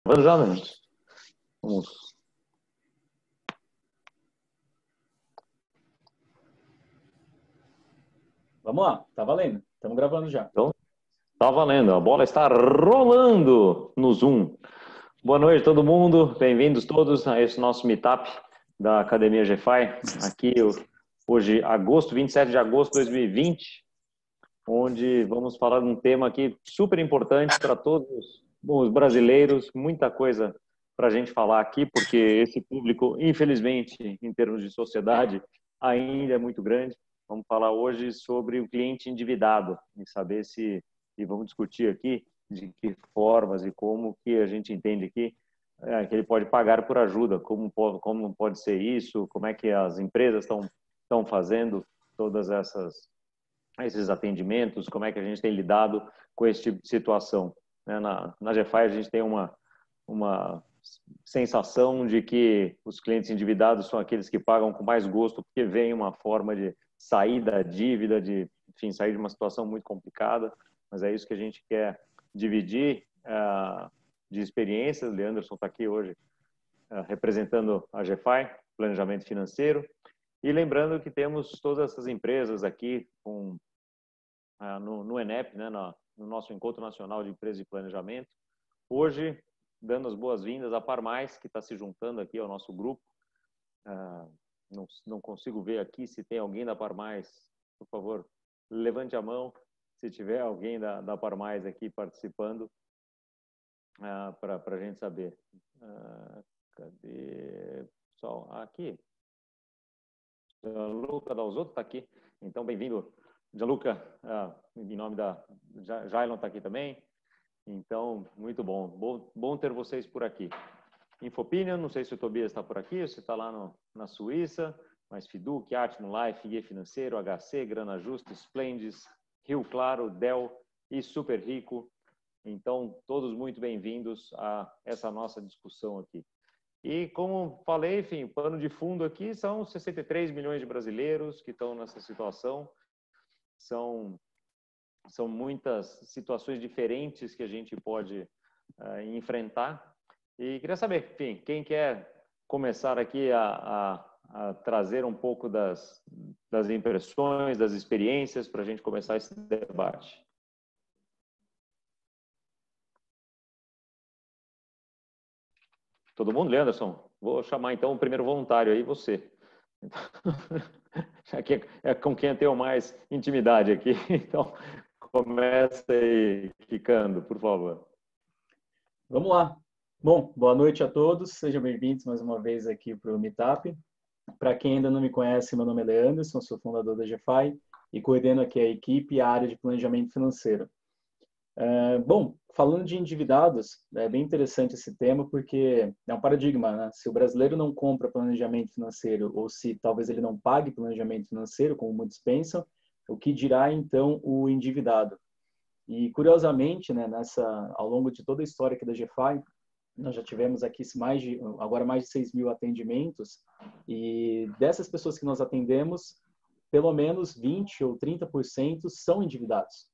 Vamos já, né? Vamos. Vamos lá, tá valendo. Estamos gravando já. Então, tá valendo. A bola está rolando no Zoom. Boa noite, todo mundo. Bem-vindos todos a esse nosso meetup da Academia GFI. Aqui, hoje, 27 de agosto de 2020, onde vamos falar de um tema aqui super importante para todos os brasileiros. Muita coisa para a gente falar aqui, porque esse público, infelizmente, em termos de sociedade, ainda é muito grande. Vamos falar hoje sobre o cliente endividado e saber se, e vamos discutir aqui de que formas e como que a gente entende aqui que ele pode pagar por ajuda, como pode ser isso, como é que as empresas estão fazendo todas esses atendimentos, como é que a gente tem lidado com esse tipo de situação. Na GFI a gente tem uma sensação de que os clientes endividados são aqueles que pagam com mais gosto porque vem uma forma de sair da dívida, enfim, sair de uma situação muito complicada, mas é isso que a gente quer dividir de experiências. Leanderson está aqui hoje representando a GFI, Planejamento Financeiro, e lembrando que temos todas essas empresas aqui no ENEP, né, no nosso Encontro Nacional de Empresas de Planejamento. Hoje, dando as boas-vindas à Parmais, que está se juntando aqui ao nosso grupo. Não consigo ver aqui se tem alguém da Parmais. Por favor, levante a mão se tiver alguém da Parmais aqui participando, para a gente saber. Cadê, pessoal? Aqui. Gianluca Dalzotto está aqui. Então, bem-vindo, Gianluca, em nome da Jailon está aqui também. Então, muito bom ter vocês por aqui. Infopinion, não sei se o Tobias está por aqui, se está lá na Suíça, mas Fiduc, Atmo, Life, IE Financeiro, HC, Grana Justa, Splendis, Rio Claro, Dell e Super Rico. Então, todos muito bem-vindos a essa nossa discussão aqui. E como falei, enfim, o pano de fundo aqui são 63 milhões de brasileiros que estão nessa situação. São muitas situações diferentes que a gente pode enfrentar. E queria saber, enfim, quem quer começar aqui a trazer um pouco das impressões, das experiências, para a gente começar esse debate. Todo mundo, Leanderson? Vou chamar então o primeiro voluntário aí, você. Já que é com quem eu tenho mais intimidade aqui. Então, começa aí, Ricando, por favor. Vamos lá. Bom, boa noite a todos. Sejam bem-vindos mais uma vez aqui para o Meetup. Para quem ainda não me conhece, meu nome é Leanderson, sou fundador da GFI e coordeno aqui a equipe e a área de planejamento financeiro. Bom, falando de endividados, é bem interessante esse tema porque é um paradigma, né? Se o brasileiro não compra planejamento financeiro ou se talvez ele não pague planejamento financeiro, como muitos pensam, o que dirá então o endividado? E curiosamente, né, ao longo de toda a história aqui da GFI, nós já tivemos aqui agora mais de 6 mil atendimentos e dessas pessoas que nós atendemos, pelo menos 20 ou 30% são endividados.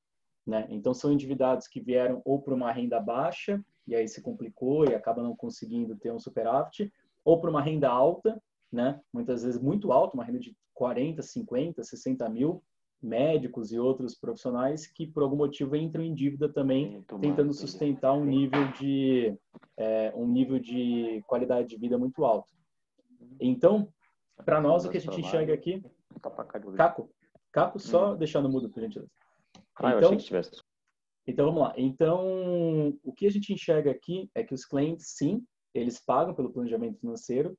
Né? Então, são endividados que vieram ou por uma renda baixa, e aí se complicou e acaba não conseguindo ter um superávit, ou por uma renda alta, né? Muitas vezes muito alta, uma renda de 40, 50, 60 mil, médicos e outros profissionais que, por algum motivo, entram em dívida também, tentando sustentar um nível de qualidade de vida muito alto. Então, para nós, o que a gente enxerga aqui... Caco, só deixando mudo, por gentileza. Eu achei que tivesse. Então, vamos lá. Então, o que a gente enxerga aqui é que os clientes, sim, eles pagam pelo planejamento financeiro,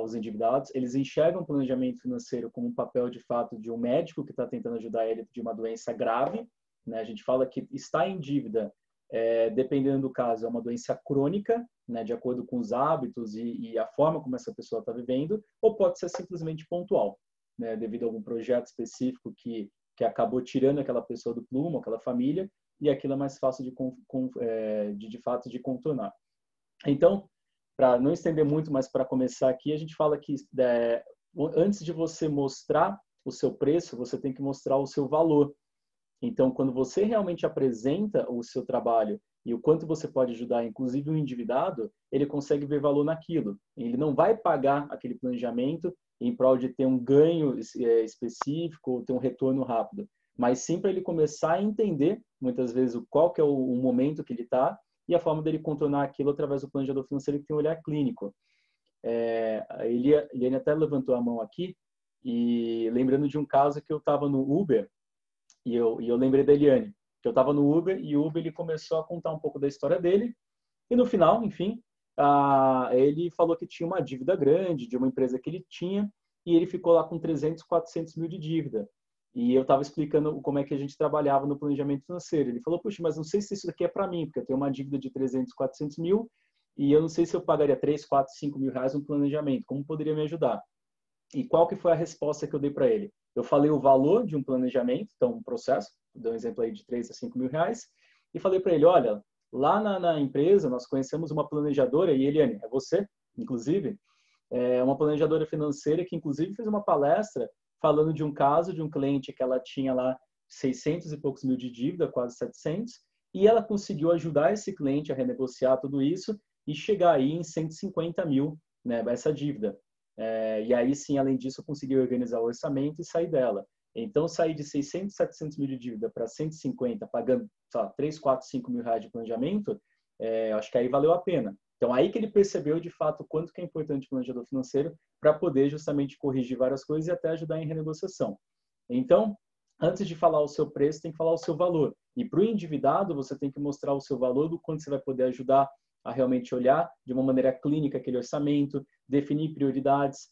os endividados, eles enxergam o planejamento financeiro como um papel, de fato, de um médico que está tentando ajudar ele de uma doença grave. Né? A gente fala que estar em dívida, dependendo do caso, é uma doença crônica, né? De acordo com os hábitos e a forma como essa pessoa está vivendo, ou pode ser simplesmente pontual, né? Devido a algum projeto específico que acabou tirando aquela pessoa do plumo, aquela família, e aquilo é mais fácil de fato, de contornar. Então, para não estender muito, mas para começar aqui, a gente fala que antes de você mostrar o seu preço, você tem que mostrar o seu valor. Então, quando você realmente apresenta o seu trabalho e o quanto você pode ajudar, inclusive o endividado, ele consegue ver valor naquilo. Ele não vai pagar aquele planejamento em prol de ter um ganho específico ou ter um retorno rápido, mas sim para ele começar a entender, muitas vezes, qual que é o momento que ele está e a forma dele contornar aquilo através do planejador financeiro que tem um olhar clínico. A Eliane até levantou a mão aqui, e lembrando de um caso que eu estava no Uber, e eu lembrei da Eliane, que eu estava no Uber, e o Uber ele começou a contar um pouco da história dele, e no final, enfim, ele falou que tinha uma dívida grande de uma empresa que ele tinha, e ele ficou lá com 300, 400 mil de dívida. E eu estava explicando como é que a gente trabalhava no planejamento financeiro. Ele falou, puxa, mas não sei se isso daqui é para mim, porque eu tenho uma dívida de 300, 400 mil, e eu não sei se eu pagaria 3, 4, 5 mil reais no planejamento. Como poderia me ajudar? E qual que foi a resposta que eu dei para ele? Eu falei o valor de um planejamento, então um processo, dou um exemplo aí de 3 a 5 mil reais, e falei para ele, olha, lá na empresa nós conhecemos uma planejadora, e Eliane, é você, inclusive, uma planejadora financeira que inclusive fez uma palestra falando de um caso de um cliente que ela tinha lá 600 e poucos mil de dívida, quase 700, e ela conseguiu ajudar esse cliente a renegociar tudo isso e chegar aí em 150 mil, né, essa dívida. E aí sim, além disso, eu consegui organizar o orçamento e sair dela. Então, sair de 600, 700 mil de dívida para 150, pagando, sei lá, 3, 4, 5 mil reais de planejamento, acho que aí valeu a pena. Então, aí que ele percebeu, de fato, o quanto que é importante o planejador financeiro para poder justamente corrigir várias coisas e até ajudar em renegociação. Então, antes de falar o seu preço, tem que falar o seu valor. E para o endividado, você tem que mostrar o seu valor, do quanto você vai poder ajudar a realmente olhar de uma maneira clínica aquele orçamento, definir prioridades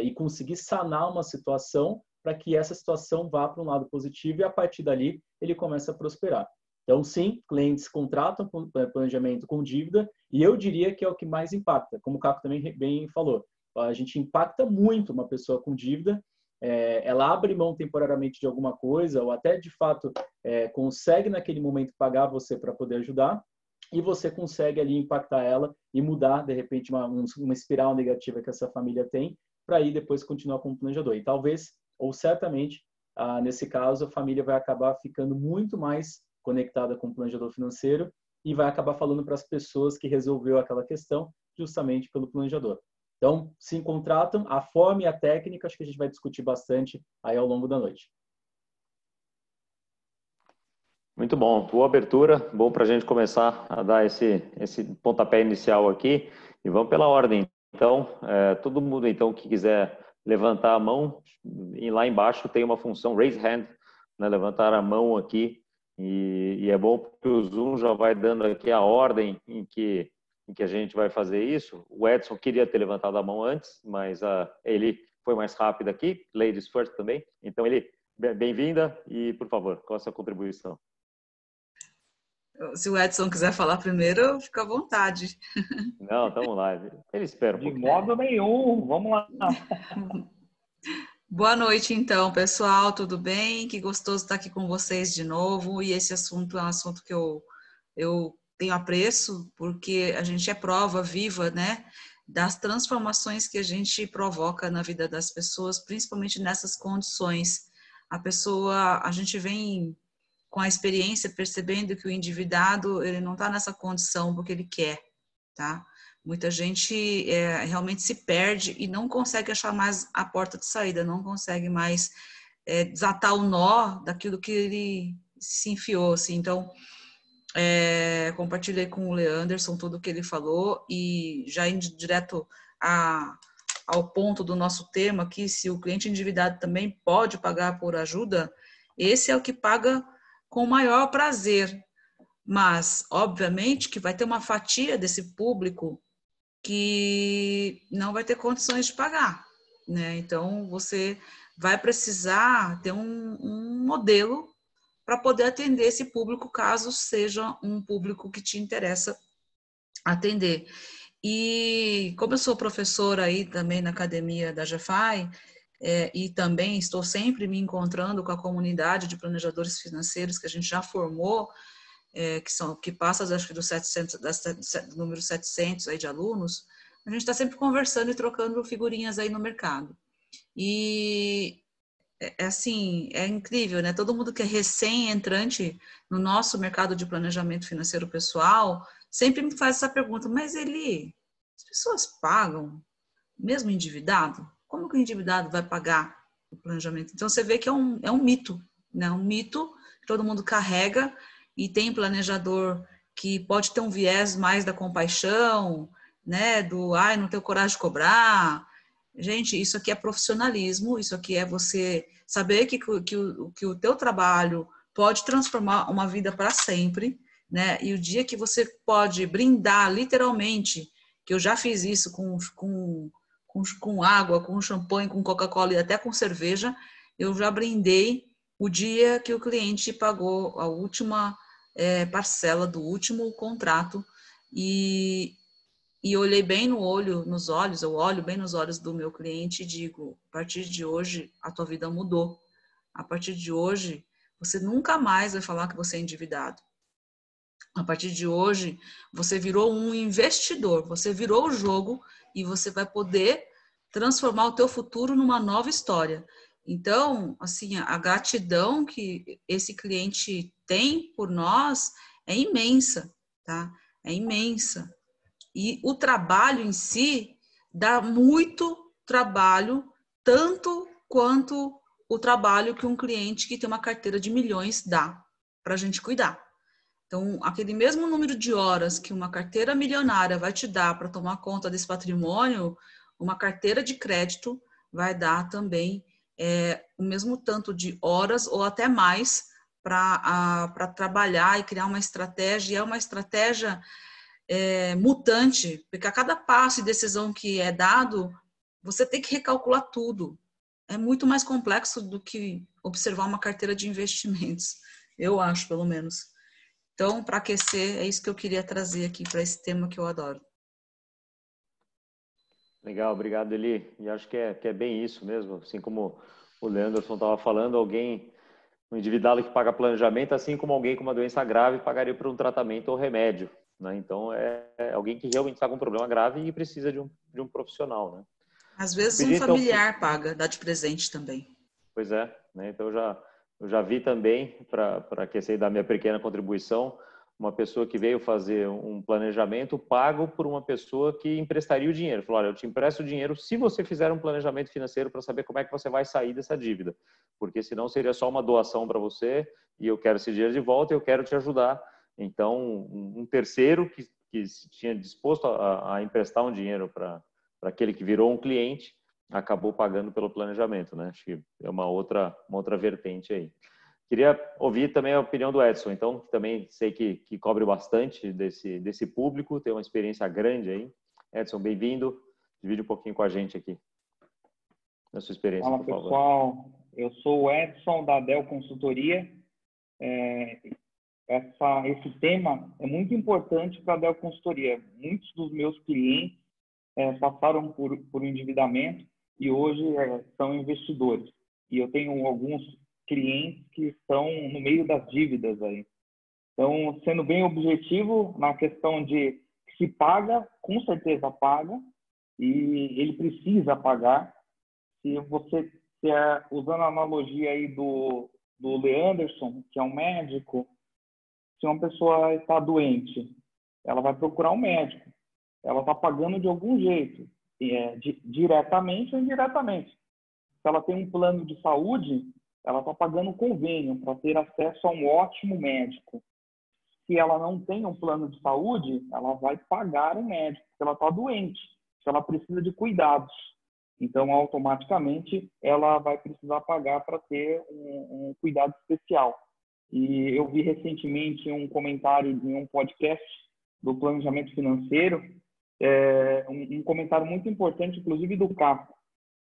e conseguir sanar uma situação para que essa situação vá para um lado positivo e a partir dali ele começa a prosperar. Então, sim, clientes contratam planejamento com dívida e eu diria que é o que mais impacta, como o Caco também bem falou. A gente impacta muito uma pessoa com dívida, ela abre mão temporariamente de alguma coisa ou até, de fato, consegue naquele momento pagar você para poder ajudar e você consegue ali impactar ela e mudar, de repente, uma espiral negativa que essa família tem para aí depois continuar como planejador. E talvez, ou certamente, nesse caso, a família vai acabar ficando muito mais conectada com o planejador financeiro e vai acabar falando para as pessoas que resolveu aquela questão justamente pelo planejador. Então, se contratam, a forma e a técnica, acho que a gente vai discutir bastante aí ao longo da noite. Muito bom, boa abertura, bom para a gente começar a dar esse pontapé inicial aqui e vamos pela ordem. Então, todo mundo então que quiser levantar a mão, e lá embaixo tem uma função raise hand, né, levantar a mão aqui e é bom porque o Zoom já vai dando aqui a ordem em que a gente vai fazer isso. O Edson queria ter levantado a mão antes, mas ele foi mais rápido aqui, ladies first também. Então, bem-vinda e, por favor, qual a sua contribuição? Se o Edson quiser falar primeiro, fica à vontade. Não, estamos lá. Ele espera um De pouquinho. modo nenhum, vamos lá. Boa noite, então, pessoal, tudo bem? Que gostoso estar aqui com vocês de novo. E esse assunto é um assunto que eu tenho apreço, porque a gente é prova viva, né, das transformações que a gente provoca na vida das pessoas, principalmente nessas condições. A gente vem com a experiência percebendo que o endividado, ele não está nessa condição porque ele quer, tá? Muita gente realmente se perde e não consegue achar mais a porta de saída, não consegue mais desatar o nó daquilo que ele se enfiou, assim. Então, compartilhei com o Leanderson tudo o que ele falou e já indo direto ao ponto do nosso tema aqui, se o cliente endividado também pode pagar por ajuda, esse é o que paga com o maior prazer, mas, obviamente, que vai ter uma fatia desse público que não vai ter condições de pagar, né? Então, você vai precisar ter um modelo para poder atender esse público, caso seja um público que te interessa atender. E como eu sou professora aí também na academia da GFI, e também estou sempre me encontrando com a comunidade de planejadores financeiros que a gente já formou, que passa, acho que, do número 700 aí de alunos, a gente está sempre conversando e trocando figurinhas aí no mercado. E assim, é incrível, né? Todo mundo que é recém-entrante no nosso mercado de planejamento financeiro pessoal sempre me faz essa pergunta, mas as pessoas pagam mesmo endividado? Como que o endividado vai pagar o planejamento? Então você vê que é um mito, né? Um mito que todo mundo carrega e tem planejador que pode ter um viés mais da compaixão, né? Do, ai, não tenho coragem de cobrar. Gente, isso aqui é profissionalismo, isso aqui é você saber que o teu trabalho pode transformar uma vida para sempre, né? E o dia que você pode brindar, literalmente, que eu já fiz isso com água, com champanhe, com Coca-Cola e até com cerveja, eu já brindei o dia que o cliente pagou a última parcela do último contrato e olhei bem no olho, nos olhos, eu olho bem nos olhos do meu cliente e digo, a partir de hoje, a tua vida mudou. A partir de hoje, você nunca mais vai falar que você é endividado. A partir de hoje, você virou um investidor, você virou o jogo e você vai poder transformar o teu futuro numa nova história. Então, assim, a gratidão que esse cliente tem por nós é imensa, tá? É imensa. E o trabalho em si dá muito trabalho, tanto quanto o trabalho que um cliente que tem uma carteira de milhões dá para a gente cuidar. Então, aquele mesmo número de horas que uma carteira milionária vai te dar para tomar conta desse patrimônio, uma carteira de crédito vai dar também o mesmo tanto de horas ou até mais para trabalhar e criar uma estratégia. E é uma estratégia mutante, porque a cada passo e decisão que é dado, você tem que recalcular tudo. É muito mais complexo do que observar uma carteira de investimentos, eu acho, pelo menos. Então, para aquecer, é isso que eu queria trazer aqui para esse tema que eu adoro. Legal, obrigado, Eli. E acho que é bem isso mesmo. Assim como o Leanderson estava falando, um endividado que paga planejamento, assim como alguém com uma doença grave pagaria por um tratamento ou remédio, né? Então, é alguém que realmente está com um problema grave e precisa de um profissional, né? Às vezes um Pedir, então, familiar paga, dá de presente também. pois é, né? Então eu já vi também, para aquecer e dar minha pequena contribuição, uma pessoa que veio fazer um planejamento pago por uma pessoa que emprestaria o dinheiro. Falou, olha, eu te empresto o dinheiro se você fizer um planejamento financeiro para saber como é que você vai sair dessa dívida. Porque senão seria só uma doação para você e eu quero esse dinheiro de volta e eu quero te ajudar. Então, um terceiro que tinha disposto a emprestar um dinheiro para aquele que virou um cliente, acabou pagando pelo planejamento, né? Acho que é uma outra vertente aí. Queria ouvir também a opinião do Edson, então, que também sei que cobre bastante desse público, tem uma experiência grande aí. Edson, bem-vindo. Divide um pouquinho com a gente aqui da sua experiência, Fala, por favor. pessoal. Eu sou o Edson, da Dell Consultoria. Esse tema é muito importante para a Dell Consultoria. Muitos dos meus clientes passaram por um endividamento e hoje são investidores. E eu tenho alguns clientes que estão no meio das dívidas aí. Então, sendo bem objetivo na questão de se paga, com certeza paga, e ele precisa pagar. Se você, usando a analogia aí do Leanderson, que é um médico, se uma pessoa está doente, ela vai procurar um médico. Ela está pagando de algum jeito, diretamente ou indiretamente. Se ela tem um plano de saúde, ela está pagando um convênio para ter acesso a um ótimo médico. Se ela não tem um plano de saúde, ela vai pagar um médico, porque ela está doente, se ela precisa de cuidados. Então, automaticamente, ela vai precisar pagar para ter um cuidado especial. E eu vi recentemente um comentário em um podcast do planejamento financeiro, um comentário muito importante, inclusive do Caco,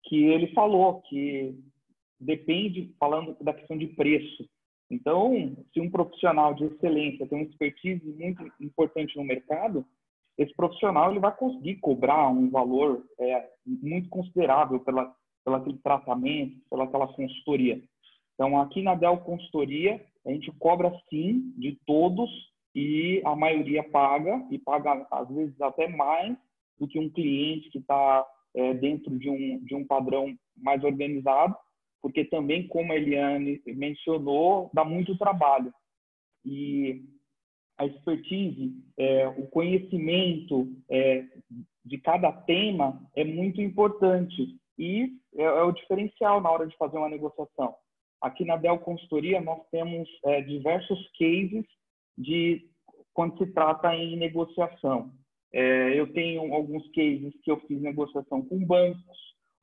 que ele falou que depende, falando da questão de preço. Então, se um profissional de excelência tem uma expertise muito importante no mercado, esse profissional ele vai conseguir cobrar um valor muito considerável pelo aquele tratamento, pela aquela consultoria. Então, aqui na Dell Consultoria, a gente cobra sim de todos e a maioria paga, e paga às vezes até mais do que um cliente que está dentro de um padrão mais organizado. porque também, como a Eliane mencionou, dá muito trabalho. E a expertise, o conhecimento de cada tema é muito importante e é o diferencial na hora de fazer uma negociação. Aqui na Dell Consultoria, nós temos diversos cases de quando se trata em negociação. Eu tenho alguns cases que eu fiz negociação com bancos,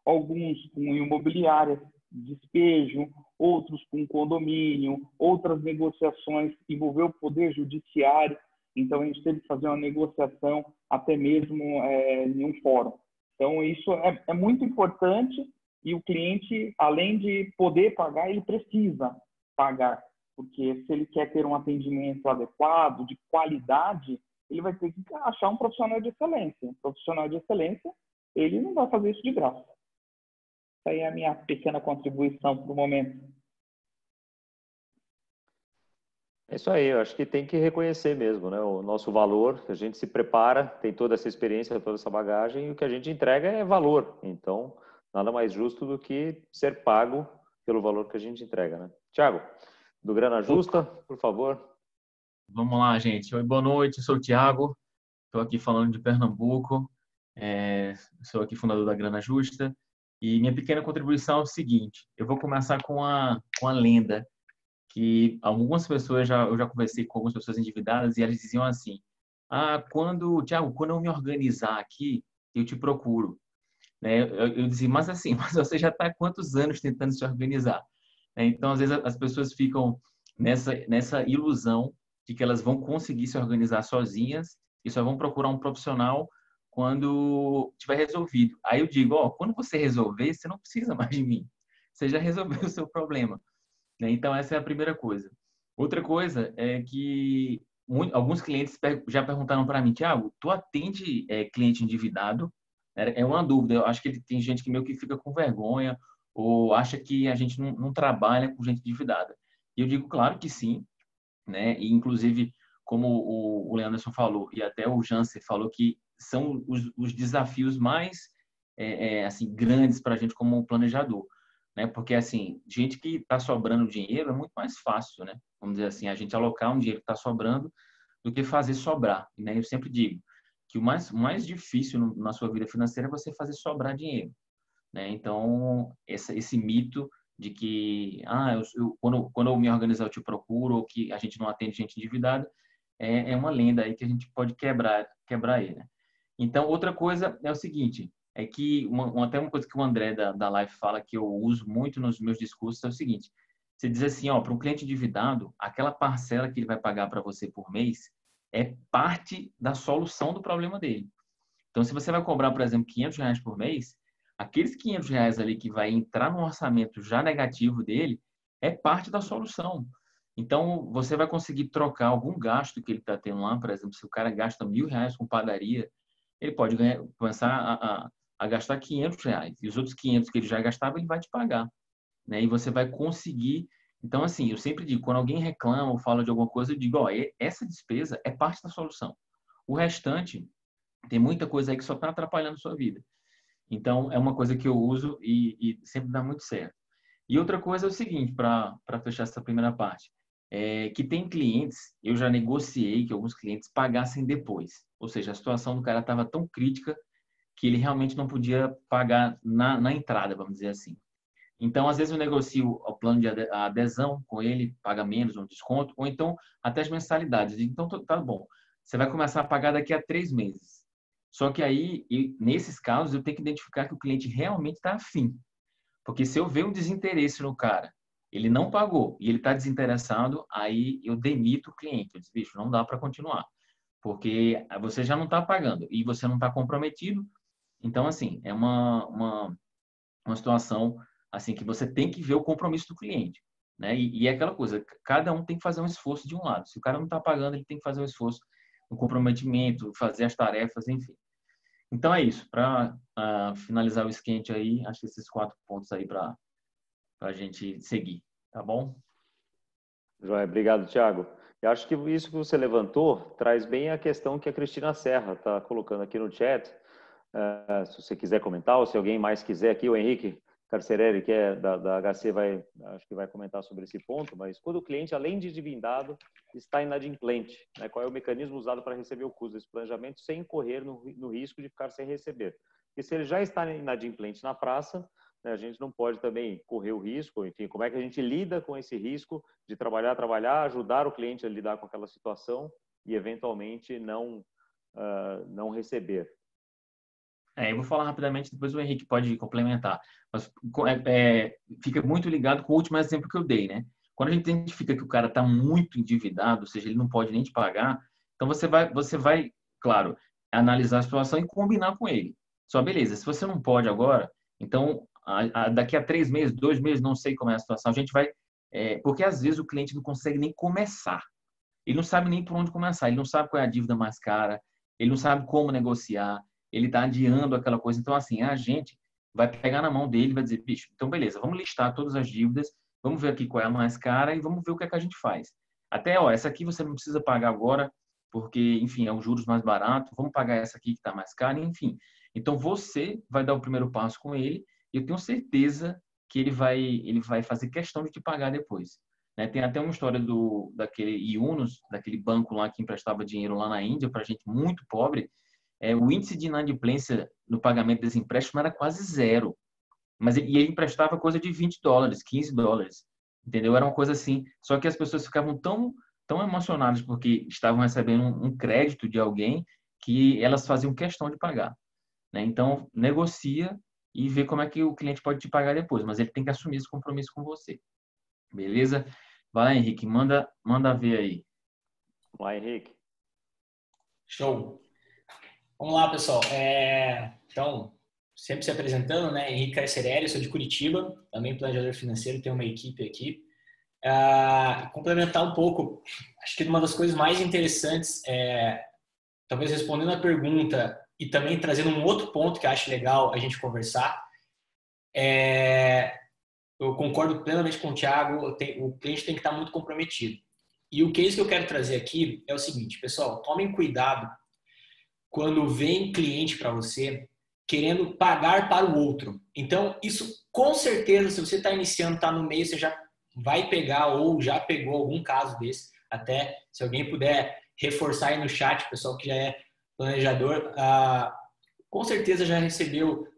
alguns com imobiliárias, despejo, outros com condomínio, outras negociações envolveu o poder judiciário. Então, a gente teve que fazer uma negociação até mesmo em um fórum. Então, isso é muito importante e o cliente, além de poder pagar, ele precisa pagar, porque se ele quer ter um atendimento adequado, de qualidade, ele vai ter que achar um profissional de excelência. Um profissional de excelência, ele não vai fazer isso de graça. Essa aí é a minha pequena contribuição para o momento. É isso aí, eu acho que tem que reconhecer mesmo, né, o nosso valor, a gente se prepara, tem toda essa experiência, toda essa bagagem, e o que a gente entrega é valor. Então, nada mais justo do que ser pago pelo valor que a gente entrega, né? Tiago, do Grana Justa, por favor. Vamos lá, gente. Oi, boa noite, eu sou o Tiago, estou aqui falando de Pernambuco, sou aqui fundador da Grana Justa, e minha pequena contribuição é o seguinte, eu vou começar com a lenda, que algumas pessoas, eu já conversei com algumas pessoas endividadas e elas diziam assim, Tiago, quando eu me organizar aqui, eu te procuro. Né? Eu dizia, mas assim, mas você já está há quantos anos tentando se organizar? Então, às vezes, as pessoas ficam nessa ilusão de que elas vão conseguir se organizar sozinhas e só vão procurar um profissional quando tiver resolvido. Aí eu digo, quando você resolver, você não precisa mais de mim. Você já resolveu o seu problema. Então, essa é a primeira coisa. Outra coisa é que alguns clientes já perguntaram para mim, Tiago, tu atende cliente endividado? É uma dúvida. Eu acho que tem gente que meio que fica com vergonha ou acha que a gente não trabalha com gente endividada. E eu digo, claro que sim, né? E, inclusive, como o Leanderson falou e até o Jansen falou, que são os desafios mais assim, grandes para a gente como planejador. Né? Porque, assim, gente que está sobrando dinheiro é muito mais fácil, né? Vamos dizer assim, a gente alocar um dinheiro que está sobrando do que fazer sobrar. Né? Eu sempre digo que o mais difícil na sua vida financeira é você fazer sobrar dinheiro. Né? Então, esse mito de que quando eu me organizar eu te procuro, ou que a gente não atende gente endividada, é uma lenda aí que a gente pode quebrar ele. Né? Então, outra coisa é o seguinte, é que até uma coisa que o André da Life fala, que eu uso muito nos meus discursos, é o seguinte, você diz assim, para um cliente endividado, aquela parcela que ele vai pagar para você por mês é parte da solução do problema dele. Então, se você vai cobrar, por exemplo, R$500 por mês, aqueles R$500 ali que vai entrar no orçamento já negativo dele é parte da solução. Então, você vai conseguir trocar algum gasto que ele está tendo lá, por exemplo, se o cara gasta R$1.000 com padaria, ele pode começar a gastar R$500. E os outros 500 que ele já gastava, ele vai te pagar. Né? E você vai conseguir... Então, assim, eu sempre digo, quando alguém reclama ou fala de alguma coisa, eu digo, essa despesa é parte da solução. O restante, tem muita coisa aí que só está atrapalhando a sua vida. Então, é uma coisa que eu uso e sempre dá muito certo. E outra coisa é o seguinte, para fechar essa primeira parte, que tem clientes, eu já negociei que alguns clientes pagassem depois. Ou seja, a situação do cara estava tão crítica que ele realmente não podia pagar na entrada, vamos dizer assim. Então, às vezes eu negocio o plano de adesão com ele, paga menos, um desconto, ou então até as mensalidades. Então, tá bom. Você vai começar a pagar daqui a 3 meses. Só que aí, nesses casos, eu tenho que identificar que o cliente realmente está afim. Porque se eu ver um desinteresse no cara, ele não pagou e ele está desinteressado, aí eu demito o cliente. Eu disse, bicho, não dá para continuar. Porque você já não está pagando e você não está comprometido. Então, assim, é uma situação assim que você tem que ver o compromisso do cliente. Né? E é aquela coisa, cada um tem que fazer um esforço de um lado. Se o cara não está pagando, ele tem que fazer um esforço no comprometimento, fazer as tarefas, enfim. Então é isso, para finalizar o esquente aí, acho que esses 4 pontos aí para a gente seguir, tá bom? Joia, obrigado, Tiago. Eu acho que isso que você levantou traz bem a questão que a Cristina Serra está colocando aqui no chat. Se você quiser comentar, ou se alguém mais quiser aqui, o Henrique Carcerelli, que é da HC, acho que vai comentar sobre esse ponto, mas quando o cliente, além de endividado, está inadimplente, né? Qual é o mecanismo usado para receber o custo desse planejamento sem incorrer no risco de ficar sem receber? Porque se ele já está inadimplente na praça, né, a gente não pode também correr o risco, enfim, como é que a gente lida com esse risco de trabalhar, ajudar o cliente a lidar com aquela situação e, eventualmente, não receber. Eu vou falar rapidamente, depois o Henrique pode complementar. Mas fica muito ligado com o último exemplo que eu dei, né? Quando a gente identifica que o cara está muito endividado, ou seja, ele não pode nem te pagar, então você vai, claro, analisar a situação e combinar com ele. Só beleza, se você não pode agora, então daqui a 3 meses, 2 meses, não sei como é a situação, a gente vai... porque às vezes o cliente não consegue nem começar. Ele não sabe nem por onde começar, ele não sabe qual é a dívida mais cara, ele não sabe como negociar, ele está adiando aquela coisa. Então, assim, a gente vai pegar na mão dele e vai dizer, bicho, então beleza, vamos listar todas as dívidas, vamos ver aqui qual é a mais cara e vamos ver o que é que a gente faz. Até, essa aqui você não precisa pagar agora, porque, enfim, é os juros mais barato, vamos pagar essa aqui que está mais cara, enfim. Então, você vai dar o primeiro passo com ele e eu tenho certeza que ele vai fazer questão de te pagar depois. Né? Tem até uma história daquele Yunus, daquele banco lá que emprestava dinheiro lá na Índia para gente muito pobre. O índice de inadimplência no pagamento desse empréstimo era quase zero. Mas ele emprestava coisa de $20, $15. Entendeu? Era uma coisa assim. Só que as pessoas ficavam tão emocionadas porque estavam recebendo um crédito de alguém que elas faziam questão de pagar. Né? Então, negocia e vê como é que o cliente pode te pagar depois. Mas ele tem que assumir esse compromisso com você. Beleza? Vai lá, Henrique. Manda ver aí. Vai, Henrique. Show. Vamos lá, pessoal. Então, sempre se apresentando, né? Henrique Carcerelli, sou de Curitiba, também planejador financeiro, tenho uma equipe aqui. Complementar um pouco, acho que uma das coisas mais interessantes, talvez respondendo a pergunta e também trazendo um outro ponto que eu acho legal a gente conversar, eu concordo plenamente com o Thiago, o cliente tem que estar muito comprometido. E o case que eu quero trazer aqui é o seguinte, pessoal, tomem cuidado quando vem cliente para você querendo pagar para o outro. Então, isso com certeza, se você está iniciando, está no meio, você já vai pegar ou já pegou algum caso desse. Até se alguém puder reforçar aí no chat, pessoal que já é planejador, com certeza já recebeu.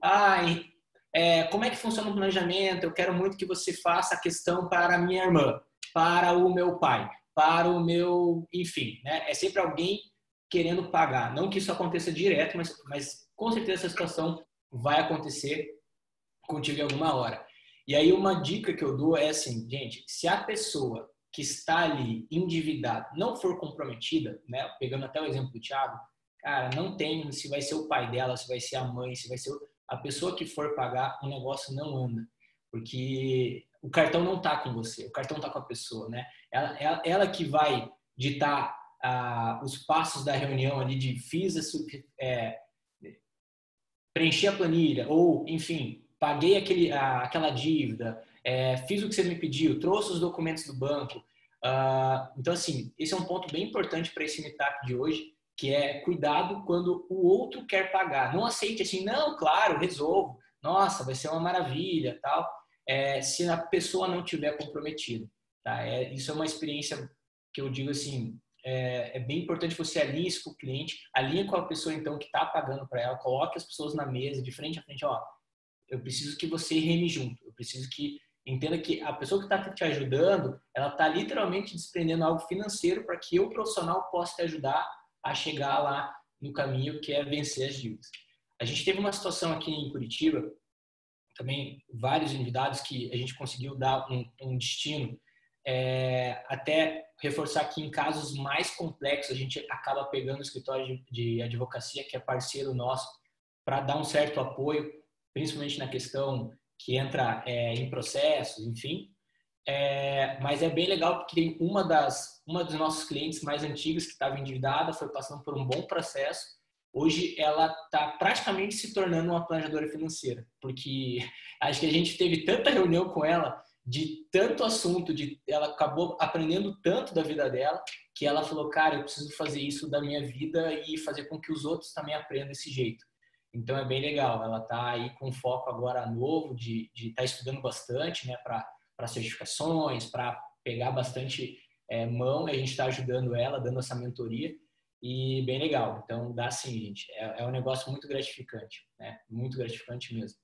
Como é que funciona o planejamento? Eu quero muito que você faça a questão para a minha irmã, para o meu pai, para o meu... Enfim, né? É sempre alguém querendo pagar. Não que isso aconteça direto, mas com certeza essa situação vai acontecer contigo em alguma hora. E aí uma dica que eu dou é assim, gente, se a pessoa que está ali endividada não for comprometida, né, pegando até o exemplo do Thiago, cara, não tem se vai ser o pai dela, se vai ser a mãe, se vai ser a pessoa que for pagar, o negócio não anda. Porque o cartão não está com você, o cartão está com a pessoa, né? Ela que vai ditar os passos da reunião ali de preencher a planilha ou, enfim, paguei aquela dívida, fiz o que você me pediu, trouxe os documentos do banco. Então, assim, esse é um ponto bem importante para esse meetup de hoje, que é cuidado quando o outro quer pagar. Não aceite assim, não, claro, resolvo. Nossa, vai ser uma maravilha, tal. Se a pessoa não tiver comprometida. Tá? Isso é uma experiência que eu digo assim, é bem importante você alinhar isso com o cliente, alinha com a pessoa então que está pagando para ela, coloque as pessoas na mesa, de frente a frente, eu preciso que você reme junto, eu preciso que entenda que a pessoa que está te ajudando, ela está literalmente desprendendo algo financeiro para que eu, profissional, possa te ajudar a chegar lá no caminho que é vencer as dívidas. A gente teve uma situação aqui em Curitiba, também vários endividados que a gente conseguiu dar um destino, até reforçar que em casos mais complexos a gente acaba pegando o escritório de advocacia, que é parceiro nosso, para dar um certo apoio, principalmente na questão que entra em processos, enfim. Mas é bem legal porque tem uma dos nossos clientes mais antigos que estava endividada, foi passando por um bom processo. Hoje ela está praticamente se tornando uma planejadora financeira, porque acho que a gente teve tanta reunião com ela, de tanto assunto, ela acabou aprendendo tanto da vida dela, que ela falou, cara, eu preciso fazer isso da minha vida e fazer com que os outros também aprendam desse jeito. Então é bem legal. Ela está aí com foco agora novo de estar estudando bastante, né, para certificações, para pegar bastante mão, e a gente está ajudando ela, dando essa mentoria, e bem legal. Então dá sim, gente. É um negócio muito gratificante, né? Muito gratificante mesmo.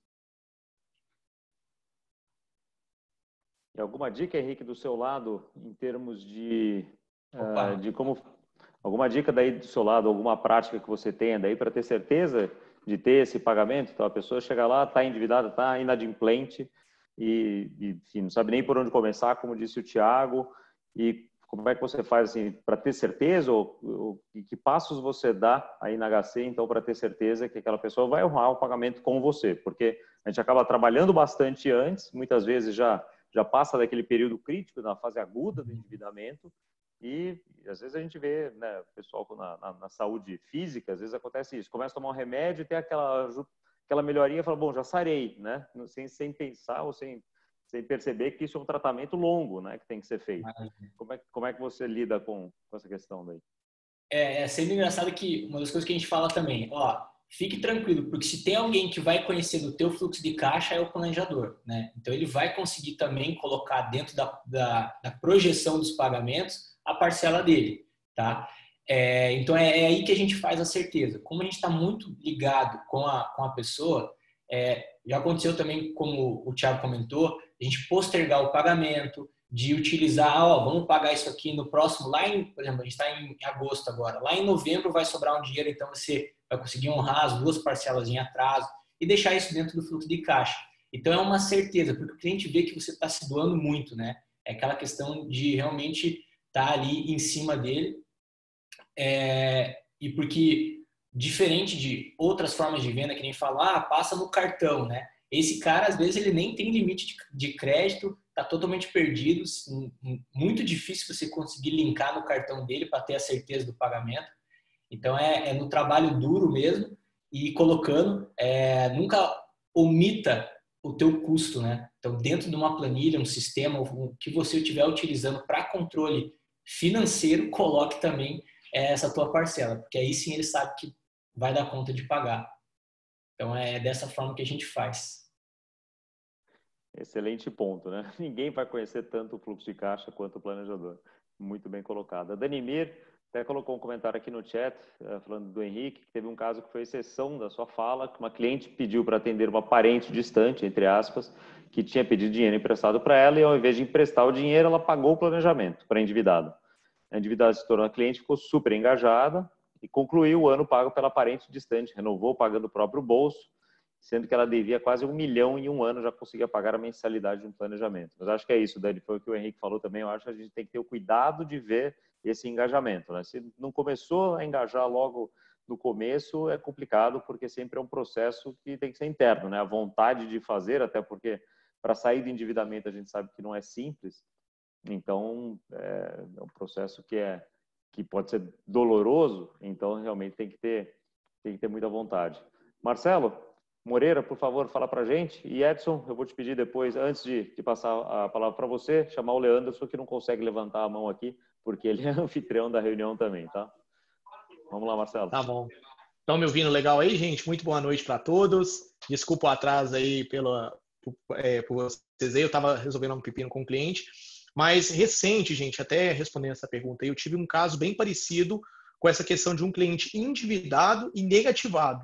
E alguma dica, Henrique, do seu lado, em termos de como... Alguma dica daí do seu lado, alguma prática que você tenha daí para ter certeza de ter esse pagamento? Então, a pessoa chega lá, está endividada, está inadimplente e enfim, não sabe nem por onde começar, como disse o Thiago. E como é que você faz assim, para ter certeza? Ou que passos você dá aí na HC, então, para ter certeza que aquela pessoa vai honrar o pagamento com você? Porque a gente acaba trabalhando bastante antes, muitas vezes já passa daquele período crítico, da fase aguda do endividamento, e às vezes a gente vê, né, o pessoal na saúde física, às vezes acontece isso, começa a tomar um remédio e tem aquela melhorinha e fala, bom, já sarei, né, sem pensar ou sem perceber que isso é um tratamento longo, né, que tem que ser feito. Como é que você lida com essa questão daí? É sempre engraçado que uma das coisas que a gente fala também, fique tranquilo, porque se tem alguém que vai conhecer do teu fluxo de caixa é o planejador, né? Então ele vai conseguir também colocar dentro da projeção dos pagamentos a parcela dele, tá? Então é aí que a gente faz a certeza. Como a gente está muito ligado com a pessoa, já aconteceu também, como o Thiago comentou, a gente postergar o pagamento, de utilizar, vamos pagar isso aqui no próximo, por exemplo, a gente está em agosto agora, lá em novembro vai sobrar um dinheiro, então você vai conseguir honrar as 2 parcelas em atraso e deixar isso dentro do fluxo de caixa. Então é uma certeza, porque o cliente vê que você está se doando muito, né? É aquela questão de realmente estar ali em cima dele, e porque diferente de outras formas de venda que nem falar, passa no cartão, né? Esse cara, às vezes, ele nem tem limite de crédito, está totalmente perdido, muito difícil você conseguir linkar no cartão dele para ter a certeza do pagamento. Então, é no trabalho duro mesmo e colocando, nunca omita o teu custo, né? Então, dentro de uma planilha, um sistema, o que você estiver utilizando para controle financeiro, coloque também essa tua parcela, porque aí sim ele sabe que vai dar conta de pagar. Então, é dessa forma que a gente faz. Excelente ponto, né? Ninguém vai conhecer tanto o fluxo de caixa quanto o planejador. Muito bem colocado. A Danimir até colocou um comentário aqui no chat, falando do Henrique, que teve um caso que foi exceção da sua fala, que uma cliente pediu para atender uma parente distante, entre aspas, que tinha pedido dinheiro emprestado para ela e ao invés de emprestar o dinheiro, ela pagou o planejamento para a endividada. A endividada se tornou a cliente, ficou super engajada e concluiu o ano pago pela parente distante, renovou pagando o próprio bolso, sendo que ela devia quase 1 milhão em um ano, já conseguia pagar a mensalidade de um planejamento. Mas acho que é isso, Dani, foi o que o Henrique falou também, eu acho que a gente tem que ter o cuidado de ver esse engajamento, né? Se não começou a engajar logo no começo, é complicado, porque sempre é um processo que tem que ser interno, né? A vontade de fazer, até porque para sair do endividamento a gente sabe que não é simples, então é um processo que pode ser doloroso, então realmente tem que ter muita vontade. Marcelo Moreira, por favor, fala para a gente. E Edson, eu vou te pedir depois, antes de passar a palavra para você, chamar o Leanderson, que não consegue levantar a mão aqui, porque ele é anfitrião da reunião também, tá? Vamos lá, Marcelo. Tá bom. Estão me ouvindo legal aí, gente? Muito boa noite para todos. Desculpa o atraso aí por vocês aí. Eu estava resolvendo um pepino com o cliente. Mas recente, gente, até respondendo essa pergunta aí, eu tive um caso bem parecido com essa questão de um cliente endividado e negativado.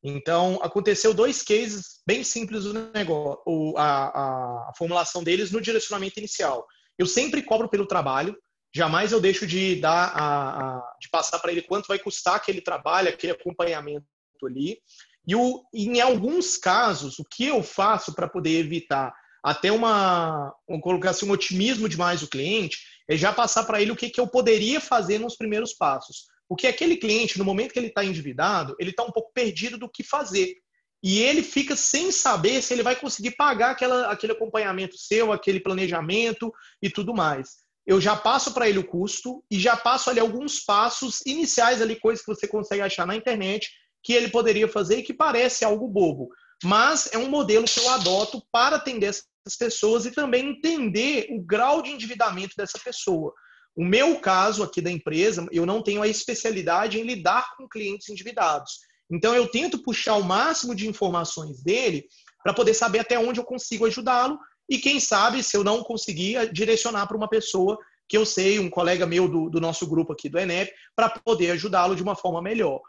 Então, aconteceu 2 cases bem simples do negócio, a formulação deles no direcionamento inicial. Eu sempre cobro pelo trabalho, jamais eu deixo de de passar para ele quanto vai custar aquele trabalho, aquele acompanhamento ali. E em alguns casos, o que eu faço para poder evitar até vamos colocar assim, um otimismo demais do cliente, é já passar para ele o que eu poderia fazer nos primeiros passos. Porque aquele cliente, no momento que ele está endividado, ele está um pouco perdido do que fazer. E ele fica sem saber se ele vai conseguir pagar aquele acompanhamento seu, aquele planejamento e tudo mais. Eu já passo para ele o custo e já passo ali alguns passos iniciais, ali, coisas que você consegue achar na internet, que ele poderia fazer e que parece algo bobo. Mas é um modelo que eu adoto para atender essas pessoas e também entender o grau de endividamento dessa pessoa. O meu caso aqui da empresa, eu não tenho a especialidade em lidar com clientes endividados. Então, eu tento puxar o máximo de informações dele para poder saber até onde eu consigo ajudá-lo e, quem sabe, se eu não conseguir, direcionar para uma pessoa que eu sei, um colega meu do nosso grupo aqui do ENEP, para poder ajudá-lo de uma forma melhor.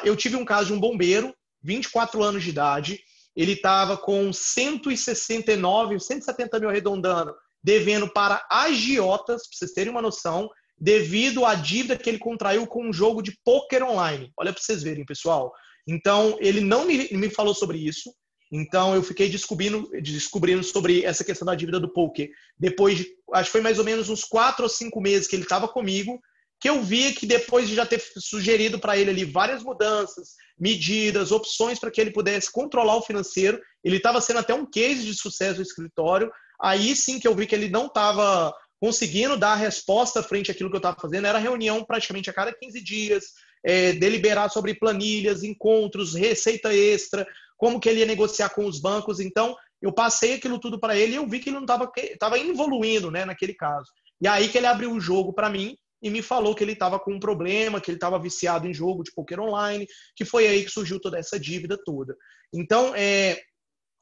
Eu tive um caso de um bombeiro, 24 anos de idade, ele estava com 169, 170 mil arredondando, devendo para agiotas, para vocês terem uma noção, devido à dívida que ele contraiu com um jogo de pôquer online. Olha para vocês verem, pessoal. Então, ele não me falou sobre isso. Então, eu fiquei descobrindo sobre essa questão da dívida do pôquer. Depois de, acho que foi mais ou menos uns 4 ou 5 meses que ele estava comigo, que eu vi que depois de já ter sugerido para ele ali várias mudanças, medidas, opções para que ele pudesse controlar o financeiro, ele estava sendo até um case de sucesso no escritório, aí sim que eu vi que ele não estava conseguindo dar a resposta frente àquilo que eu estava fazendo. Era reunião praticamente a cada 15 dias, deliberar sobre planilhas, encontros, receita extra, como que ele ia negociar com os bancos. Então, eu passei aquilo tudo para ele e eu vi que ele não estava evoluindo, né, naquele caso. E aí que ele abriu o jogo para mim e me falou que ele estava com um problema, que ele estava viciado em jogo de poker online, que foi aí que surgiu toda essa dívida toda. Então,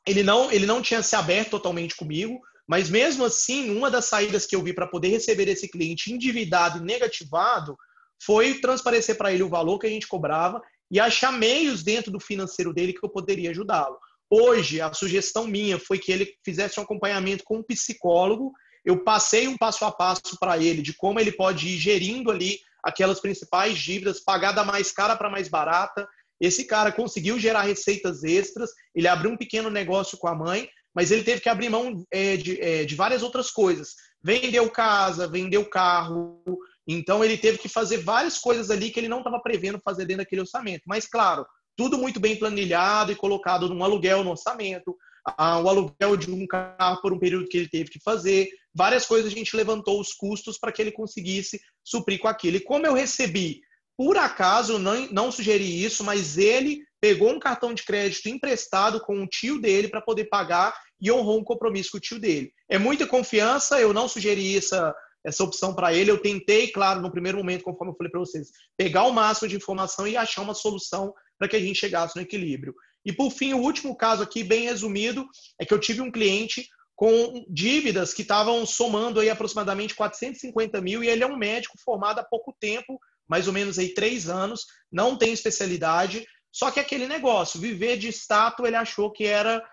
ele não tinha se aberto totalmente comigo, mas mesmo assim, uma das saídas que eu vi para poder receber esse cliente endividado e negativado foi transparecer para ele o valor que a gente cobrava e achar meios dentro do financeiro dele que eu poderia ajudá-lo. Hoje, a sugestão minha foi que ele fizesse um acompanhamento com um psicólogo. Eu passei um passo a passo para ele de como ele pode ir gerindo ali aquelas principais dívidas, pagar da mais cara para mais barata. Esse cara conseguiu gerar receitas extras, ele abriu um pequeno negócio com a mãe, mas ele teve que abrir mão de várias outras coisas. Vendeu casa, vendeu carro. Então, ele teve que fazer várias coisas ali que ele não estava prevendo fazer dentro daquele orçamento. Mas, claro, tudo muito bem planilhado e colocado num aluguel no orçamento, o aluguel de um carro por um período que ele teve que fazer. Várias coisas a gente levantou os custos para que ele conseguisse suprir com aquilo. E como eu recebi, por acaso, não sugeri isso, mas ele pegou um cartão de crédito emprestado com o tio dele para poder pagar e honrou um compromisso com o tio dele. É muita confiança, eu não sugeri essa opção para ele. Eu tentei, claro, no primeiro momento, conforme eu falei para vocês, pegar o máximo de informação e achar uma solução para que a gente chegasse no equilíbrio. E, por fim, o último caso aqui, bem resumido, é que eu tive um cliente com dívidas que estavam somando aí aproximadamente 450 mil, e ele é um médico formado há pouco tempo, mais ou menos aí 3 anos, não tem especialidade, só que aquele negócio, viver de status, ele achou que era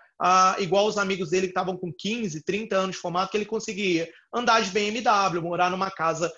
igual os amigos dele que estavam com 15, 30 anos de formato, que ele conseguia andar de BMW, morar numa casa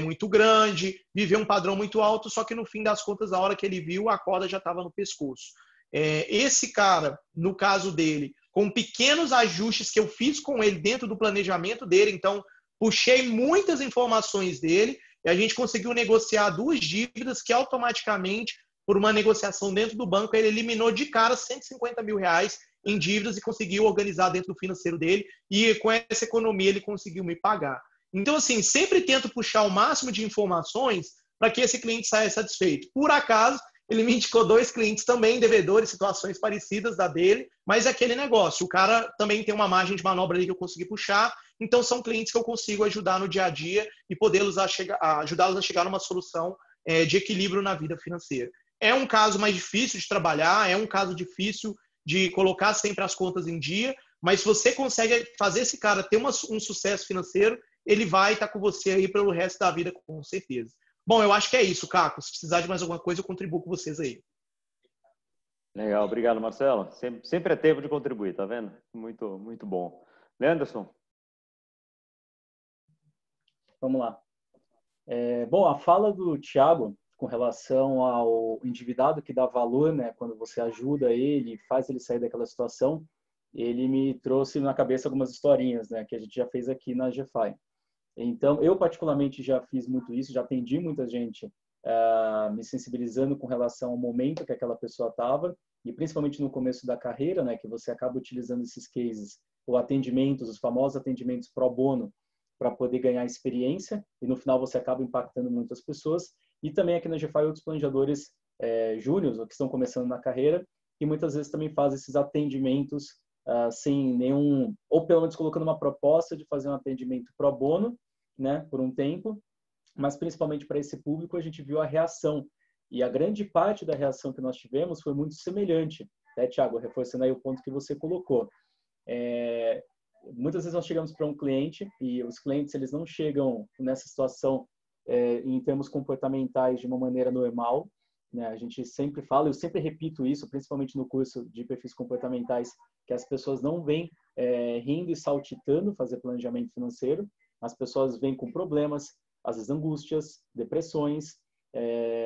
muito grande, viver um padrão muito alto, só que no fim das contas, a hora que ele viu, a corda já estava no pescoço. Esse cara, no caso dele, com pequenos ajustes que eu fiz com ele dentro do planejamento dele, então puxei muitas informações dele e a gente conseguiu negociar 2 dívidas que automaticamente, por uma negociação dentro do banco, ele eliminou de cara 150 mil reais em dívidas e conseguiu organizar dentro do financeiro dele, e com essa economia ele conseguiu me pagar. Então, assim, sempre tento puxar o máximo de informações para que esse cliente saia satisfeito. Por acaso, ele me indicou 2 clientes também, devedores, situações parecidas da dele, mas é aquele negócio, o cara também tem uma margem de manobra ali que eu consegui puxar, então são clientes que eu consigo ajudar no dia a dia e ajudá-los a chegar numa solução de equilíbrio na vida financeira. É um caso mais difícil de trabalhar, é um caso difícil de colocar sempre as contas em dia, mas se você consegue fazer esse cara ter um sucesso financeiro, ele vai estar com você aí pelo resto da vida, com certeza. Bom, eu acho que é isso, Caco. Se precisar de mais alguma coisa, eu contribuo com vocês aí. Legal, obrigado, Marcelo. Sempre é tempo de contribuir, tá vendo? Muito, muito bom. Leanderson? Vamos lá. Bom, a fala do Thiago com relação ao endividado que dá valor, né, quando você ajuda ele, faz ele sair daquela situação, ele me trouxe na cabeça algumas historinhas, né, que a gente já fez aqui na GFI. Então, eu particularmente já fiz muito isso, já atendi muita gente me sensibilizando com relação ao momento que aquela pessoa estava, e principalmente no começo da carreira, né, que você acaba utilizando esses cases, ou atendimentos, os famosos atendimentos pro bono, para poder ganhar experiência, e no final você acaba impactando muitas pessoas. E também aqui na GFI, outros planejadores júniores, ou que estão começando na carreira, que muitas vezes também fazem esses atendimentos sem nenhum, ou pelo menos colocando uma proposta de fazer um atendimento pro bono, né, por um tempo, mas principalmente para esse público a gente viu a reação E a grande parte da reação que nós tivemos foi muito semelhante, né, Thiago? Reforçando aí o ponto que você colocou. Muitas vezes nós chegamos para um cliente e os clientes eles não chegam nessa situação em termos comportamentais de uma maneira normal, né? A gente sempre fala, eu sempre repito isso, principalmente no curso de perfis comportamentais, que as pessoas não vêm rindo e saltitando fazer planejamento financeiro, as pessoas vêm com problemas, às vezes angústias, depressões,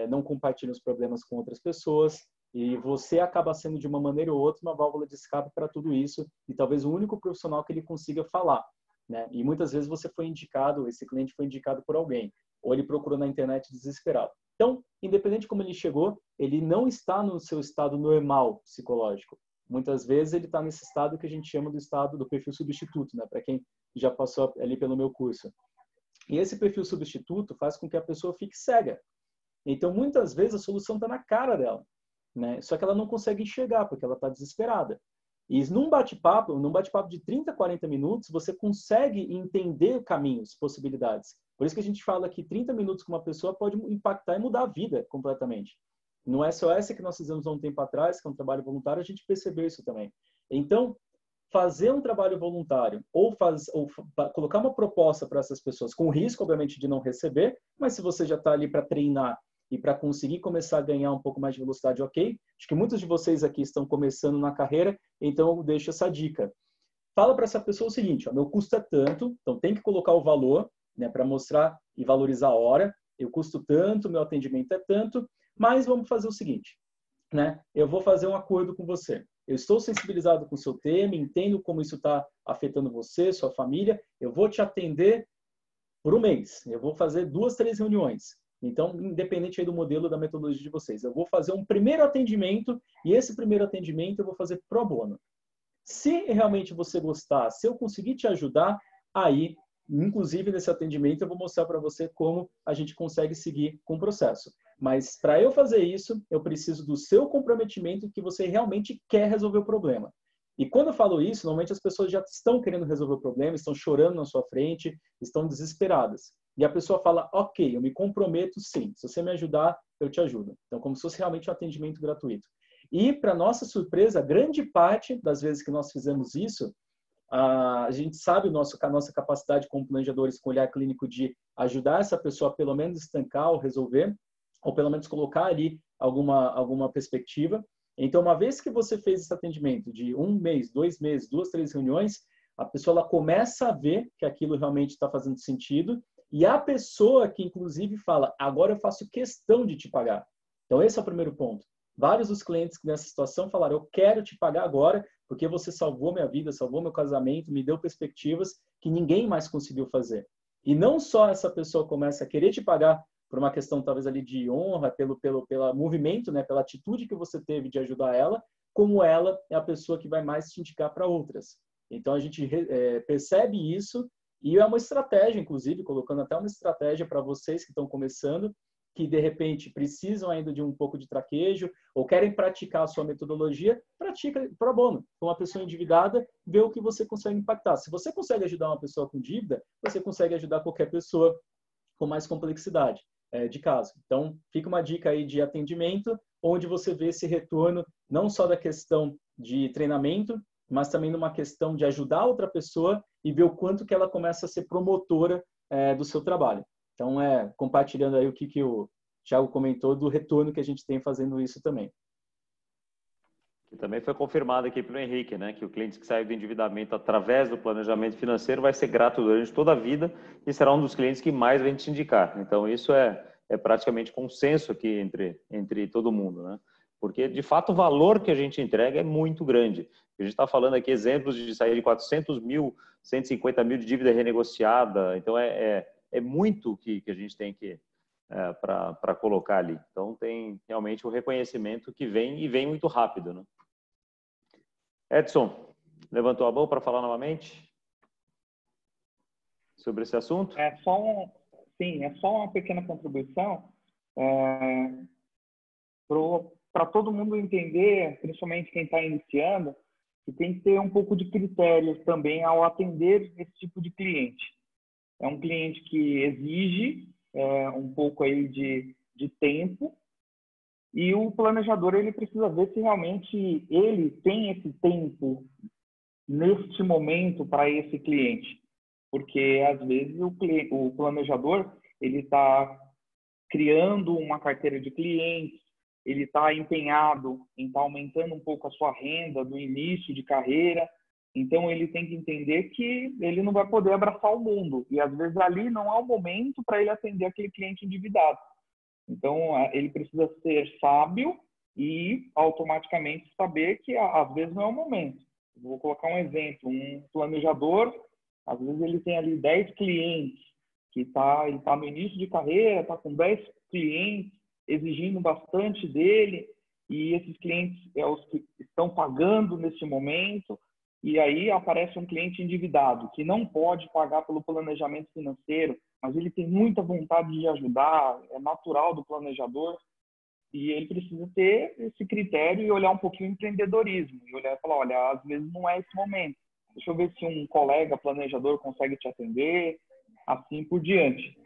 não compartilham os problemas com outras pessoas, e você acaba sendo, de uma maneira ou outra, uma válvula de escape para tudo isso, e talvez o único profissional que ele consiga falar, né? E muitas vezes você foi indicado, esse cliente foi indicado por alguém, ou ele procurou na internet desesperado. Então, independente de como ele chegou, ele não está no seu estado normal psicológico. Muitas vezes ele está nesse estado que a gente chama do estado do perfil substituto, né? Para quem já passou ali pelo meu curso. E esse perfil substituto faz com que a pessoa fique cega. Então, muitas vezes a solução está na cara dela, né? Só que ela não consegue enxergar porque ela está desesperada. E num bate-papo de 30, 40 minutos, você consegue entender caminhos, possibilidades. Por isso que a gente fala que 30 minutos com uma pessoa pode impactar e mudar a vida completamente. No SOS que nós fizemos há um tempo atrás, que é um trabalho voluntário, a gente percebeu isso também. Então, fazer um trabalho voluntário ou colocar uma proposta para essas pessoas, com risco, obviamente, de não receber, mas se você já está ali para treinar e para conseguir começar a ganhar um pouco mais de velocidade, ok? Acho que muitos de vocês aqui estão começando na carreira, então eu deixo essa dica. Fala para essa pessoa o seguinte, ó, meu custo é tanto, então tem que colocar o valor, né, para mostrar e valorizar a hora. Eu custo tanto, meu atendimento é tanto, mas vamos fazer o seguinte, né? Eu vou fazer um acordo com você. Eu estou sensibilizado com o seu tema, entendo como isso está afetando você, sua família. Eu vou te atender por um mês. Eu vou fazer 2, 3 reuniões. Então, independente aí do modelo, da metodologia de vocês, eu vou fazer um primeiro atendimento e esse primeiro atendimento eu vou fazer pro bono. Se realmente você gostar, se eu conseguir te ajudar, aí, inclusive nesse atendimento, eu vou mostrar para você como a gente consegue seguir com o processo. Mas para eu fazer isso, eu preciso do seu comprometimento que você realmente quer resolver o problema. E quando eu falo isso, normalmente as pessoas já estão querendo resolver o problema, estão chorando na sua frente, estão desesperadas. E a pessoa fala, ok, eu me comprometo sim, se você me ajudar, eu te ajudo. Então, como se fosse realmente um atendimento gratuito. E, para nossa surpresa, grande parte das vezes que nós fizemos isso, a gente sabe a nossa capacidade como planejadores com olhar clínico de ajudar essa pessoa a pelo menos estancar ou resolver, ou pelo menos colocar ali alguma perspectiva. Então, uma vez que você fez esse atendimento de 1 mês, 2 meses, 2, 3 reuniões, a pessoa ela começa a ver que aquilo realmente está fazendo sentido e a pessoa que, inclusive, fala, agora eu faço questão de te pagar. Então, esse é o primeiro ponto. Vários dos clientes que nessa situação falaram, eu quero te pagar agora porque você salvou minha vida, salvou meu casamento, me deu perspectivas que ninguém mais conseguiu fazer. E não só essa pessoa começa a querer te pagar por uma questão talvez ali de honra, pelo movimento, né, pela atitude que você teve de ajudar ela, como ela é a pessoa que vai mais te indicar para outras. Então a gente percebe isso e é uma estratégia, inclusive, colocando até uma estratégia para vocês que estão começando, que de repente precisam ainda de um pouco de traquejo ou querem praticar a sua metodologia, pratica pro bono. Com uma pessoa endividada, vê o que você consegue impactar. Se você consegue ajudar uma pessoa com dívida, você consegue ajudar qualquer pessoa com mais complexidade de caso. Então, fica uma dica aí de atendimento, onde você vê esse retorno não só da questão de treinamento, mas também numa questão de ajudar outra pessoa e ver o quanto que ela começa a ser promotora do seu trabalho. Então, compartilhando aí o que o Thiago comentou do retorno que a gente tem fazendo isso também. Que também foi confirmado aqui pelo Henrique, né? Que o cliente que sai do endividamento através do planejamento financeiro vai ser grato durante toda a vida e será um dos clientes que mais vem te indicar. Então, isso é praticamente consenso aqui entre todo mundo, né? Porque, de fato, o valor que a gente entrega é muito grande. A gente está falando aqui exemplos de sair de 400 mil, 150 mil de dívida renegociada. Então, é muito que a gente tem que para colocar ali. Então, tem realmente o reconhecimento que vem e vem muito rápido, né? Edson, levantou a mão para falar novamente sobre esse assunto? É só uma pequena contribuição para todo mundo entender, principalmente quem está iniciando, que tem que ter um pouco de critérios também ao atender esse tipo de cliente. É um cliente que exige um pouco aí de tempo E o planejador, ele precisa ver se realmente ele tem esse tempo neste momento para esse cliente. Porque, às vezes, o planejador, ele está criando uma carteira de clientes, ele está empenhado em estar aumentando um pouco a sua renda do início de carreira. Então, ele tem que entender que ele não vai poder abraçar o mundo. E, às vezes, ali não é o momento para ele atender aquele cliente endividado. Então, ele precisa ser sábio e automaticamente saber que, às vezes, não é o momento. Vou colocar um exemplo. Um planejador, às vezes, ele tem ali 10 clientes, que ele tá no início de carreira, está com 10 clientes, exigindo bastante dele, e esses clientes os que estão pagando nesse momento, e aí aparece um cliente endividado, que não pode pagar pelo planejamento financeiro, mas ele tem muita vontade de ajudar, é natural do planejador, e ele precisa ter esse critério e olhar um pouquinho o empreendedorismo, e olhar e falar, olha, às vezes não é esse momento, deixa eu ver se um colega planejador consegue te atender, assim por diante,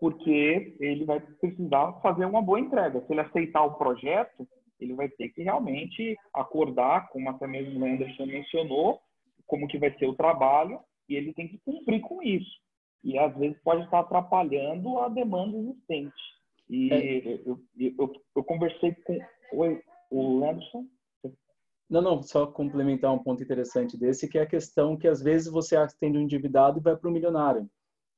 porque ele vai precisar fazer uma boa entrega. Se ele aceitar o projeto, ele vai ter que realmente acordar, como até mesmo o Anderson mencionou, como que vai ser o trabalho, e ele tem que cumprir com isso. E, às vezes, pode estar atrapalhando a demanda existente. E eu conversei com... Oi, o Anderson? Não, só complementar um ponto interessante desse, que é a questão que, às vezes, você atende um endividado e vai para o milionário.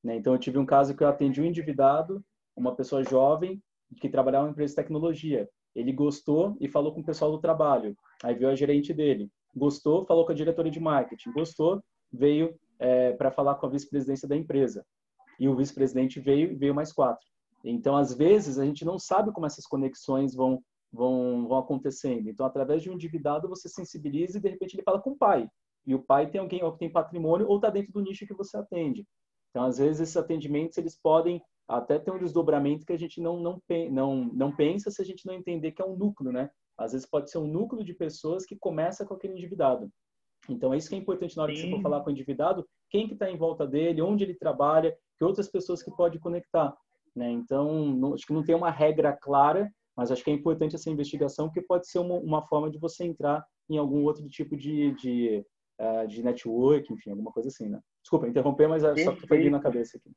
Né? Então, eu tive um caso que eu atendi um endividado, uma pessoa jovem, que trabalhava em uma empresa de tecnologia. Ele gostou e falou com o pessoal do trabalho. Aí veio a gerente dele. Gostou, falou com a diretora de marketing. Gostou, veio para falar com a vice-presidência da empresa. E o vice-presidente veio mais 4. Então, às vezes, a gente não sabe como essas conexões vão acontecendo. Então, através de um endividado, você sensibiliza e, de repente, ele fala com o pai. E o pai tem alguém ou que tem patrimônio ou está dentro do nicho que você atende. Então, às vezes, esses atendimentos eles podem até ter um desdobramento que a gente não pensa se a gente não entender que é um núcleo, né? Às vezes pode ser um núcleo de pessoas que começa com aquele endividado. Então, é isso que é importante na hora que você for falar com o endividado, quem que está em volta dele, onde ele trabalha, que outras pessoas que pode conectar, né? Então, acho que não tem uma regra clara, mas acho que é importante essa investigação, porque pode ser uma forma de você entrar em algum outro tipo de network, enfim, alguma coisa assim, né? Desculpa interromper, mas é só que foi vindo na cabeça aqui.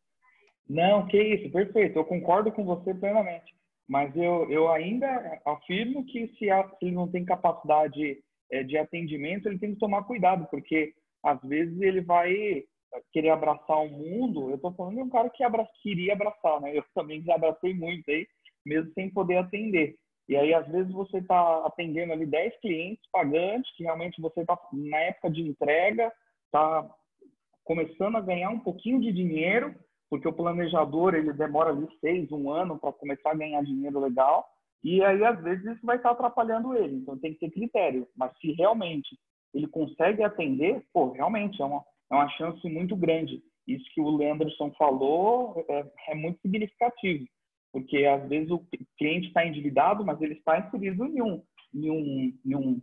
Não, que isso, perfeito. Eu concordo com você plenamente. Mas eu ainda afirmo que se ele não tem capacidade de atendimento, ele tem que tomar cuidado, porque às vezes ele vai querer abraçar o mundo. Eu estou falando de um cara que queria abraçar, né? Eu também já abracei muito aí, mesmo sem poder atender. E aí, às vezes, você está atendendo ali 10 clientes pagantes, que realmente você está na época de entrega, está começando a ganhar um pouquinho de dinheiro, porque o planejador ele demora ali 6, 1 ano para começar a ganhar dinheiro legal, e aí às vezes isso vai estar atrapalhando ele, então tem que ter critério. Mas se realmente ele consegue atender, pô, realmente é uma chance muito grande. Isso que o Leanderson falou é muito significativo, porque às vezes o cliente está endividado, mas ele está inserido em um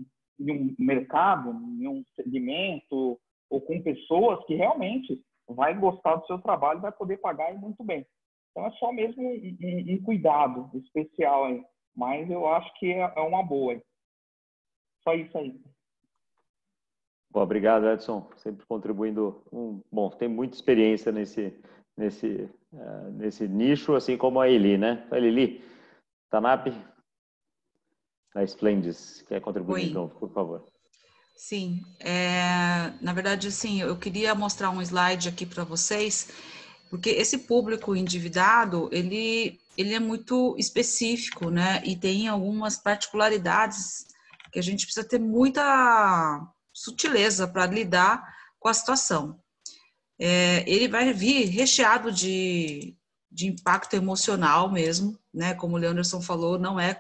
mercado, em um segmento, ou com pessoas que realmente vai gostar do seu trabalho e vai poder pagar muito bem. Então, é só mesmo um cuidado especial aí. Mas eu acho que é uma boa. Só isso aí. Bom, obrigado, Edson. Sempre contribuindo. Bom, tem muita experiência nesse nicho, assim como a Eli, né? A Eli, Tanap, da Splendis, quer contribuir de novo, por favor. Sim, na verdade, assim, eu queria mostrar um slide aqui para vocês, porque esse público endividado, ele é muito específico, né? E tem algumas particularidades que a gente precisa ter muita sutileza para lidar com a situação. Ele vai vir recheado de impacto emocional mesmo, né? Como o Leanderson falou, não é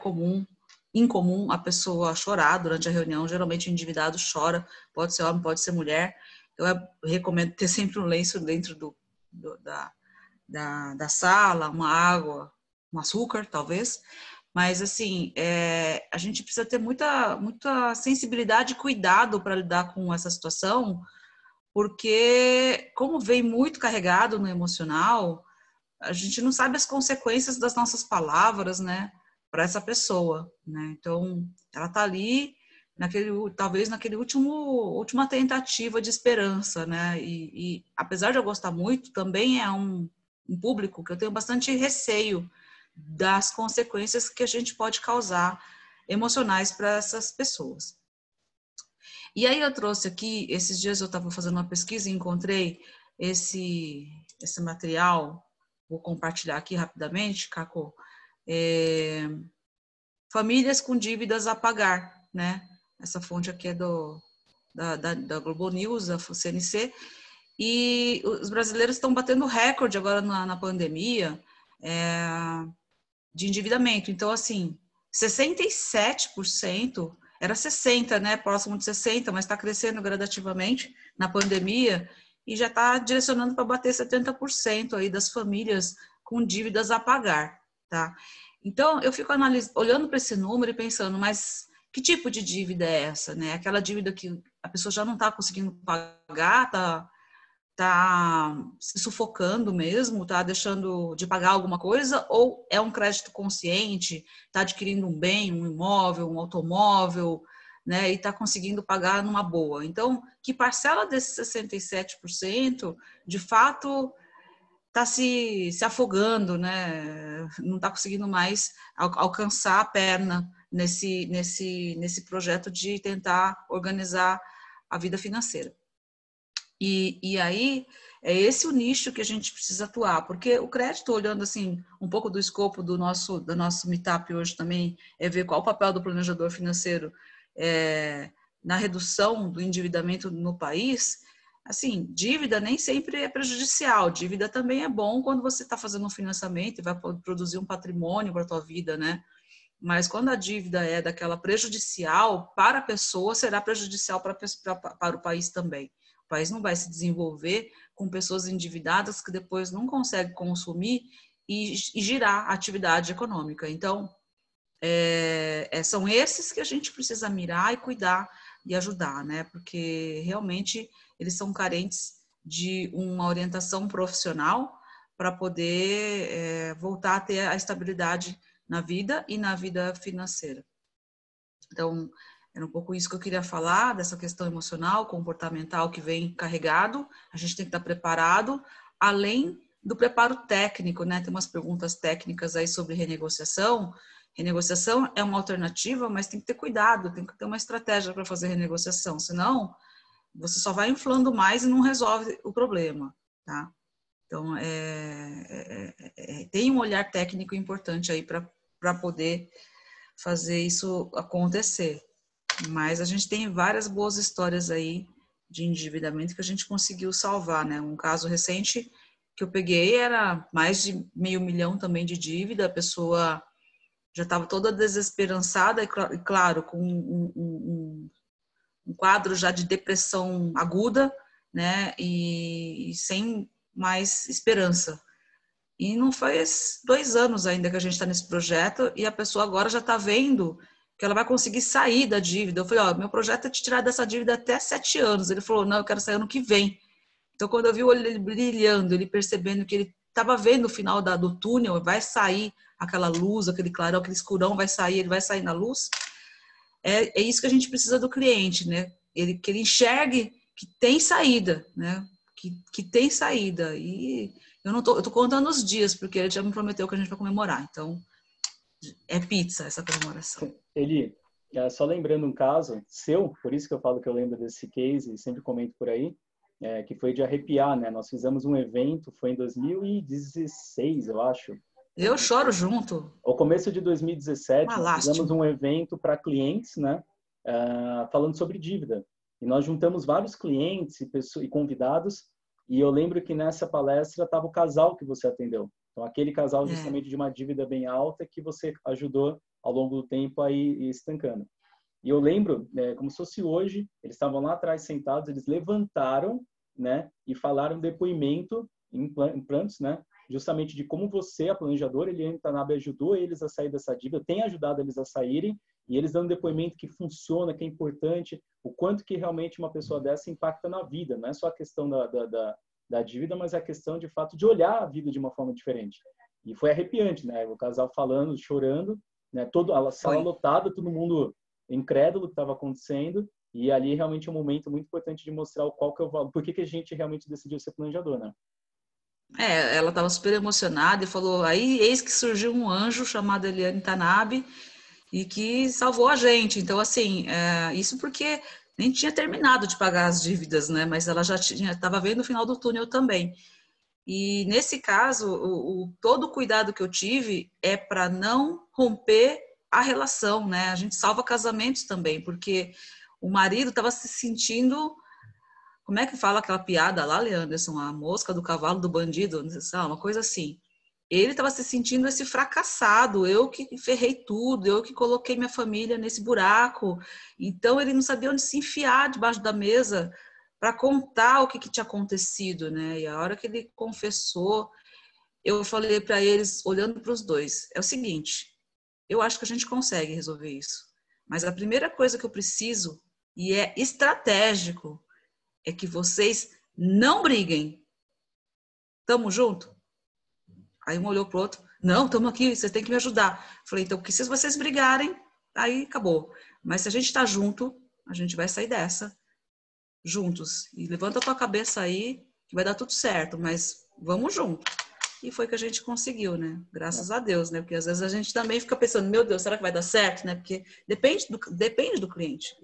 incomum a pessoa chorar durante a reunião. Geralmente o endividado chora, pode ser homem, pode ser mulher. Eu recomendo ter sempre um lenço dentro da sala, uma água, um açúcar, talvez. Mas, assim, a gente precisa ter muita sensibilidade e cuidado para lidar com essa situação, porque, como vem muito carregado no emocional, a gente não sabe as consequências das nossas palavras, né? para essa pessoa, né? Então, ela está ali talvez naquele última tentativa de esperança, né? E apesar de eu gostar muito, também é um público que eu tenho bastante receio das consequências que a gente pode causar emocionais para essas pessoas. E aí eu trouxe aqui, esses dias eu estava fazendo uma pesquisa e encontrei esse material, vou compartilhar aqui rapidamente, Caco, famílias com dívidas a pagar, né? Essa fonte aqui é da Globo News, da CNC, e os brasileiros estão batendo recorde agora na pandemia de endividamento. Então, assim, 67%, era 60%, né? Próximo de 60%, mas está crescendo gradativamente na pandemia e já está direcionando para bater 70% aí das famílias com dívidas a pagar, tá? Então, eu fico olhando para esse número e pensando, mas que tipo de dívida é essa, né? Aquela dívida que a pessoa já não está conseguindo pagar, tá se sufocando mesmo, tá deixando de pagar alguma coisa, ou é um crédito consciente, está adquirindo um bem, um imóvel, um automóvel, né? E está conseguindo pagar numa boa. Então, que parcela desses 67%, de fato, está se afogando, né? Não está conseguindo mais alcançar a perna nesse projeto de tentar organizar a vida financeira. E aí é esse o nicho que a gente precisa atuar, porque o crédito, olhando assim um pouco do escopo do nosso meetup hoje também, é ver qual o papel do planejador financeiro na redução do endividamento no país. Assim, dívida nem sempre é prejudicial, dívida também é bom quando você está fazendo um financiamento e vai produzir um patrimônio para a tua vida, né? Mas quando a dívida é daquela prejudicial para a pessoa, será prejudicial para o país também. O país não vai se desenvolver com pessoas endividadas que depois não conseguem consumir e girar a atividade econômica. Então, são esses que a gente precisa mirar e cuidar e ajudar, né? Porque realmente eles são carentes de uma orientação profissional para poder voltar a ter a estabilidade na vida e na vida financeira. Então, era um pouco isso que eu queria falar, dessa questão emocional, comportamental que vem carregado. A gente tem que estar preparado, além do preparo técnico, né? Tem umas perguntas técnicas aí sobre renegociação. Renegociação é uma alternativa, mas tem que ter cuidado, tem que ter uma estratégia para fazer renegociação, senão você só vai inflando mais e não resolve o problema, tá? Então, tem um olhar técnico importante aí para poder fazer isso acontecer. Mas a gente tem várias boas histórias aí de endividamento que a gente conseguiu salvar, né? Um caso recente que eu peguei era mais de $500 mil também de dívida, a pessoa já estava toda desesperançada e, claro, com um quadro já de depressão aguda, né? E sem mais esperança. E não faz 2 anos ainda que a gente está nesse projeto e a pessoa agora já está vendo que ela vai conseguir sair da dívida. Eu falei, meu projeto é te tirar dessa dívida até 7 anos. Ele falou, não, eu quero sair ano que vem. Então, quando eu vi ele brilhando, ele percebendo que ele estava vendo o final do túnel, vai sair aquela luz, aquele clarão, aquele escurão, vai sair, ele vai sair na luz. É isso que a gente precisa do cliente, né? Que ele enxergue que tem saída, né? Que tem saída. E eu tô contando os dias, porque ele já me prometeu que a gente vai comemorar. Então, é pizza essa comemoração. Eli, só lembrando um caso seu, por isso que eu falo que eu lembro desse case e sempre comento por aí, que foi de arrepiar, né? Nós fizemos um evento, foi em 2016, eu acho. Eu choro junto. Ao começo de 2017, nós fizemos um evento para clientes, né? Falando sobre dívida. E nós juntamos vários clientes e convidados, e eu lembro que nessa palestra estava o casal que você atendeu. Então, aquele casal justamente de uma dívida bem alta que você ajudou ao longo do tempo a ir estancando. E eu lembro, como se fosse hoje, eles estavam lá atrás sentados, eles levantaram, né, e falaram depoimento em prantos, né, justamente de como você, a planejadora, Eliane Tanabe, ajudou eles a sair dessa dívida, tem ajudado eles a saírem, e eles dando depoimento que funciona, que é importante, o quanto que realmente uma pessoa dessa impacta na vida, não é só a questão da dívida, mas é a questão, de fato, de olhar a vida de uma forma diferente. E foi arrepiante, né? O casal falando, chorando, né? A sala lotada, todo mundo incrédulo do que estava acontecendo, e ali realmente é um momento muito importante de mostrar qual que é o valor, por que a gente realmente decidiu ser planejador, né? Ela estava super emocionada e falou, aí eis que surgiu um anjo chamado Eliane Tanabe e que salvou a gente. Então, assim, isso porque nem tinha terminado de pagar as dívidas, né? Mas ela já estava vendo o final do túnel também. E nesse caso, todo o cuidado que eu tive é para não romper a relação, né? A gente salva casamentos também, porque o marido estava se sentindo, como é que fala aquela piada lá, Leanderson? A mosca do cavalo do bandido, uma coisa assim. Ele estava se sentindo esse fracassado, eu que ferrei tudo, eu que coloquei minha família nesse buraco. Então ele não sabia onde se enfiar debaixo da mesa para contar o que tinha acontecido, né? E a hora que ele confessou, eu falei para eles, olhando para os dois, é o seguinte, eu acho que a gente consegue resolver isso. Mas a primeira coisa que eu preciso, e é estratégico, é que vocês não briguem. Tamo junto? Aí um olhou pro outro, não, estamos aqui, vocês têm que me ajudar. Falei, então, porque se vocês brigarem, aí acabou. Mas se a gente está junto, a gente vai sair dessa juntos. E levanta a tua cabeça aí, que vai dar tudo certo, mas vamos junto. E foi que a gente conseguiu, né? Graças a Deus, né? Porque às vezes a gente também fica pensando, meu Deus, será que vai dar certo, né? Porque depende do cliente,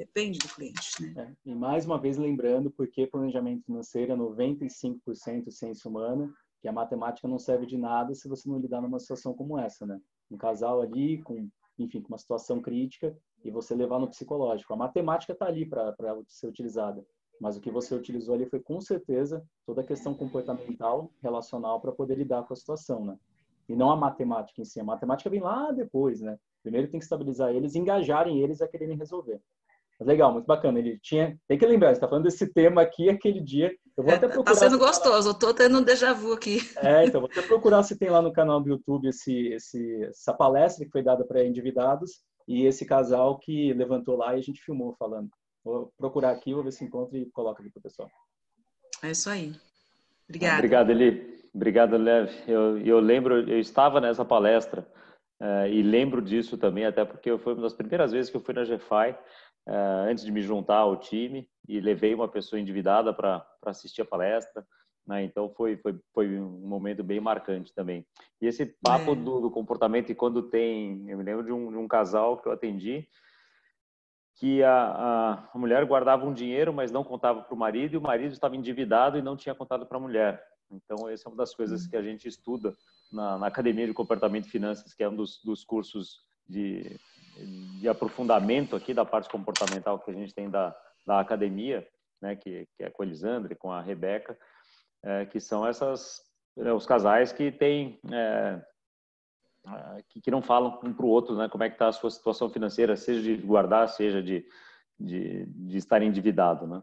né? E mais uma vez lembrando, porque planejamento financeiro é 95% ciência humana, que a matemática não serve de nada se você não lidar numa situação como essa, né? Um casal ali com, enfim, com uma situação crítica e você levar no psicológico. A matemática está ali para ser utilizada, mas o que você utilizou ali foi com certeza toda a questão comportamental, relacional para poder lidar com a situação, né? E não a matemática em si. A matemática vem lá depois, né? Primeiro tem que estabilizar eles, engajarem eles a quererem resolver. Legal, muito bacana. Tem que lembrar, você está falando desse tema aqui aquele dia. Eu vou até procurar. Tá sendo gostoso, eu tô tendo um déjà vu aqui. Então, vou até procurar se tem lá no canal do YouTube essa palestra que foi dada para endividados e esse casal que levantou lá e a gente filmou falando. Vou procurar aqui, vou ver se encontro e coloco aqui para o pessoal. É isso aí. Obrigada. Obrigado, Eli. Obrigado, Lev. Eu lembro, eu estava nessa palestra e lembro disso também, até porque foi uma das primeiras vezes que eu fui na GFI, antes de me juntar ao time, e levei uma pessoa endividada para assistir a palestra, né? Então foi um momento bem marcante também. E esse papo do comportamento, e quando tem, eu me lembro de um casal que eu atendi, que a mulher guardava um dinheiro, mas não contava para o marido, e o marido estava endividado e não tinha contado para a mulher. Então, essa é uma das coisas que a gente estuda na Academia de Comportamento e Finanças, que é um dos cursos de aprofundamento aqui da parte comportamental que a gente tem da academia, né, que é com a Elisandra e com a Rebeca, que são os casais que têm... que não falam um para o outro, né? Como é que está a sua situação financeira, seja de guardar, seja de estar endividado, né?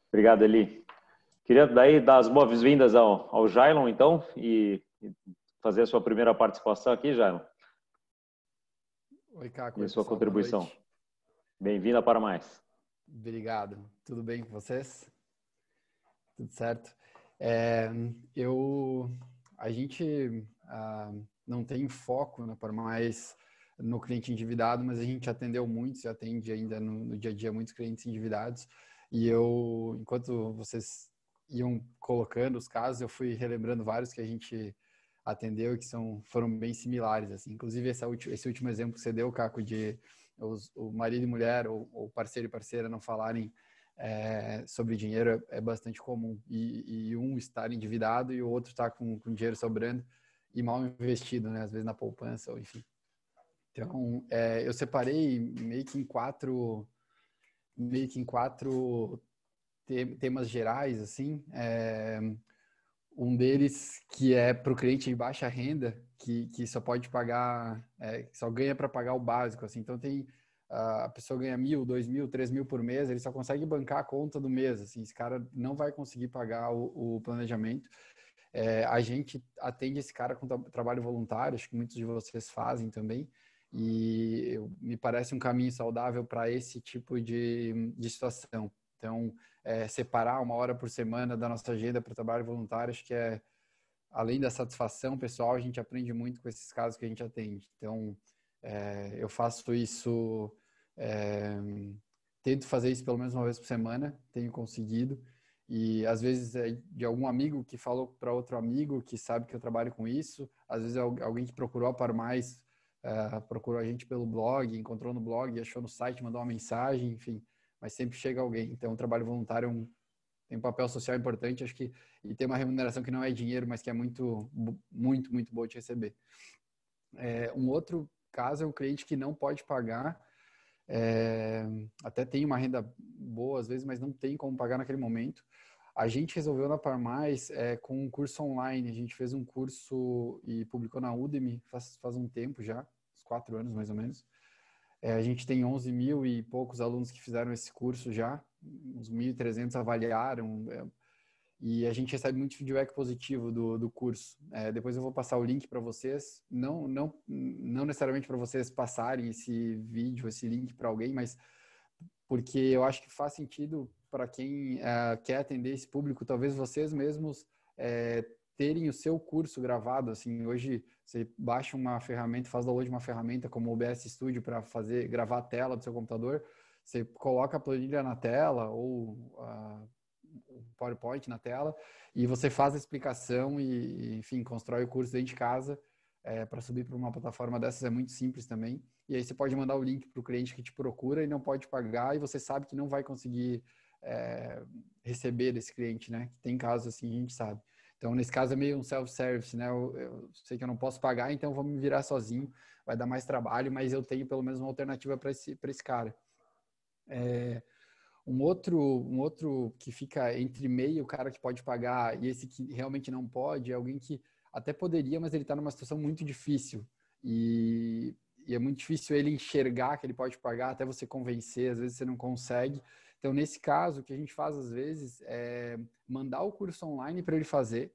Obrigado, Eli. Queria daí dar as boas-vindas ao Jailon, então, e fazer a sua primeira participação aqui, Jailon. Oi, Caco. E a sua contribuição. Bem-vinda para mais. Obrigado. Tudo bem com vocês? Tudo certo? A gente não tem foco, né, para mais no cliente endividado, mas a gente atendeu muitos e atende ainda no dia a dia muitos clientes endividados. E enquanto vocês iam colocando os casos, eu fui relembrando vários que a gente atendeu e que foram bem similares, assim. Inclusive esse último exemplo que você deu, Caco, de o marido e mulher ou parceiro e parceira não falarem sobre dinheiro é bastante comum. E um estar endividado e o outro estar com dinheiro sobrando e mal investido, né? Às vezes na poupança, ou enfim. Então, eu separei meio que em quatro temas gerais, assim. Um deles que é para o cliente de baixa renda, que só pode pagar, só ganha para pagar o básico, assim. Então, a pessoa ganha 1.000, 2.000, 3.000 por mês, ele só consegue bancar a conta do mês, assim. Esse cara não vai conseguir pagar o planejamento. A gente atende esse cara com trabalho voluntário, acho que muitos de vocês fazem também, e me parece um caminho saudável para esse tipo de situação. Então, separar 1 hora por semana da nossa agenda para trabalho voluntário, acho que além da satisfação pessoal, a gente aprende muito com esses casos que a gente atende. Então, Eu faço isso, tento fazer isso pelo menos uma vez por semana, tenho conseguido. E às vezes é de algum amigo que falou para outro amigo que sabe que eu trabalho com isso. Às vezes é alguém que procurou a Parmais, procurou a gente pelo blog, encontrou no blog, achou no site, mandou uma mensagem, enfim. Mas sempre chega alguém. Então, o trabalho voluntário tem um papel social importante, acho que, e tem uma remuneração que não é dinheiro, mas que é muito, muito, muito boa de receber. Um outro caso é um cliente que não pode pagar, até tem uma renda boa às vezes, mas não tem como pagar naquele momento. A gente resolveu na Parmais com um curso online. A gente fez um curso e publicou na Udemy faz um tempo já, uns 4 anos mais ou menos. A gente tem 11 mil e poucos alunos que fizeram esse curso já, uns 1.300 avaliaram, e a gente recebe muito feedback positivo do curso. Depois eu vou passar o link para vocês, não necessariamente para vocês passarem esse vídeo, esse link para alguém, mas porque eu acho que faz sentido para quem quer atender esse público, talvez vocês mesmos terem o seu curso gravado. Assim, hoje você baixa uma ferramenta, faz download de uma ferramenta como o OBS Studio para gravar a tela do seu computador, você coloca a planilha na tela ou o PowerPoint na tela e você faz a explicação e enfim, constrói o curso dentro de casa. Para subir para uma plataforma dessas é muito simples também. E aí você pode mandar o link para o cliente que te procura e não pode pagar, e você sabe que não vai conseguir receber desse cliente, né? Tem casos assim, a gente sabe. Então, nesse caso é meio um self-service, né? Eu sei que eu não posso pagar, então eu vou me virar sozinho. Vai dar mais trabalho, mas eu tenho pelo menos uma alternativa para esse cara. Um outro que fica entre meio, o cara que pode pagar e esse que realmente não pode, é alguém que até poderia, mas ele está numa situação muito difícil. E é muito difícil ele enxergar que ele pode pagar, até você convencer, às vezes você não consegue. Então, nesse caso, o que a gente faz às vezes é mandar o curso online para ele fazer,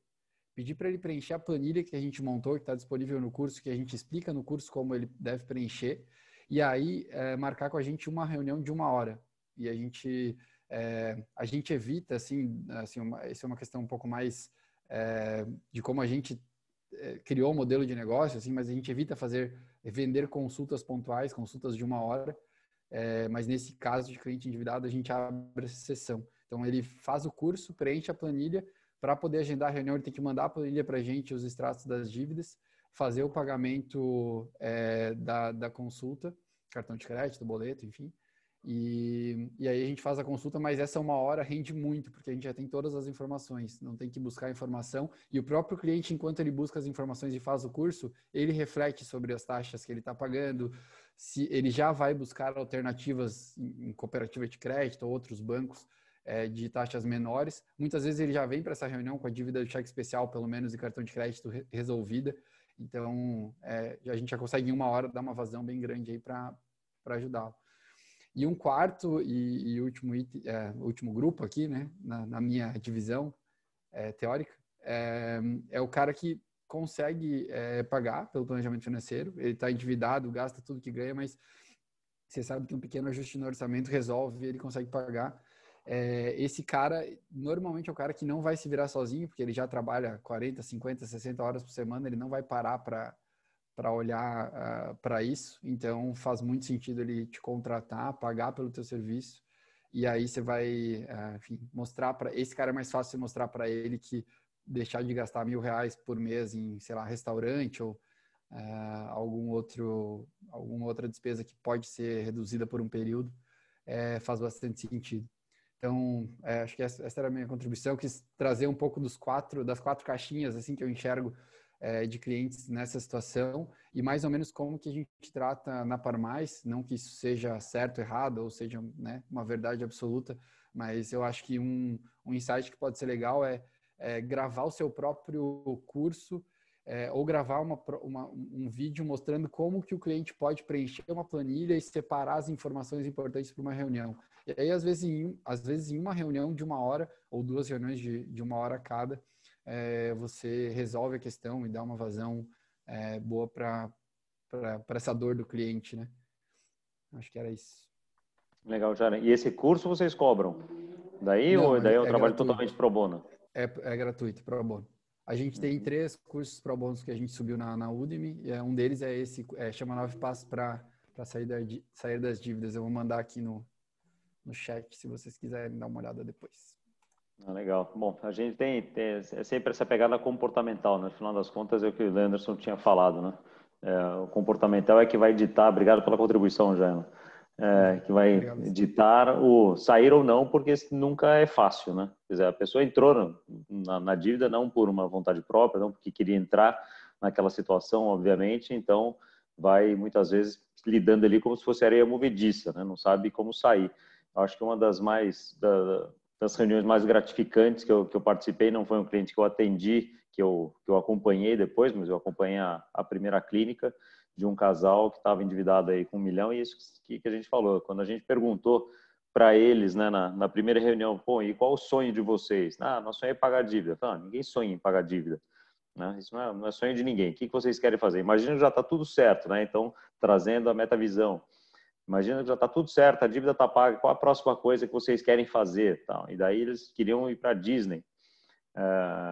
pedir para ele preencher a planilha que a gente montou, que está disponível no curso, que a gente explica no curso como ele deve preencher, e aí marcar com a gente uma reunião de 1 hora. E a gente evita, assim essa é uma questão um pouco mais de como a gente criou o modelo de negócio, assim, mas a gente evita vender consultas pontuais, consultas de 1 hora, mas nesse caso de cliente endividado, a gente abre essa sessão. Então, ele faz o curso, preenche a planilha, para poder agendar a reunião, ele tem que mandar a planilha para a gente, os extratos das dívidas, fazer o pagamento da consulta, cartão de crédito, boleto, enfim. E aí a gente faz a consulta, mas essa 1 hora rende muito, porque a gente já tem todas as informações, não tem que buscar informação. E o próprio cliente, enquanto ele busca as informações e faz o curso, ele reflete sobre as taxas que ele está pagando, se ele já vai buscar alternativas em cooperativa de crédito ou outros bancos de taxas menores. Muitas vezes ele já vem para essa reunião com a dívida de cheque especial, pelo menos, e cartão de crédito resolvida. Então, a gente já consegue em 1 hora dar uma vazão bem grande aí para ajudá-lo. E um quarto e último grupo aqui, né, na minha divisão teórica, é o cara que consegue pagar pelo planejamento financeiro. Ele está endividado, gasta tudo que ganha, mas você sabe que um pequeno ajuste no orçamento resolve, ele consegue pagar. Esse cara, normalmente, é o cara que não vai se virar sozinho, porque ele já trabalha 40, 50, 60 horas por semana, ele não vai parar para olhar para isso. Então, faz muito sentido ele te contratar, pagar pelo teu serviço, e aí você vai, enfim, mostrar para... Esse cara é mais fácil você mostrar para ele que deixar de gastar R$1.000 por mês em, sei lá, restaurante ou alguma outra despesa que pode ser reduzida por um período, faz bastante sentido. Então, acho que essa era a minha contribuição. Eu quis trazer um pouco das 4 caixinhas assim que eu enxergo de clientes nessa situação e mais ou menos como que a gente trata na Parmais, não que isso seja certo, errado ou seja, né, uma verdade absoluta, mas eu acho que um insight que pode ser legal é gravar o seu próprio curso ou gravar um vídeo mostrando como que o cliente pode preencher uma planilha e separar as informações importantes para uma reunião. E aí, às vezes, em uma reunião de 1 hora ou 2 reuniões de 1 hora cada, você resolve a questão e dá uma vazão boa para essa dor do cliente, né? Acho que era isso. Legal, Jara. E esse curso vocês cobram? Daí Não, ou daí é um trabalho gratuito. totalmente pro bono? É gratuito, pro bono. A gente tem 3 cursos pro bono que a gente subiu na Udemy, e um deles é esse, chama 9 Passos para sair das dívidas. Eu vou mandar aqui no chat, se vocês quiserem dar uma olhada depois. Legal. Bom, a gente tem sempre essa pegada comportamental, né? No final das contas, é o que o Anderson tinha falado, né? O comportamental é que vai ditar, obrigado pela contribuição, Jaime, que vai ditar o sair ou não, porque nunca é fácil, né? Quer dizer, a pessoa entrou na dívida não por uma vontade própria, não porque queria entrar naquela situação, obviamente, então vai muitas vezes lidando ali como se fosse areia movediça, né? Não sabe como sair. Eu acho que uma das reuniões mais gratificantes que eu participei, não foi um cliente que eu atendi, que eu acompanhei depois, mas eu acompanhei a primeira clínica de um casal que estava endividado aí com 1 milhão, e isso que a gente falou. Quando a gente perguntou para eles, né, na primeira reunião, pô, e qual o sonho de vocês? Nosso sonho é pagar dívida. Ninguém sonha em pagar dívida, né? Isso não é sonho de ninguém. O que vocês querem fazer? Imagina que já está tudo certo, né? Então, trazendo a metavisão. Imagina que já está tudo certo, a dívida está paga, qual a próxima coisa que vocês querem fazer? Tal. E daí eles queriam ir para Disney,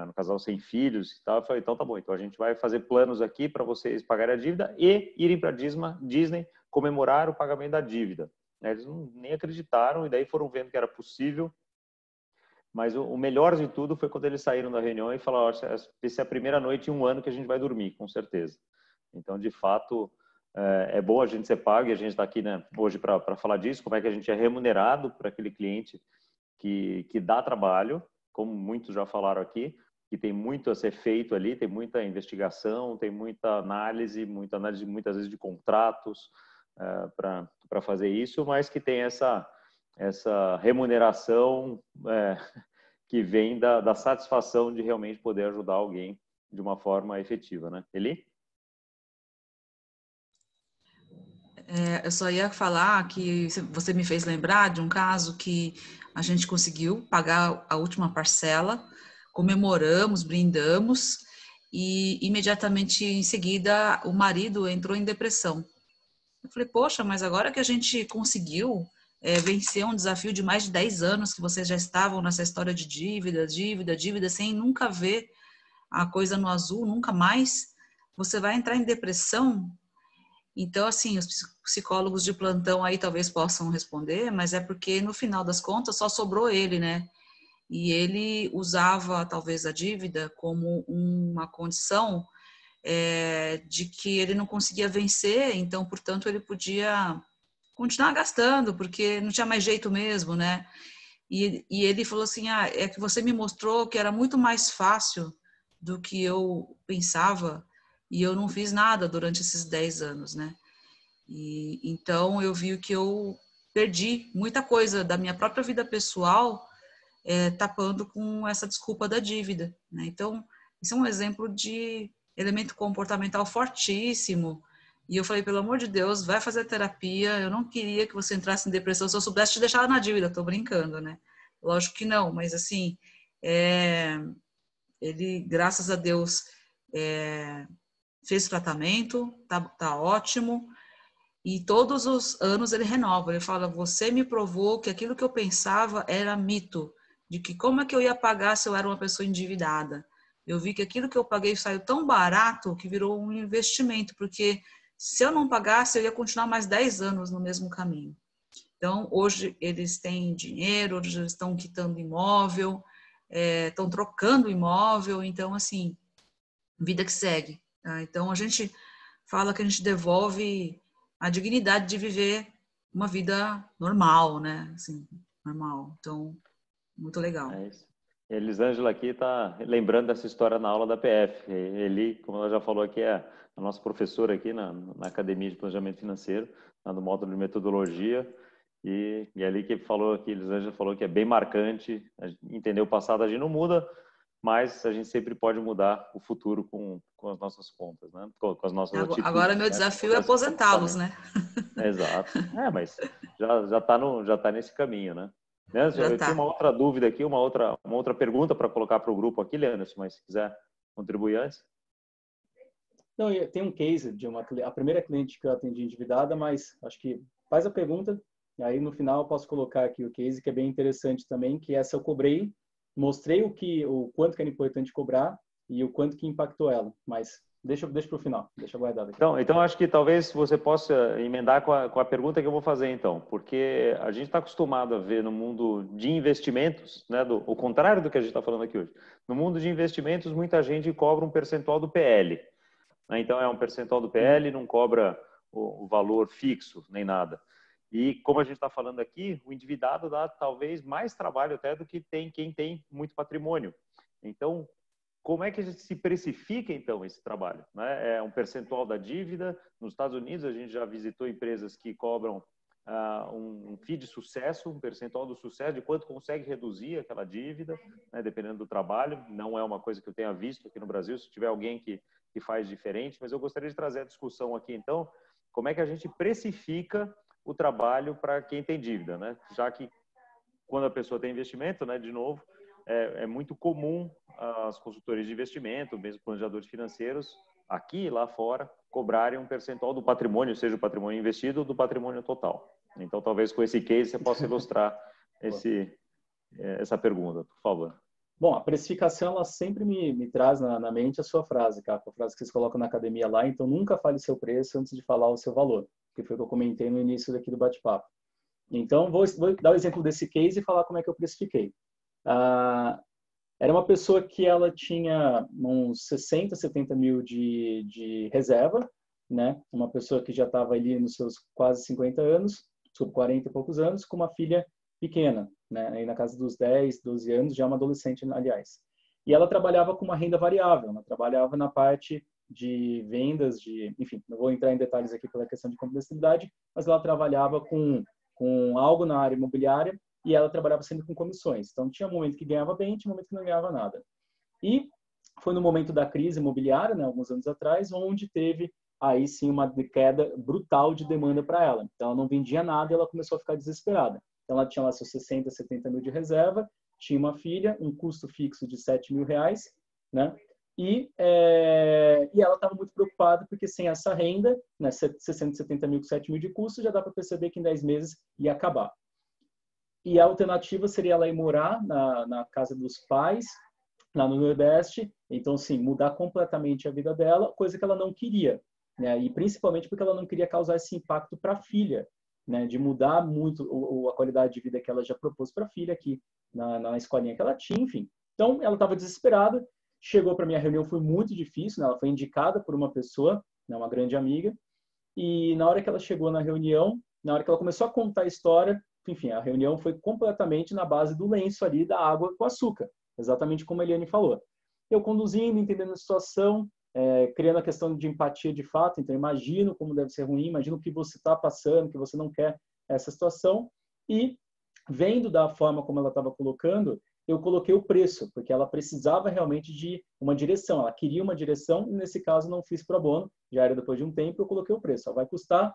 no casal sem filhos e tal. Eu falei, então tá bom, então a gente vai fazer planos aqui para vocês pagarem a dívida e irem para Disney comemorar o pagamento da dívida. Eles nem acreditaram e daí foram vendo que era possível. Mas o melhor de tudo foi quando eles saíram da reunião e falaram, essa é a primeira noite em 1 ano que a gente vai dormir, com certeza. Então, de fato, é bom a gente ser pago, e a gente está aqui, né, hoje para falar disso, como é que a gente é remunerado para aquele cliente que dá trabalho, como muitos já falaram aqui, que tem muito a ser feito ali, tem muita investigação, tem muita análise muitas vezes de contratos para fazer isso, mas que tem essa remuneração que vem da satisfação de realmente poder ajudar alguém de uma forma efetiva, né? Eli? Eu só ia falar que você me fez lembrar de um caso que a gente conseguiu pagar a última parcela, comemoramos, brindamos, e imediatamente em seguida o marido entrou em depressão. Eu falei, poxa, mas agora que a gente conseguiu vencer um desafio de mais de 10 anos, que vocês já estavam nessa história de dívida, sem nunca ver a coisa no azul, nunca mais, você vai entrar em depressão? Então, assim, os psicólogos de plantão aí talvez possam responder, mas é porque no final das contas só sobrou ele, né? E ele usava talvez a dívida como uma condição de que ele não conseguia vencer, então, portanto, ele podia continuar gastando, porque não tinha mais jeito mesmo, né? E ele falou assim, é que você me mostrou que era muito mais fácil do que eu pensava, e eu não fiz nada durante esses 10 anos, né? E então eu vi que eu perdi muita coisa da minha própria vida pessoal tapando com essa desculpa da dívida, né? Então, isso é um exemplo de elemento comportamental fortíssimo. E eu falei, pelo amor de Deus, vai fazer terapia. Eu não queria que você entrasse em depressão. Se eu soubesse te deixar na dívida, tô brincando, né? Lógico que não, mas assim, ele, graças a Deus, fez tratamento, tá ótimo. E todos os anos ele renova. Ele fala, você me provou que aquilo que eu pensava era mito, de que como é que eu ia pagar se eu era uma pessoa endividada. Eu vi que aquilo que eu paguei saiu tão barato que virou um investimento, porque se eu não pagasse, eu ia continuar mais 10 anos no mesmo caminho. Então, hoje eles têm dinheiro, hoje eles estão quitando imóvel, estão trocando imóvel, então, assim, vida que segue. Tá? Então, a gente fala que a gente devolve a dignidade de viver uma vida normal, né? Assim, normal. Então, muito legal. É isso. Elisângela aqui está lembrando dessa história na aula da PF. Ele, como ela já falou aqui, é a nossa professora aqui na Academia de Planejamento Financeiro, no módulo de metodologia, e ali que falou aqui, Elisângela falou que é bem marcante, entender o passado a gente não muda, mas a gente sempre pode mudar o futuro com as nossas contas, né? Com as nossas atitudes. Agora meu desafio é aposentá-los, né? Exato. Mas já tá nesse caminho, né? Leandro, eu tinha uma outra dúvida aqui, uma outra pergunta para colocar para o grupo aqui, Leandro, mas se quiser contribuir antes. Não, tem um case de a primeira cliente que eu atendi endividada, mas acho que faz a pergunta, e aí no final eu posso colocar aqui o case, que é bem interessante também, que essa eu cobrei, mostrei o quanto que era importante cobrar, e o quanto que impactou ela. Mas deixa para o final, deixa guardado aqui. Então, acho que talvez você possa emendar com a pergunta que eu vou fazer, então, porque a gente está acostumado a ver no mundo de investimentos, né, o contrário do que a gente está falando aqui hoje. No mundo de investimentos, muita gente cobra um percentual do PL. Né? Então, é um percentual do PL, não cobra o valor fixo, nem nada. E, como a gente está falando aqui, o endividado dá talvez mais trabalho até do que quem tem muito patrimônio. Então, como é que a gente se precifica, então, esse trabalho? Né? É um percentual da dívida. Nos Estados Unidos, a gente já visitou empresas que cobram um FII de sucesso, um percentual do sucesso, de quanto consegue reduzir aquela dívida, né? Dependendo do trabalho. Não é uma coisa que eu tenha visto aqui no Brasil, se tiver alguém que faz diferente. Mas eu gostaria de trazer a discussão aqui, então, como é que a gente precifica o trabalho para quem tem dívida, né? Já que quando a pessoa tem investimento, né, de novo, é muito comum as consultorias de investimento, mesmo planejadores financeiros, aqui e lá fora, cobrarem um percentual do patrimônio, seja o patrimônio investido ou do patrimônio total. Então, talvez com esse case você possa ilustrar essa pergunta, por favor. Bom, a precificação, ela sempre me traz na mente a sua frase, cara, a frase que vocês colocam na academia lá, então nunca fale seu preço antes de falar o seu valor, que foi o que eu comentei no início daqui do bate-papo. Então, vou dar o exemplo desse case e falar como é que eu precifiquei. Era uma pessoa que ela tinha uns 60, 70 mil de reserva, né? Uma pessoa que já estava ali nos seus quase 50 anos, sobre 40 e poucos anos, com uma filha pequena, né? Aí na casa dos 10, 12 anos, já uma adolescente, aliás. E ela trabalhava com uma renda variável, ela trabalhava na parte de vendas, enfim, não vou entrar em detalhes aqui pela questão de complexidade, mas ela trabalhava com algo na área imobiliária e ela trabalhava sempre com comissões. Então, tinha um momento que ganhava bem, tinha um momento que não ganhava nada. E foi no momento da crise imobiliária, né, alguns anos atrás, onde teve aí sim uma queda brutal de demanda para ela. Então, ela não vendia nada e ela começou a ficar desesperada. Então, ela tinha lá seus 60, 70 mil de reserva, tinha uma filha, um custo fixo de 7 mil reais, né? E ela estava muito preocupada porque sem essa renda, né, 60, 70 mil com 7 mil de custo, já dá para perceber que em 10 meses ia acabar. E a alternativa seria ela ir morar na casa dos pais, lá no Nordeste, então, sim, mudar completamente a vida dela, coisa que ela não queria, né? E principalmente porque ela não queria causar esse impacto para a filha, né? De mudar muito a qualidade de vida que ela já propôs para a filha aqui, na escolinha que ela tinha, enfim. Então, ela estava desesperada, chegou para minha reunião, foi muito difícil, né? Ela foi indicada por uma pessoa, né? Uma grande amiga, e na hora que ela chegou na reunião, na hora que ela começou a contar a história, enfim, a reunião foi completamente na base do lenço ali, da água com açúcar, exatamente como a Eliane falou. Eu conduzindo, entendendo a situação, criando a questão de empatia de fato, então imagino como deve ser ruim, imagino o que você está passando, que você não quer essa situação, e vendo da forma como ela estava colocando, eu coloquei o preço, porque ela precisava realmente de uma direção, ela queria uma direção, e nesse caso não fiz pro bono, já era depois de um tempo, eu coloquei o preço, vai custar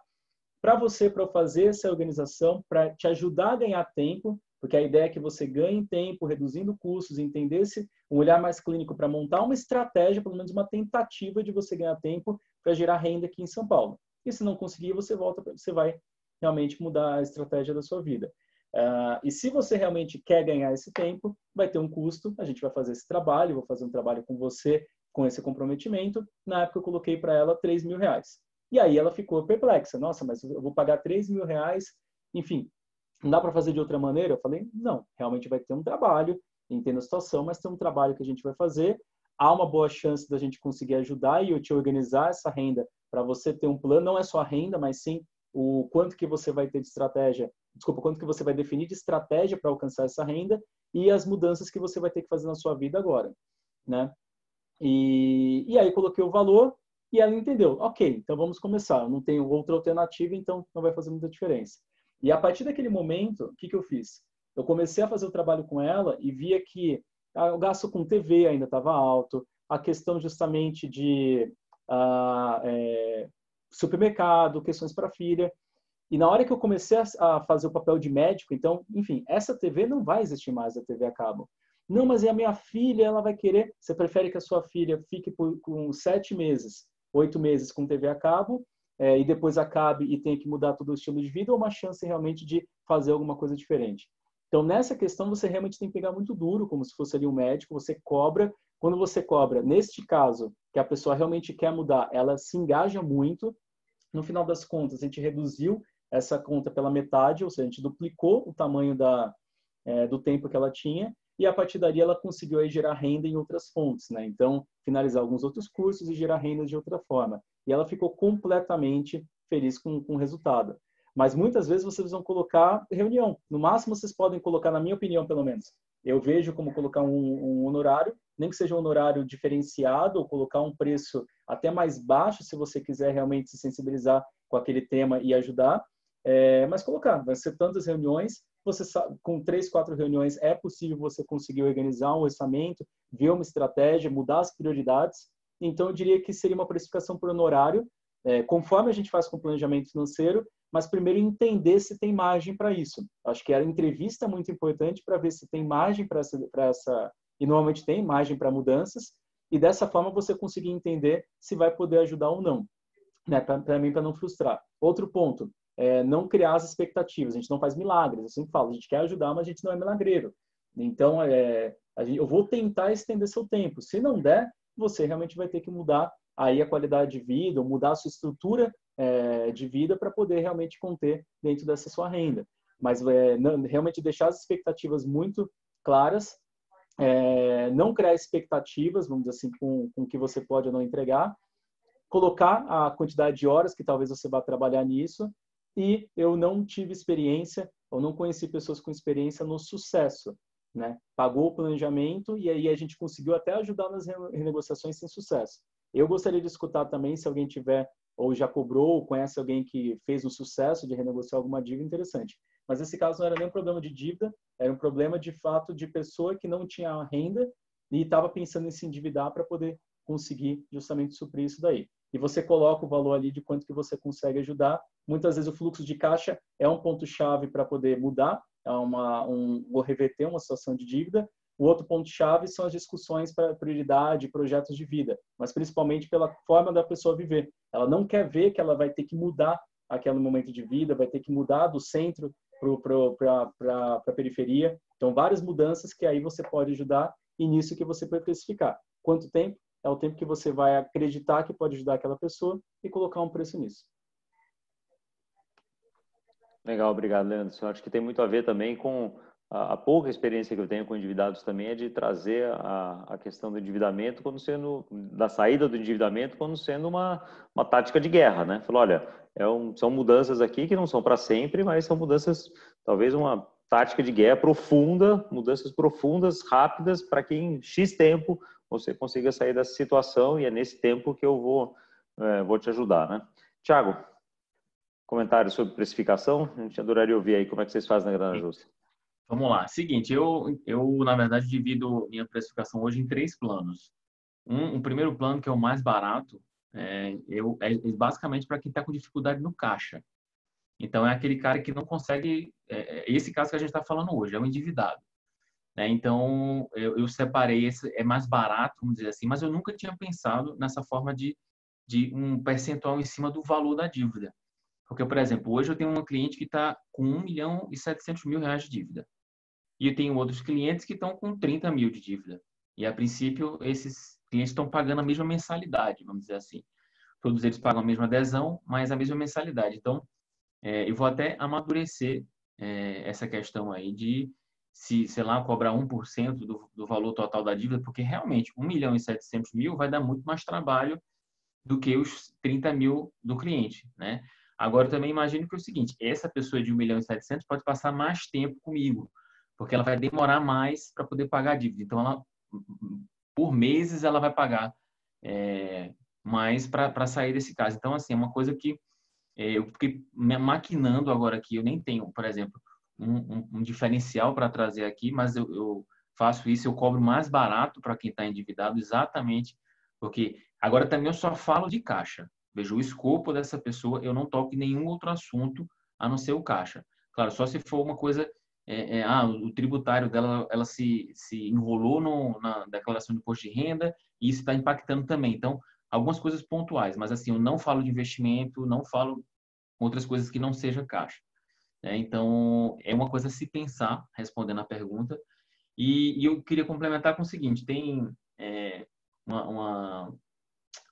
para você, para fazer essa organização, para te ajudar a ganhar tempo, porque a ideia é que você ganhe tempo, reduzindo custos, entendesse um olhar mais clínico para montar uma estratégia, pelo menos uma tentativa de você ganhar tempo para gerar renda aqui em São Paulo. E se não conseguir, você vai realmente mudar a estratégia da sua vida. E se você realmente quer ganhar esse tempo, vai ter um custo, a gente vai fazer esse trabalho, vou fazer um trabalho com você, com esse comprometimento. Na época eu coloquei para ela 3 mil reais. E aí ela ficou perplexa. Nossa, mas eu vou pagar 3 mil reais, enfim, não dá para fazer de outra maneira? Eu falei, não, realmente vai ter um trabalho, entendo a situação, mas tem um trabalho que a gente vai fazer. Há uma boa chance da gente conseguir ajudar e eu te organizar essa renda para você ter um plano, não é só a renda, mas sim o quanto que você vai ter de estratégia, quanto que você vai definir de estratégia para alcançar essa renda e as mudanças que você vai ter que fazer na sua vida agora, né? E aí coloquei o valor e ela entendeu, ok, então vamos começar, eu não tenho outra alternativa, então não vai fazer muita diferença. E a partir daquele momento, o que eu fiz? Eu comecei a fazer o trabalho com ela e via que o gasto com TV ainda estava alto, a questão justamente de supermercado, questões para filha. E na hora que eu comecei a fazer o papel de médico, então, enfim, essa TV não vai existir mais, a TV a cabo. Não, mas e a minha filha, ela vai querer... Você prefere que a sua filha fique com 7 meses, 8 meses com TV a cabo, e depois acabe e tenha que mudar todo o estilo de vida, ou uma chance realmente de fazer alguma coisa diferente? Então, nessa questão, você realmente tem que pegar muito duro, como se fosse ali um médico, você cobra. Quando você cobra, neste caso, que a pessoa realmente quer mudar, ela se engaja muito. No final das contas, a gente reduziu essa conta pela metade, ou seja, a gente duplicou o tamanho do tempo que ela tinha, e a partir daí ela conseguiu aí gerar renda em outras fontes, né? Então, finalizar alguns outros cursos e gerar renda de outra forma. E ela ficou completamente feliz com o resultado. Mas muitas vezes vocês vão colocar reunião. No máximo, vocês podem colocar, na minha opinião, pelo menos, eu vejo como colocar um honorário, nem que seja um honorário diferenciado, ou colocar um preço até mais baixo, se você quiser realmente se sensibilizar com aquele tema e ajudar. Mas colocar, vai ser tantas reuniões, você sabe, com 3, 4 reuniões é possível você conseguir organizar um orçamento, ver uma estratégia, mudar as prioridades. Então, eu diria que seria uma precificação por honorário, conforme a gente faz com o planejamento financeiro, mas primeiro entender se tem margem para isso. Acho que a entrevista é muito importante para ver se tem margem para essa, e normalmente tem margem para mudanças, e dessa forma você conseguir entender se vai poder ajudar ou não, né? Para mim, para não frustrar. Outro ponto, não criar as expectativas. A gente não faz milagres, eu sempre falo, a gente quer ajudar, mas a gente não é milagreiro. Então, eu vou tentar estender seu tempo. Se não der, você realmente vai ter que mudar aí a qualidade de vida, ou mudar a sua estrutura de vida para poder realmente conter dentro dessa sua renda. Mas realmente deixar as expectativas muito claras, não criar expectativas, vamos dizer assim, com o que você pode ou não entregar, colocar a quantidade de horas que talvez você vá trabalhar nisso. E eu não tive experiência, ou não conheci pessoas com experiência no sucesso, né? Pagou o planejamento e aí a gente conseguiu até ajudar nas renegociações sem sucesso. Eu gostaria de escutar também, se alguém tiver, ou já cobrou, ou conhece alguém que fez um sucesso de renegociar alguma dívida, interessante. Mas nesse caso não era nem um problema de dívida, era um problema de fato de pessoa que não tinha renda e estava pensando em se endividar para poder conseguir justamente suprir isso daí. E você coloca o valor ali de quanto que você consegue ajudar. Muitas vezes o fluxo de caixa é um ponto-chave para poder mudar, ou reverter uma situação de dívida. O outro ponto-chave são as discussões para prioridade, projetos de vida, mas principalmente pela forma da pessoa viver. Ela não quer ver que ela vai ter que mudar aquele momento de vida, vai ter que mudar do centro para a periferia. Então, várias mudanças que aí você pode ajudar, e nisso que você pode precificar. Quanto tempo? É o tempo que você vai acreditar que pode ajudar aquela pessoa e colocar um preço nisso. Legal, obrigado, Leandro. Eu acho que tem muito a ver também com a pouca experiência que eu tenho com endividados também, é de trazer a questão do endividamento da saída do endividamento como sendo uma tática de guerra, né? Falou, olha, são mudanças aqui que não são para sempre, mas são mudanças, talvez uma tática de guerra profunda, mudanças profundas, rápidas, para que em X tempo você consiga sair dessa situação, e é nesse tempo que eu vou te ajudar, né? Tiago, comentário sobre precificação? A gente adoraria ouvir aí como é que vocês fazem na Grana Justa. Vamos lá. Seguinte, eu na verdade divido minha precificação hoje em 3 planos. Um primeiro plano, que é o mais barato, é basicamente para quem está com dificuldade no caixa. Então, é aquele cara que não consegue... esse caso que a gente está falando hoje, é o endividado. Então, eu separei, esse é mais barato, vamos dizer assim, mas eu nunca tinha pensado nessa forma de um percentual em cima do valor da dívida. Porque, por exemplo, hoje eu tenho uma cliente que está com 1.700.000 reais de dívida. E eu tenho outros clientes que estão com 30 mil de dívida. E, a princípio, esses clientes estão pagando a mesma mensalidade, vamos dizer assim. Todos eles pagam a mesma adesão, mas a mesma mensalidade. Então, eu vou até amadurecer essa questão aí de, sei lá, cobrar 1% do valor total da dívida, porque realmente 1.700.000 vai dar muito mais trabalho do que os 30 mil do cliente, né? Agora, também imagino que é o seguinte, essa pessoa de 1.700.000 pode passar mais tempo comigo, porque ela vai demorar mais para poder pagar a dívida. Então, por meses, ela vai pagar mais para sair desse caso. Então, assim, é uma coisa que eu fiquei maquinando agora aqui. Eu nem tenho, por exemplo, um diferencial para trazer aqui, mas eu faço isso, eu cobro mais barato para quem está endividado, exatamente porque agora também eu só falo de caixa. Vejo o escopo dessa pessoa, eu não toco em nenhum outro assunto a não ser o caixa. Claro, só se for uma coisa, o tributário dela, ela se enrolou na declaração de imposto de renda e isso está impactando também. Então, algumas coisas pontuais, mas assim, eu não falo de investimento, não falo outras coisas que não seja caixa. né? Então, é uma coisa a se pensar, respondendo a pergunta. E eu queria complementar com o seguinte, tem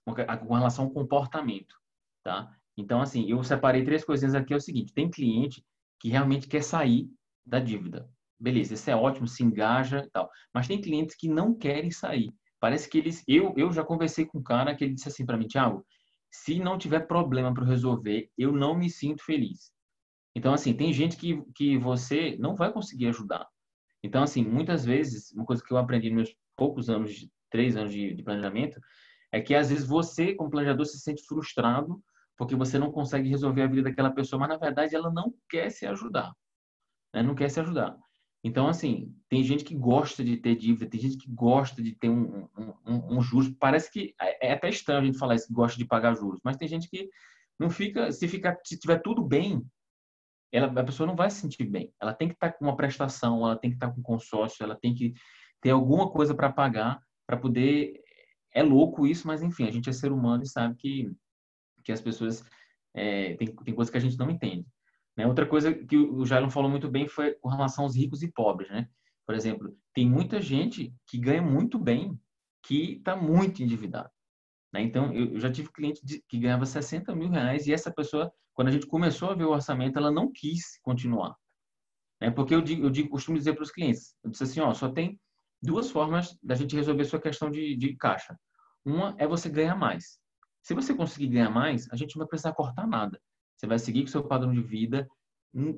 com relação ao comportamento, tá? Então, assim, eu separei 3 coisinhas aqui, é o seguinte, tem cliente que realmente quer sair da dívida. Beleza, isso é ótimo, se engaja e tal. Mas tem clientes que não querem sair. Parece que eles... Eu já conversei com um cara que ele disse assim para mim, Thiago, se não tiver problema para resolver, eu não me sinto feliz. Então, assim, tem gente que você não vai conseguir ajudar. Então, assim, muitas vezes, uma coisa que eu aprendi nos meus poucos anos, 3 anos de planejamento, é que às vezes você, como planejador, se sente frustrado porque você não consegue resolver a vida daquela pessoa, mas na verdade ela não quer se ajudar, né? Não quer se ajudar. Então, assim, tem gente que gosta de ter dívida, tem gente que gosta de ter um juros. Parece que é até estranho a gente falar isso, que gosta de pagar juros, mas tem gente que não fica, se tiver tudo bem, a pessoa não vai se sentir bem. Ela tem que estar com uma prestação, ela tem que estar com consórcio, ela tem que ter alguma coisa para pagar para poder. É louco isso, mas enfim, a gente é ser humano e sabe que as pessoas tem coisas que a gente não entende. Né? Outra coisa que o Jailon falou muito bem foi com relação aos ricos e pobres, né? Por exemplo, tem muita gente que ganha muito bem que está muito endividado. Né? Então, eu já tive cliente que ganhava 60 mil reais e essa pessoa, quando a gente começou a ver o orçamento, ela não quis continuar. Né? Porque costumo dizer para os clientes, eu disse assim, ó, só tem 2 formas da gente resolver sua questão de caixa. Uma é você ganhar mais. Se você conseguir ganhar mais, a gente não vai precisar cortar nada. Você vai seguir com o seu padrão de vida,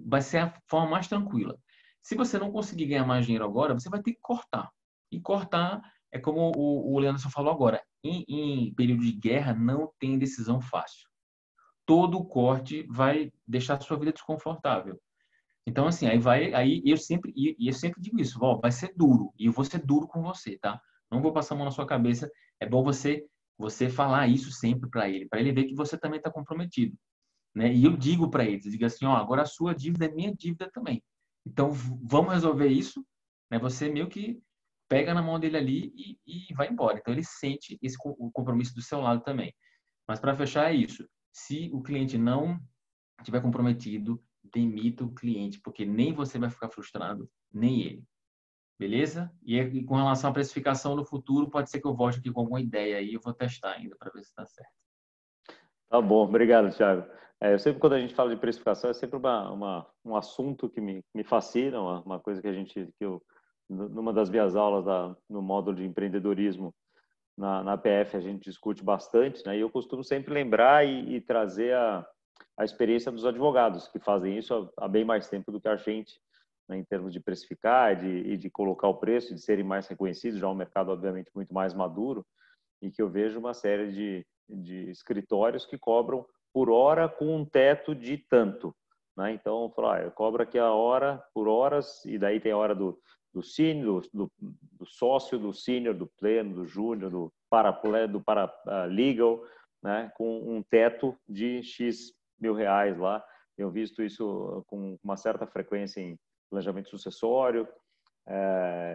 vai ser a forma mais tranquila. Se você não conseguir ganhar mais dinheiro agora, você vai ter que cortar. E cortar é como o Leandro falou agora, em período de guerra não tem decisão fácil. Todo corte vai deixar a sua vida desconfortável. Então, assim, aí eu sempre digo isso, ó, vai ser duro, e eu vou ser duro com você, tá? Não vou passar a mão na sua cabeça, é bom você falar isso sempre para ele ver que você também está comprometido, né? E eu digo para ele, digo assim, ó, agora a sua dívida é minha dívida também. Então, vamos resolver isso, né? Você meio que pega na mão dele ali e vai embora. Então, ele sente o compromisso do seu lado também. Mas para fechar é isso. Se o cliente não estiver comprometido, demita o cliente, porque nem você vai ficar frustrado, nem ele. Beleza? E com relação à precificação no futuro, pode ser que eu volte aqui com alguma ideia aí, eu vou testar ainda para ver se está certo. Tá bom, obrigado, Thiago. Eu sempre, quando a gente fala de precificação, é sempre um assunto que me fascina, uma coisa que eu, numa das minhas aulas no módulo de empreendedorismo na PF, a gente discute bastante, né? E eu costumo sempre lembrar e trazer a experiência dos advogados, que fazem isso há bem mais tempo do que a gente, né, em termos de precificar e de colocar o preço, de serem mais reconhecidos, já é um mercado, obviamente, muito mais maduro, e que eu vejo uma série de escritórios que cobram por hora com um teto de tanto. Né? Então, eu cobro aqui a hora por horas, e daí tem a hora do sênior, do sócio, do sênior, do pleno, do júnior, do paralegal, né? Com um teto de X mil reais lá. Tenho visto isso com uma certa frequência em planejamento sucessório,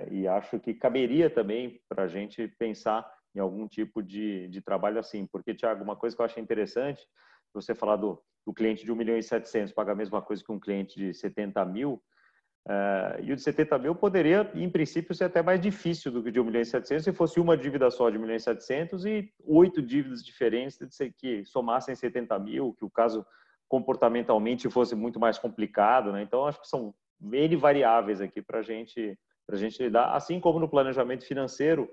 e acho que caberia também para a gente pensar em algum tipo de trabalho assim. Porque, Thiago, uma coisa que eu achei interessante, você falar do cliente de 1.700.000 paga a mesma coisa que um cliente de 70 mil, e o de 70 mil poderia, em princípio, ser até mais difícil do que o de 1.700.000 se fosse uma dívida só de 1.700.000 e 8 dívidas diferentes que somassem 70 mil, que o caso comportamentalmente fosse muito mais complicado, né? Então, acho que são N variáveis aqui para a gente lidar, assim como no planejamento financeiro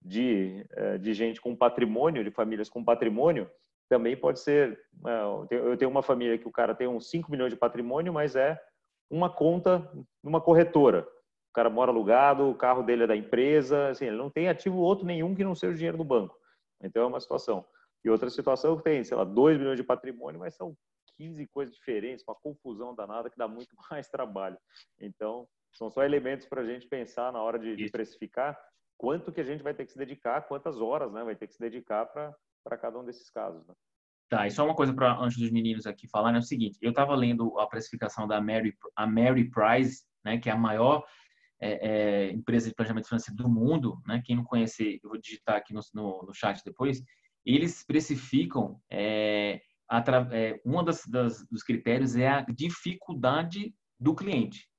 de gente com patrimônio, de famílias com patrimônio, também pode ser. Eu tenho uma família que o cara tem uns 5 milhões de patrimônio, mas é uma conta numa corretora. O cara mora alugado, o carro dele é da empresa, assim, ele não tem ativo outro nenhum que não seja o dinheiro do banco. Então é uma situação. E outra situação que tem, sei lá, 2 milhões de patrimônio, mas são 15 coisas diferentes, uma confusão danada que dá muito mais trabalho. Então, são só elementos para a gente pensar na hora de precificar quanto que a gente vai ter que se dedicar, quantas horas, né, vai ter que se dedicar para cada um desses casos. Né? Tá, e só uma coisa para antes dos meninos aqui falarem, é o seguinte, eu estava lendo a precificação da Mary Price, né, que é a maior empresa de planejamento financeiro do mundo, né? Quem não conhece, eu vou digitar aqui no chat depois. Eles precificam uma dos critérios é a dificuldade do cliente.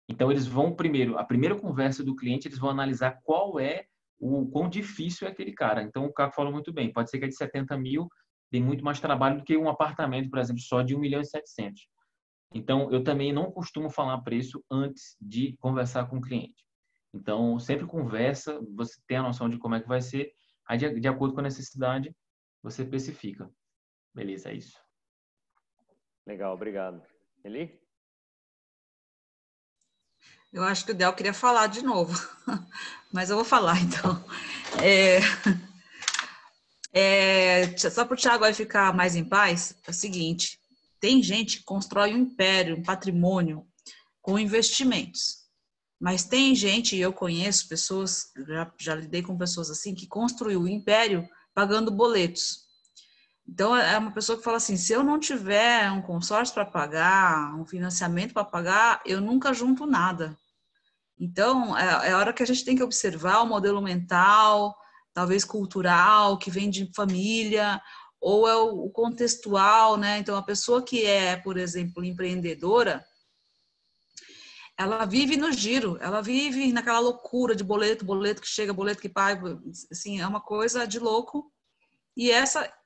Então, eles vão primeiro, a primeira conversa do cliente, eles vão analisar o quão difícil é aquele cara. Então, o Caco falou muito bem, pode ser que é de 70 mil, tem muito mais trabalho do que um apartamento, por exemplo, só de 1.700.000. Então, eu também não costumo falar preço antes de conversar com o cliente. Então, sempre conversa, você tem a noção de como é que vai ser, aí de acordo com a necessidade, você especifica. Beleza, é isso. Legal, obrigado. Eli? Eu acho que o Del queria falar de novo, mas eu vou falar, então. Só para o Thiago vai ficar mais em paz, é o seguinte, tem gente que constrói um império, um patrimônio com investimentos, mas tem gente, e eu conheço pessoas, já lidei com pessoas assim, que construiu o império pagando boletos. Então, é uma pessoa que fala assim, se eu não tiver um consórcio para pagar, um financiamento para pagar, eu nunca junto nada. Então, é a hora que a gente tem que observar o modelo mental, talvez cultural, que vem de família, ou é o contextual, né? Então, a pessoa que é, por exemplo, empreendedora, ela vive no giro, ela vive naquela loucura de boleto que chega, boleto que paga, assim, é uma coisa de louco. E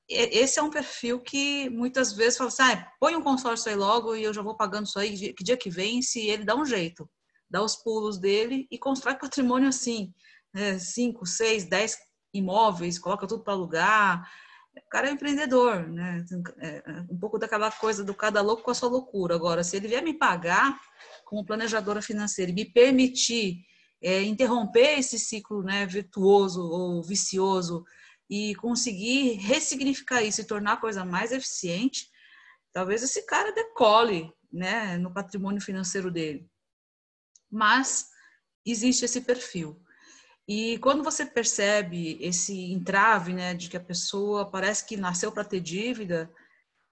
esse é um perfil que muitas vezes fala assim, põe um consórcio aí logo e eu já vou pagando isso aí, que dia que vem, se ele dá um jeito, dá os pulos dele e constrói patrimônio assim, 5, 6, 10 imóveis, coloca tudo para alugar. O cara é empreendedor, né? Um pouco daquela coisa do cada louco com a sua loucura. Agora, se ele vier me pagar como planejadora financeira e me permitir interromper esse ciclo, né, virtuoso ou vicioso e conseguir ressignificar isso e tornar a coisa mais eficiente, talvez esse cara decole, né, no patrimônio financeiro dele. Mas existe esse perfil. E quando você percebe esse entrave, né, de que a pessoa parece que nasceu para ter dívida,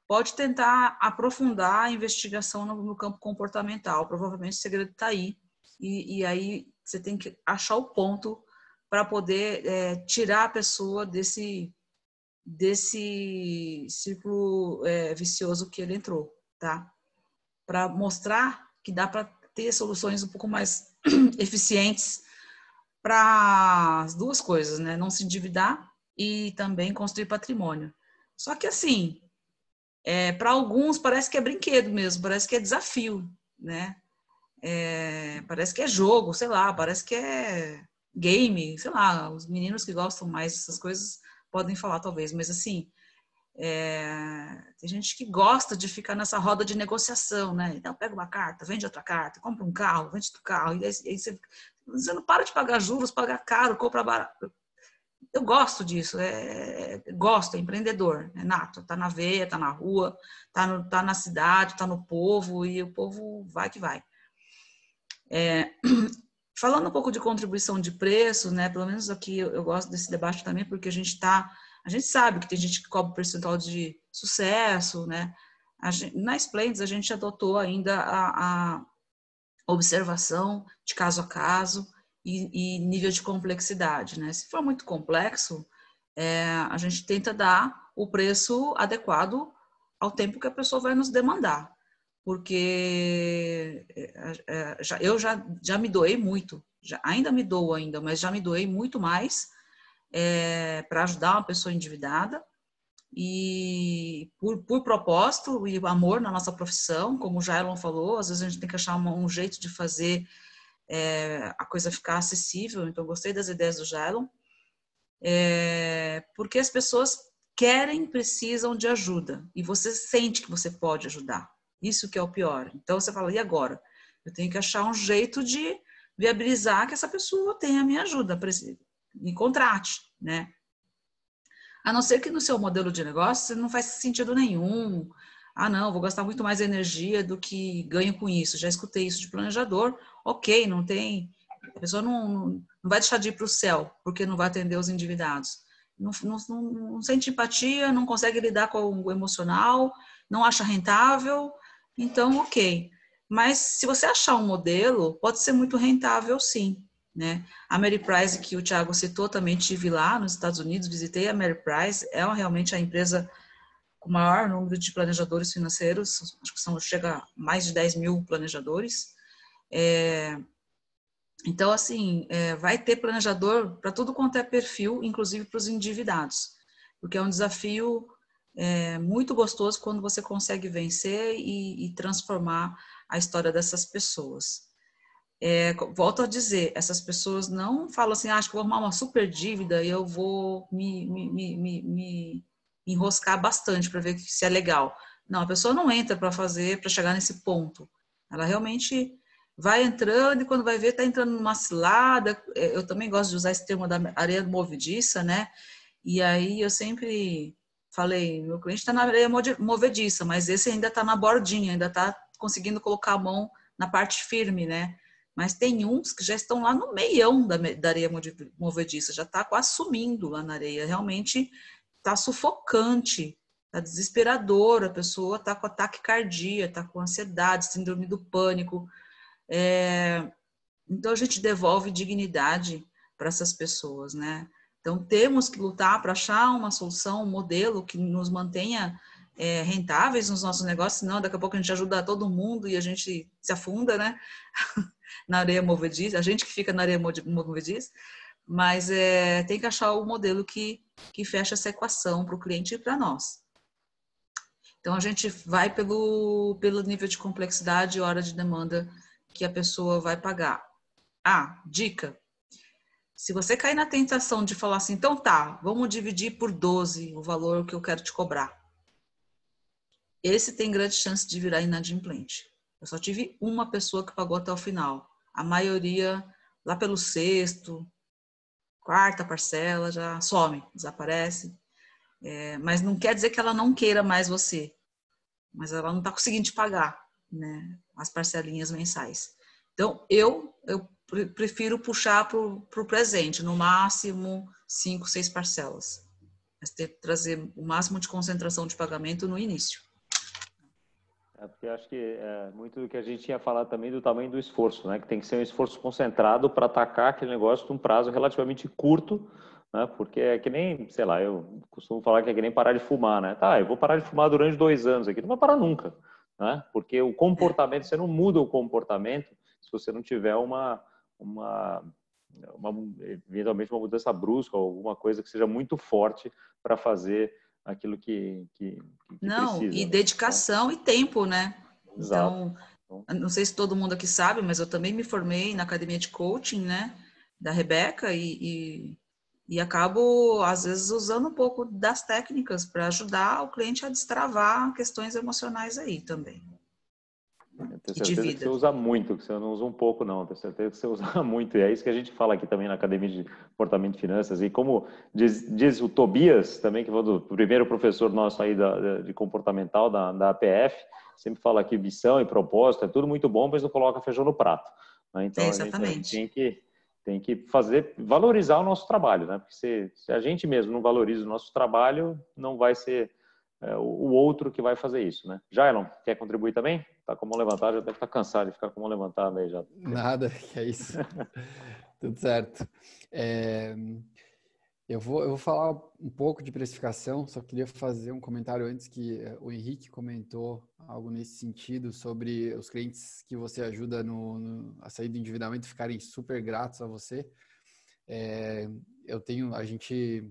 pode tentar aprofundar a investigação no campo comportamental. Provavelmente o segredo está aí. E aí você tem que achar o ponto para poder tirar a pessoa desse círculo vicioso que ele entrou, tá? Para mostrar que dá para ter soluções um pouco mais eficientes para as duas coisas, né? Não se endividar e também construir patrimônio. Só que assim, para alguns parece que é brinquedo mesmo, parece que é desafio, né? Parece que é jogo, sei lá, parece que é game, sei lá, os meninos que gostam mais dessas coisas podem falar talvez, mas assim, tem gente que gosta de ficar nessa roda de negociação, né? Então pega uma carta, vende outra carta, compra um carro, vende outro carro, e aí você não para de pagar juros, pagar caro, compra barato. Eu gosto disso, gosto, é empreendedor, é nato, tá na veia, tá na rua, tá na cidade, tá no povo, e o povo vai que vai. Falando um pouco de contribuição de preços, né? Pelo menos aqui eu gosto desse debate também, porque a gente sabe que tem gente que cobra percentual de sucesso, né? Na Splendid a gente adotou ainda a observação de caso a caso e nível de complexidade, né? Se for muito complexo, a gente tenta dar o preço adequado ao tempo que a pessoa vai nos demandar, porque eu já me doei muito, ainda me dou ainda, mas já me doei muito mais para ajudar uma pessoa endividada e por propósito e amor na nossa profissão, como o Jailon falou, às vezes a gente tem que achar um jeito de fazer a coisa ficar acessível, então eu gostei das ideias do Jailon, porque as pessoas precisam de ajuda, e você sente que você pode ajudar, isso que é o pior. Então você fala, e agora? Eu tenho que achar um jeito de viabilizar que essa pessoa tenha a minha ajuda, me contrate, né? A não ser que no seu modelo de negócio não faz sentido nenhum. Não, vou gastar muito mais energia do que ganho com isso. Já escutei isso de planejador. Ok, não tem... A pessoa não vai deixar de ir para o céu porque não vai atender os endividados. Não sente empatia, não consegue lidar com o emocional, não acha rentável. Então, ok. Mas se você achar um modelo, pode ser muito rentável, sim. Né? A Mary Price, que o Thiago citou, também tive lá nos Estados Unidos, visitei a Mary Price, realmente a empresa com o maior número de planejadores financeiros, acho que chega a mais de 10 mil planejadores. Então, assim, vai ter planejador para tudo quanto é perfil, inclusive para os endividados, porque é um desafio muito gostoso quando você consegue vencer e transformar a história dessas pessoas. Volto a dizer, essas pessoas não falam assim, acho que vou arrumar uma super dívida e eu vou me enroscar bastante para ver se é legal. Não, a pessoa não entra para chegar nesse ponto. Ela realmente vai entrando e quando vai ver, está entrando numa cilada. Eu também gosto de usar esse termo da areia movediça, né? E aí eu sempre falei, meu cliente está na areia movediça, mas esse ainda está na bordinha, ainda está conseguindo colocar a mão na parte firme, né? Mas tem uns que já estão lá no meião da areia movediça, já está quase sumindo lá na areia. Realmente está sufocante, está desesperador, a pessoa está com ataque cardíaco, está com ansiedade, síndrome do pânico. Então a gente devolve dignidade para essas pessoas, né? Então temos que lutar para achar uma solução, um modelo que nos mantenha rentáveis nos nossos negócios, senão daqui a pouco a gente ajuda todo mundo e a gente se afunda, né? Na areia movediça, a gente que fica na areia movediça, mas tem que achar o modelo que fecha essa equação para o cliente e para nós. Então a gente vai pelo nível de complexidade e hora de demanda que a pessoa vai pagar. Dica. Se você cair na tentação de falar assim, então tá, vamos dividir por 12 o valor que eu quero te cobrar. Esse tem grande chance de virar inadimplente. Eu só tive uma pessoa que pagou até o final. A maioria, lá pelo sexto, quarta parcela, já some, desaparece. Mas não quer dizer que ela não queira mais você. Mas ela não está conseguindo te pagar, né? As parcelinhas mensais. Então, eu prefiro puxar para o presente, no máximo 5, 6 parcelas. Mas ter que trazer o máximo de concentração de pagamento no início. Porque eu acho que muito do que a gente tinha falado também do tamanho do esforço, né? Que tem que ser um esforço concentrado para atacar aquele negócio num prazo relativamente curto, né? Porque é que nem, sei lá, eu costumo falar que é que nem parar de fumar, né? Tá, eu vou parar de fumar durante 2 anos aqui, não vai parar nunca, né? Porque o comportamento, você não muda o comportamento se você não tiver eventualmente uma mudança brusca ou alguma coisa que seja muito forte para fazer aquilo que não, precisa. E dedicação, né? E tempo, né? Exato. Então, não sei se todo mundo aqui sabe, mas eu também me formei na academia de coaching, né? Da Rebeca e acabo, às vezes, usando um pouco das técnicas para ajudar o cliente a destravar questões emocionais aí também. Eu tenho certeza que você usa muito, que você não usa um pouco, não. Tenho certeza que você usa muito. E é isso que a gente fala aqui também na Academia de Comportamento e Finanças. E como diz o Tobias, também, que foi o primeiro professor nosso aí de comportamental da APF, sempre fala que missão e propósito é tudo muito bom, mas não coloca feijão no prato. Né? Então, a gente tem que valorizar o nosso trabalho, né? Porque se a gente mesmo não valoriza o nosso trabalho, não vai ser o outro que vai fazer isso, né? Jailon, quer contribuir também? Tá com a mão levantada, já deve estar cansado de ficar com a mão levantada aí já. Nada, que é isso. Tudo certo. Eu vou falar um pouco de precificação, só queria fazer um comentário antes que o Henrique comentou algo nesse sentido sobre os clientes que você ajuda a sair do endividamento e ficarem super gratos a você. A gente,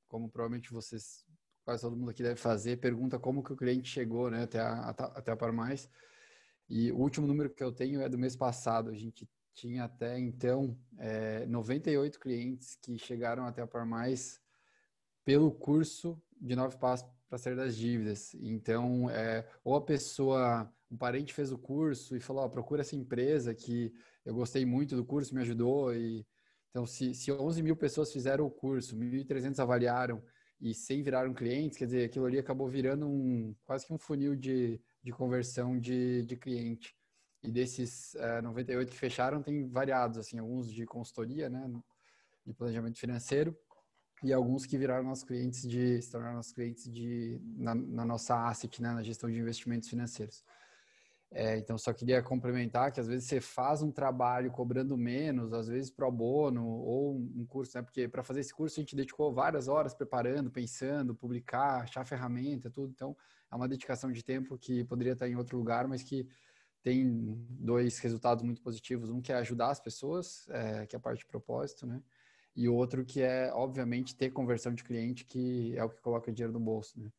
como provavelmente vocês, quase todo mundo aqui deve fazer, pergunta como que o cliente chegou, né, até a Par Mais. E o último número que eu tenho é do mês passado. A gente tinha até então 98 clientes que chegaram até a Par Mais pelo curso de 9 passos para sair das dívidas. Então, ou a pessoa, um parente fez o curso e falou, procura essa empresa que eu gostei muito do curso, me ajudou. Então, se 11 mil pessoas fizeram o curso, 1.300 avaliaram e 100 viraram clientes, quer dizer, aquilo ali acabou virando quase que um funil de conversão de cliente. E desses 98 que fecharam, tem variados, assim, alguns de consultoria, né, de planejamento financeiro, e alguns que viraram nossos clientes se tornaram nossos clientes na nossa asset, né, na gestão de investimentos financeiros. Então, só queria complementar que às vezes você faz um trabalho cobrando menos, às vezes pro bono ou um curso, né? Porque para fazer esse curso a gente dedicou várias horas preparando, pensando, publicar, achar ferramenta, tudo. Então, é uma dedicação de tempo que poderia estar em outro lugar, mas que tem 2 resultados muito positivos. Um que é ajudar as pessoas, que é a parte de propósito, né? E o outro que é, obviamente, ter conversão de cliente, que é o que coloca dinheiro no bolso, né?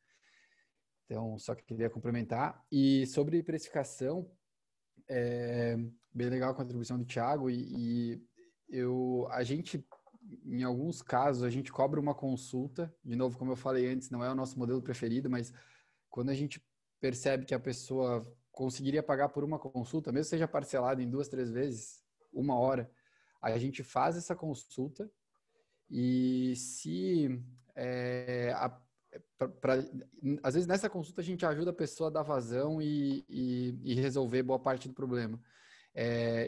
Então, só que queria complementar. E sobre precificação, bem legal a contribuição do Thiago a gente, em alguns casos, a gente cobra uma consulta. De novo, como eu falei antes, não é o nosso modelo preferido, mas quando a gente percebe que a pessoa conseguiria pagar por uma consulta, mesmo que seja parcelado em 2, 3 vezes, 1 hora, a gente faz essa consulta e se às vezes nessa consulta a gente ajuda a pessoa a dar vazão e resolver boa parte do problema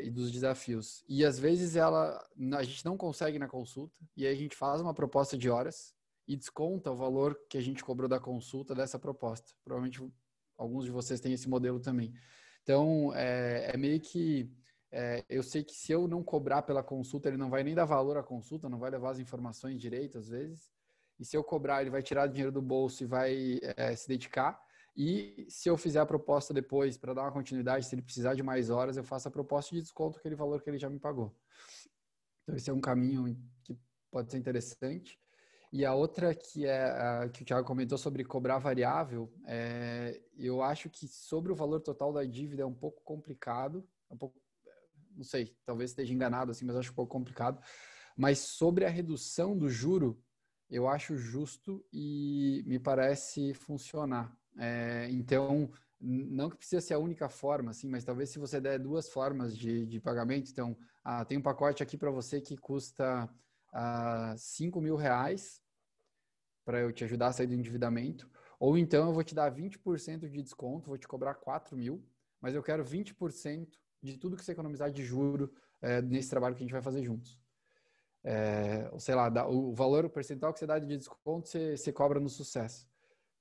e dos desafios. E às vezes a gente não consegue na consulta e aí a gente faz uma proposta de horas e desconta o valor que a gente cobrou da consulta dessa proposta. Provavelmente alguns de vocês têm esse modelo também. Então, meio que eu sei que se eu não cobrar pela consulta, ele não vai nem dar valor à consulta, não vai levar as informações direito às vezes. E se eu cobrar, ele vai tirar dinheiro do bolso e vai se dedicar. E se eu fizer a proposta depois, para dar uma continuidade, se ele precisar de mais horas, eu faço a proposta de desconto aquele valor que ele já me pagou. Então, esse é um caminho que pode ser interessante. E a outra que o Thiago comentou sobre cobrar variável, eu acho que sobre o valor total da dívida é um pouco complicado, não sei, talvez esteja enganado assim, mas acho um pouco complicado. Mas sobre a redução do juro, eu acho justo e me parece funcionar. Então, não que precisa ser a única forma, assim, mas talvez se você der 2 formas de pagamento, então, tem um pacote aqui para você que custa R$5.000 para eu te ajudar a sair do endividamento, ou então eu vou te dar 20% de desconto, vou te cobrar 4.000, mas eu quero 20% de tudo que você economizar de juro nesse trabalho que a gente vai fazer juntos. Ou sei lá, o valor, o percentual que você dá de desconto, você cobra no sucesso.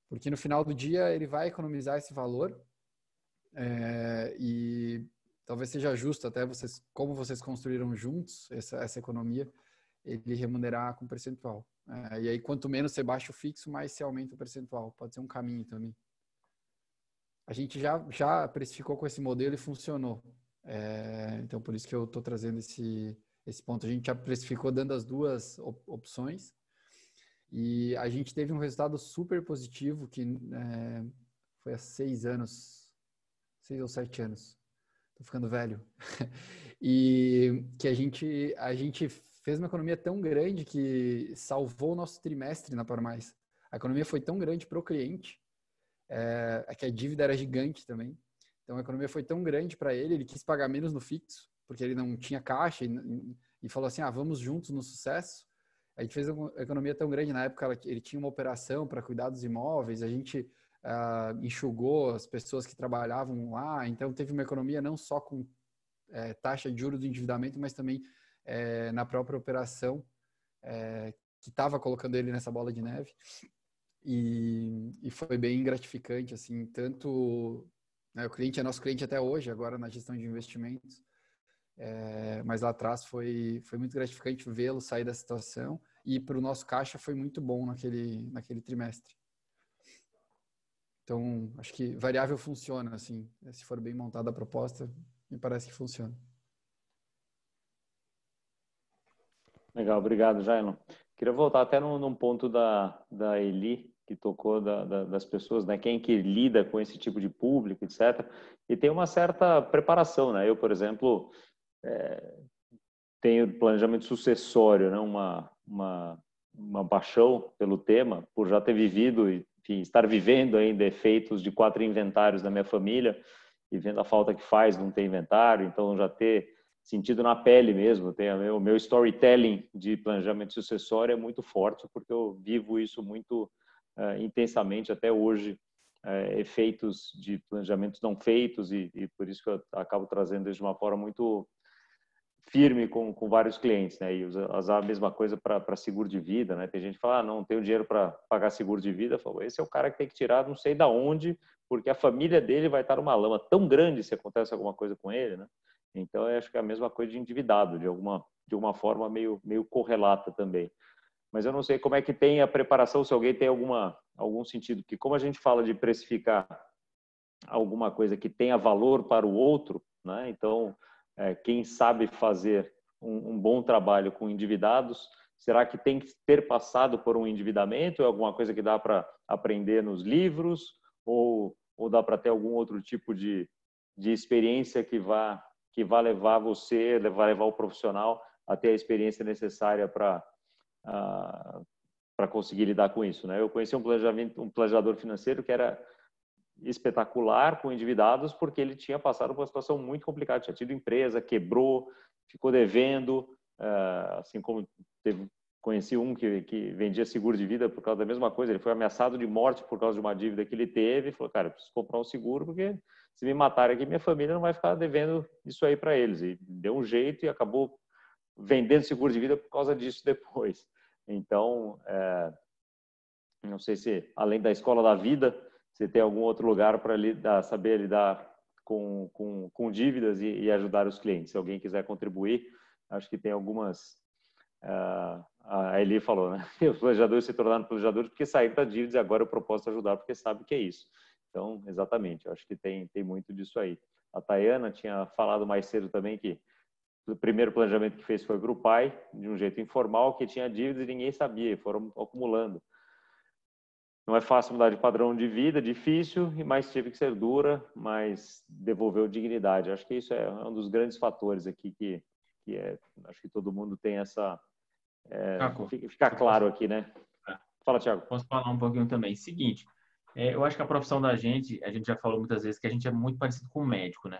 Porque no final do dia ele vai economizar esse valor e talvez seja justo até vocês, como vocês construíram juntos essa economia, ele remunerar com percentual. E aí quanto menos você baixa o fixo, mais você aumenta o percentual. Pode ser um caminho também. A gente já precificou com esse modelo e funcionou. Então por isso que eu estou trazendo esse ponto. A gente já precificou dando as 2 opções e a gente teve um resultado super positivo que foi há 6 ou 7 anos. Tô ficando velho. E que a gente fez uma economia tão grande que salvou o nosso trimestre na Par Mais. A economia foi tão grande para o cliente, que a dívida era gigante também. Então a economia foi tão grande para ele quis pagar menos no fixo, porque ele não tinha caixa e falou assim, vamos juntos no sucesso. A gente fez uma economia tão grande, na época ele tinha uma operação para cuidar dos imóveis, a gente enxugou as pessoas que trabalhavam lá, então teve uma economia não só com taxa de juros do endividamento, mas também na própria operação que estava colocando ele nessa bola de neve. E foi bem gratificante, assim, tanto o cliente é nosso cliente até hoje, agora na gestão de investimentos, mas lá atrás foi muito gratificante vê-lo sair da situação e para o nosso caixa foi muito bom naquele trimestre. Então, acho que variável funciona, assim, se for bem montada a proposta, me parece que funciona. Legal, obrigado, Jailon. Queria voltar até num ponto da Eli, que tocou das pessoas, né? Quem que lida com esse tipo de público, etc. E tem uma certa preparação, né? Eu, por exemplo, tenho planejamento sucessório, né? Uma paixão pelo tema, por já ter vivido e, enfim, estar vivendo ainda efeitos de 4 inventários da minha família e vendo a falta que faz não ter inventário, então já ter sentido na pele mesmo. O meu storytelling de planejamento sucessório é muito forte, porque eu vivo isso muito intensamente até hoje, efeitos de planejamentos não feitos, e por isso que eu acabo trazendo isso de uma forma muito firme com vários clientes, né? E usar a mesma coisa para seguro de vida, né? Tem gente que fala, não tenho dinheiro para pagar seguro de vida. Eu falo, esse é o cara que tem que tirar não sei da onde, porque a família dele vai estar numa lama tão grande se acontece alguma coisa com ele, né? Então, eu acho que é a mesma coisa de endividado, de alguma forma meio correlata também. Mas eu não sei como é que tem a preparação, se alguém tem algum sentido, porque como a gente fala de precificar alguma coisa que tenha valor para o outro, né? Então, quem sabe fazer um bom trabalho com endividados, será que tem que ter passado por um endividamento? É alguma coisa que dá para aprender nos livros? Ou dá para ter algum outro tipo de experiência que vá levar você, vai levar o profissional a ter a experiência necessária para conseguir lidar com isso, né? Eu conheci um planejador financeiro que era espetacular com endividados, porque ele tinha passado por uma situação muito complicada, tinha tido empresa, quebrou, ficou devendo, assim como conheci um que vendia seguro de vida por causa da mesma coisa, ele foi ameaçado de morte por causa de uma dívida que ele teve, e falou, cara, eu preciso comprar um seguro, porque se me matarem aqui, minha família não vai ficar devendo isso aí para eles, e deu um jeito e acabou vendendo seguro de vida por causa disso depois. Então, não sei se, além da escola da vida, você tem algum outro lugar para saber lidar com dívidas e ajudar os clientes. Se alguém quiser contribuir, acho que tem algumas... a Eli falou, né? Os planejadores se tornaram planejadores porque saíram da dívida e agora o propósito é ajudar porque sabe que é isso. Então, exatamente, eu acho que tem muito disso aí. A Tayana tinha falado mais cedo também que o primeiro planejamento que fez foi para o pai, de um jeito informal, que tinha dívidas e ninguém sabia, e foram acumulando. Não é fácil mudar de padrão de vida, difícil, mas teve que ser dura, mas devolveu dignidade. Acho que isso é um dos grandes fatores aqui que acho que todo mundo tem essa... fica claro aqui, né? Fala, Thiago. Posso falar um pouquinho também? Seguinte, eu acho que a profissão da gente, a gente já falou muitas vezes que a gente é muito parecido com o médico, né?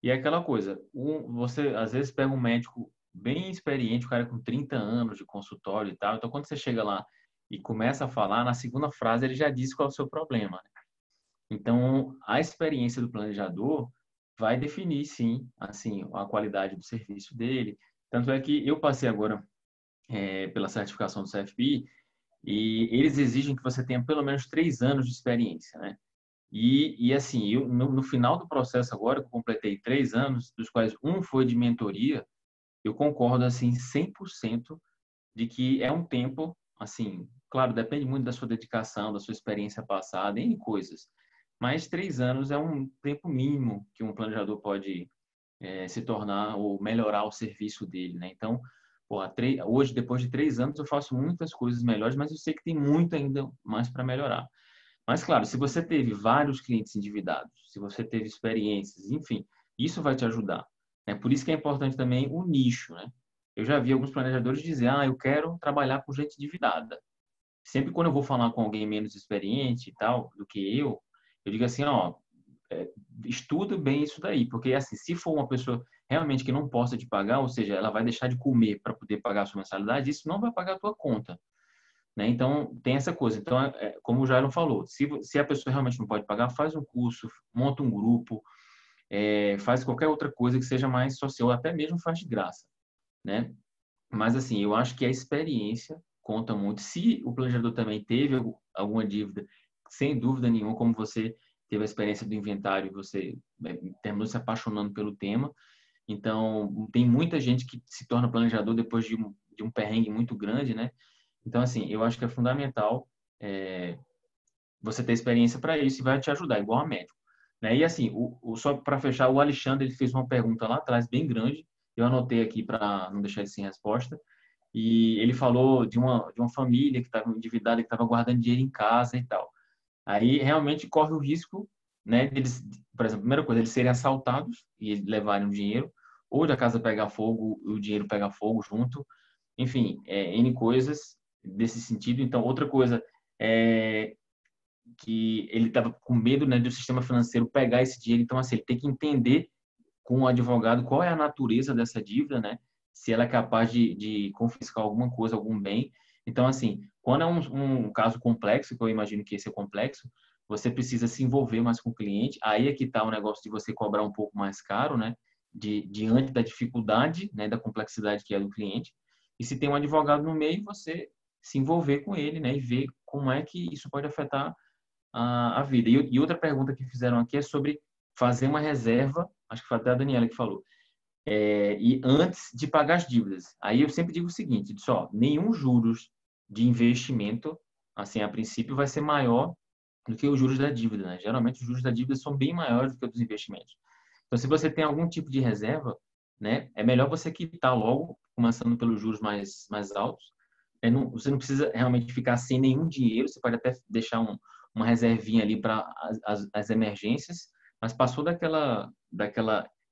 E é aquela coisa, você às vezes pega um médico bem experiente, o cara com 30 anos de consultório e tal, então quando você chega lá e começa a falar, na segunda frase ele já diz qual é o seu problema, né? Então, a experiência do planejador vai definir, sim, assim, a qualidade do serviço dele. Tanto é que eu passei agora pela certificação do CFP e eles exigem que você tenha pelo menos 3 anos de experiência, né? E assim, eu, no final do processo agora, que eu completei 3 anos, dos quais um foi de mentoria, eu concordo, assim, 100% de que é um tempo, assim, claro, depende muito da sua dedicação, da sua experiência passada, em coisas, mas 3 anos é um tempo mínimo que um planejador pode se tornar ou melhorar o serviço dele, né? Então, hoje, depois de 3 anos, eu faço muitas coisas melhores, mas eu sei que tem muito ainda mais para melhorar. Mas, claro, se você teve vários clientes endividados, se você teve experiências, enfim, isso vai te ajudar, né? Por isso que é importante também o nicho, né? Eu já vi alguns planejadores dizer, eu quero trabalhar com gente endividada. Sempre quando eu vou falar com alguém menos experiente e tal, do que eu digo assim, estuda bem isso daí, porque assim, se for uma pessoa realmente que não possa te pagar, ou seja, ela vai deixar de comer para poder pagar a sua mensalidade, isso não vai pagar a tua conta, né? Então, tem essa coisa. Então, como o Jairo falou, se a pessoa realmente não pode pagar, faz um curso, monta um grupo, faz qualquer outra coisa que seja mais social, até mesmo faz de graça, né? Mas, assim, eu acho que a experiência conta muito. Se o planejador também teve alguma dívida, sem dúvida nenhuma, como você teve a experiência do inventário e você terminou se apaixonando pelo tema, então, tem muita gente que se torna planejador depois de um perrengue muito grande, né? Então, assim, eu acho que é fundamental você ter experiência para isso e vai te ajudar, igual a médico, né? E, assim, só para fechar, o Alexandre ele fez uma pergunta lá atrás, bem grande, eu anotei aqui para não deixar ele sem resposta, e ele falou de uma família que estava endividada, que estava guardando dinheiro em casa e tal. Aí, realmente, corre o risco, né, deles, por exemplo, a primeira coisa, eles serem assaltados e levarem o dinheiro, ou de a casa pegar fogo e o dinheiro pegar fogo junto, enfim, N coisas desse sentido. Então, outra coisa é que ele estava com medo, né, do sistema financeiro pegar esse dinheiro. Então, assim, ele tem que entender com o advogado qual é a natureza dessa dívida, né? Se ela é capaz de confiscar alguma coisa, algum bem. Então, assim, quando é um caso complexo, que eu imagino que esse é complexo, você precisa se envolver mais com o cliente. Aí é que está o negócio de você cobrar um pouco mais caro, né? diante da dificuldade, né, da complexidade que é do cliente. E se tem um advogado no meio, você se envolver com ele, né, e ver como é que isso pode afetar a vida. E outra pergunta que fizeram aqui é sobre fazer uma reserva, acho que foi até a Daniela que falou, e antes de pagar as dívidas. Aí eu sempre digo o seguinte, só, nenhum juros de investimento, assim, a princípio, vai ser maior do que os juros da dívida, né? Geralmente os juros da dívida são bem maiores do que os dos investimentos. Então, se você tem algum tipo de reserva, né, é melhor você quitar logo, começando pelos juros mais altos. Você não precisa realmente ficar sem nenhum dinheiro, você pode até deixar uma reservinha ali para as emergências, mas passou daquela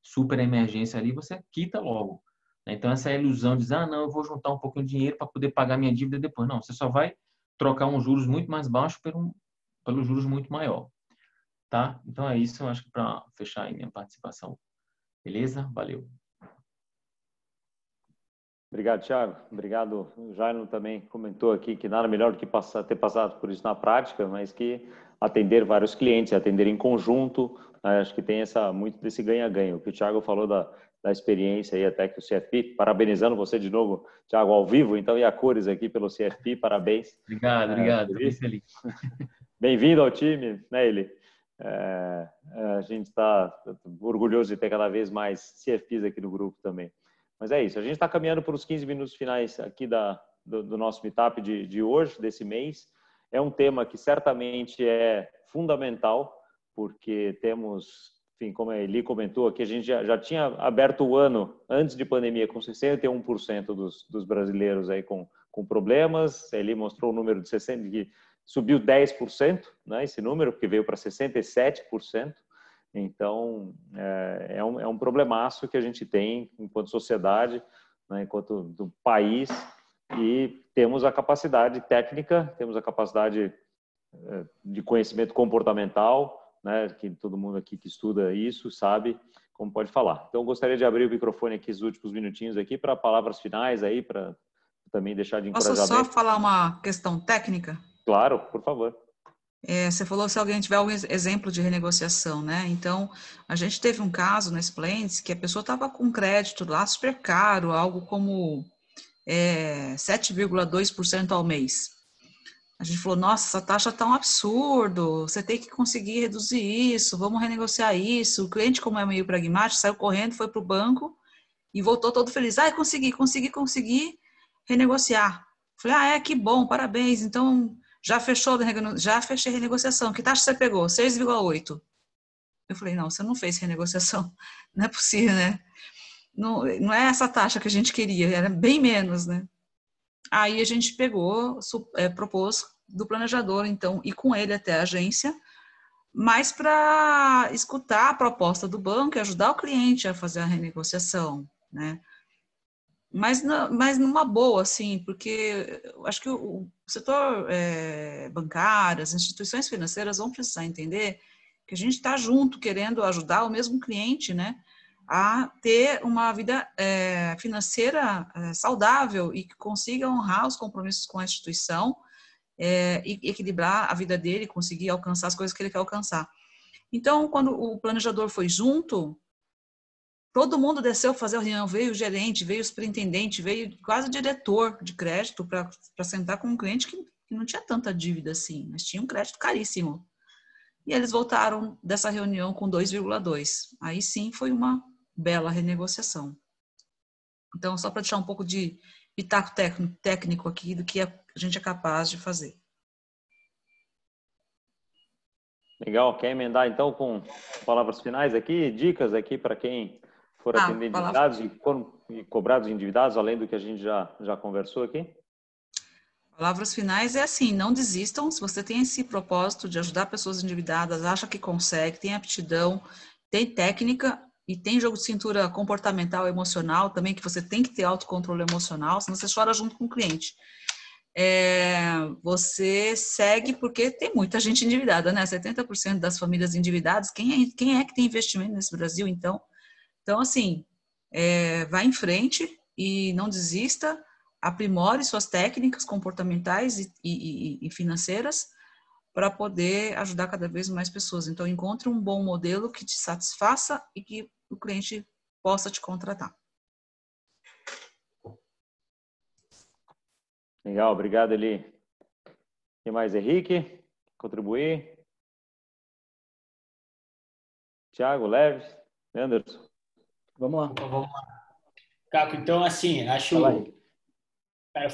super emergência ali, você quita logo. Então, essa ilusão de dizer, não, eu vou juntar um pouquinho de dinheiro para poder pagar minha dívida depois. Não, você só vai trocar uns juros muito mais baixos pelos juros muito maior. Tá? Então, é isso, eu acho que para fechar aí minha participação. Beleza? Valeu. Obrigado, Thiago. Obrigado. O Jairo também comentou aqui que nada melhor do que ter passado por isso na prática, mas que atender vários clientes, atender em conjunto, né? Acho que tem muito desse ganha-ganha. O que o Thiago falou da experiência aí até que o CFP, parabenizando você de novo, Thiago, ao vivo, então, e a cores aqui pelo CFP, parabéns. Obrigado, estou bem feliz. Bem-vindo ao time, né, Eli? A gente está orgulhoso de ter cada vez mais CFPs aqui no grupo também. Mas é isso, a gente está caminhando para os 15 minutos finais aqui do nosso meetup de hoje, desse mês. É um tema que certamente é fundamental, porque temos, enfim, como a Eli comentou aqui, a gente já tinha aberto o ano antes de pandemia com 61% dos brasileiros aí com problemas. A Eli mostrou o número de 60%, que subiu 10%, né, esse número, porque veio para 67%. Então, é um problemaço que a gente tem enquanto sociedade, né, enquanto do país, e temos a capacidade técnica, temos a capacidade de conhecimento comportamental, né, que todo mundo aqui que estuda isso sabe como pode falar. Então, eu gostaria de abrir o microfone aqui, os últimos minutinhos aqui, para palavras finais aí, para também deixar de encorajamento. Posso só falar uma questão técnica? Claro, por favor. Você falou se alguém tiver algum exemplo de renegociação, né? Então, a gente teve um caso na Splendid que a pessoa estava com um crédito lá super caro, algo como 7,2% ao mês. A gente falou, nossa, essa taxa está um absurdo, você tem que conseguir reduzir isso, vamos renegociar isso. O cliente, como é meio pragmático, saiu correndo, foi para o banco e voltou todo feliz. Consegui renegociar. Falei, que bom, parabéns. Então, já fechei renegociação. Que taxa você pegou? 6,8. Eu falei, não, você não fez renegociação. Não é possível, né? Não é essa taxa que a gente queria, era bem menos, né? Aí a gente propôs do planejador, então, ir com ele até a agência, mas para escutar a proposta do banco e ajudar o cliente a fazer a renegociação, né? Mas numa boa, assim, porque eu acho que o setor bancário, as instituições financeiras vão precisar entender que a gente está junto, querendo ajudar o mesmo cliente, né, a ter uma vida financeira saudável e que consiga honrar os compromissos com a instituição e equilibrar a vida dele, conseguir alcançar as coisas que ele quer alcançar. Então, quando o planejador foi junto, todo mundo desceu fazer a reunião, veio o gerente, veio o superintendente, veio quase o diretor de crédito para sentar com um cliente que não tinha tanta dívida assim, mas tinha um crédito caríssimo. E eles voltaram dessa reunião com 2,2. Aí sim foi uma bela renegociação. Então, só para deixar um pouco de pitaco técnico aqui do que a gente é capaz de fazer. Legal, quer emendar então com palavras finais aqui, dicas aqui para quem for atender endividados e cobrados endividados, além do que a gente já conversou aqui? Palavras finais é assim, não desistam, se você tem esse propósito de ajudar pessoas endividadas, acha que consegue, tem aptidão, tem técnica e tem jogo de cintura comportamental, emocional também, que você tem que ter autocontrole emocional, senão você chora junto com o cliente. Você segue porque tem muita gente endividada, né? 70% das famílias endividadas, quem é que tem investimento nesse Brasil, então? Então, assim, vá em frente e não desista, aprimore suas técnicas comportamentais e financeiras para poder ajudar cada vez mais pessoas. Então, encontre um bom modelo que te satisfaça e que o cliente possa te contratar. Legal, obrigado, Eli. Quem mais? Henrique? Contribuir? Tiago, Leves? Anderson? Vamos lá. Então, vamos lá. Caco, então, assim, acho... Cara,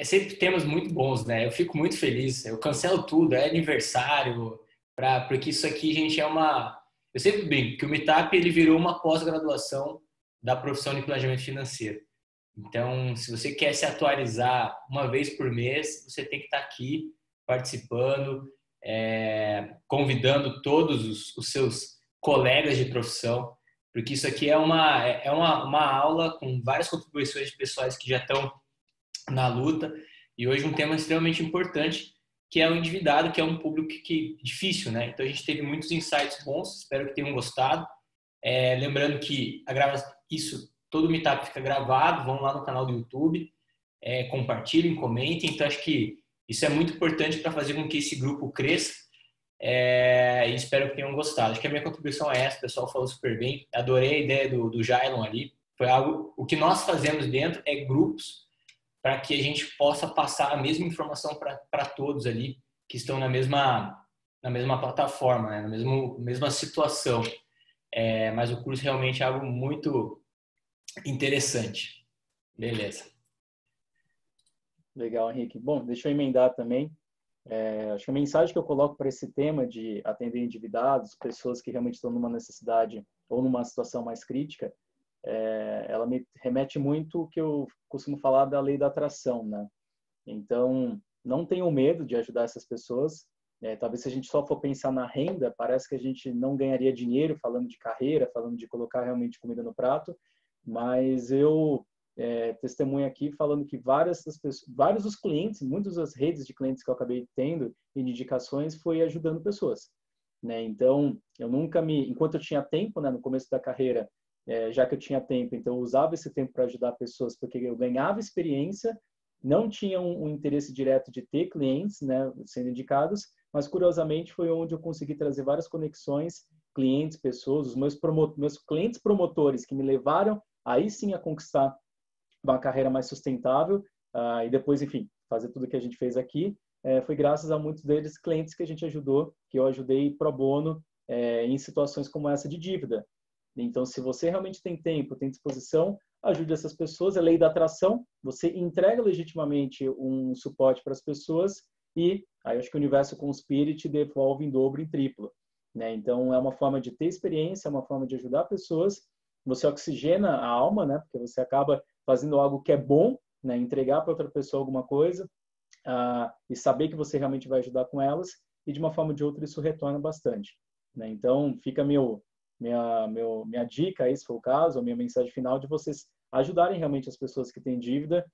sempre temas muito bons, né? Eu fico muito feliz. Eu cancelo tudo, é aniversário, porque isso aqui, gente, é uma... Eu sempre brinco que o Meetup, ele virou uma pós-graduação da profissão de planejamento financeiro. Então, se você quer se atualizar uma vez por mês, você tem que estar aqui participando, convidando todos os seus colegas de profissão, porque isso aqui é uma aula com várias contribuições de pessoas que já estão na luta, e hoje um tema extremamente importante, que é o endividado, que é um público que difícil, né? Então a gente teve muitos insights bons, espero que tenham gostado. Lembrando que todo o Meetup fica gravado, vão lá no canal do YouTube, compartilhem, comentem. Então acho que isso é muito importante para fazer com que esse grupo cresça, e espero que tenham gostado. Acho que a minha contribuição é essa, o pessoal falou super bem, adorei a ideia do Jailon ali, foi algo, o que nós fazemos dentro é grupos, para que a gente possa passar a mesma informação para todos ali que estão na mesma plataforma, né? Na mesma situação. Mas o curso realmente é algo muito interessante. Beleza. Legal, Henrique. Bom, deixa eu emendar também. Acho que a mensagem que eu coloco para esse tema de atender endividados, pessoas que realmente estão numa necessidade ou numa situação mais crítica, ela me remete muito ao que eu costumo falar da lei da atração, né? Então, não tenham medo de ajudar essas pessoas. Talvez se a gente só for pensar na renda, parece que a gente não ganharia dinheiro falando de carreira, falando de colocar realmente comida no prato, mas eu testemunho aqui falando que vários dos clientes, muitas das redes de clientes que eu acabei tendo e de indicações foi ajudando pessoas, né? Então, eu nunca enquanto eu tinha tempo, né, no começo da carreira, já que eu tinha tempo, então eu usava esse tempo para ajudar pessoas, porque eu ganhava experiência, não tinha um interesse direto de ter clientes, né, sendo indicados, mas curiosamente foi onde eu consegui trazer várias conexões, clientes, pessoas, os meus clientes promotores que me levaram aí sim a conquistar uma carreira mais sustentável, e depois, enfim, fazer tudo que a gente fez aqui, foi graças a muitos deles clientes que a gente ajudou, que eu ajudei pro bono em situações como essa de dívida. Então, se você realmente tem tempo, tem disposição, ajude essas pessoas. É lei da atração. Você entrega legitimamente um suporte para as pessoas e aí eu acho que o universo conspira e te devolve em dobro, em triplo, né? Então, é uma forma de ter experiência, é uma forma de ajudar pessoas. Você oxigena a alma, né? Porque você acaba fazendo algo que é bom, né? Entregar para outra pessoa alguma coisa e saber que você realmente vai ajudar com elas e de uma forma ou de outra isso retorna bastante, né? Então, fica minha dica, aí, se for o caso, a minha mensagem final de vocês ajudarem realmente as pessoas que têm dívida,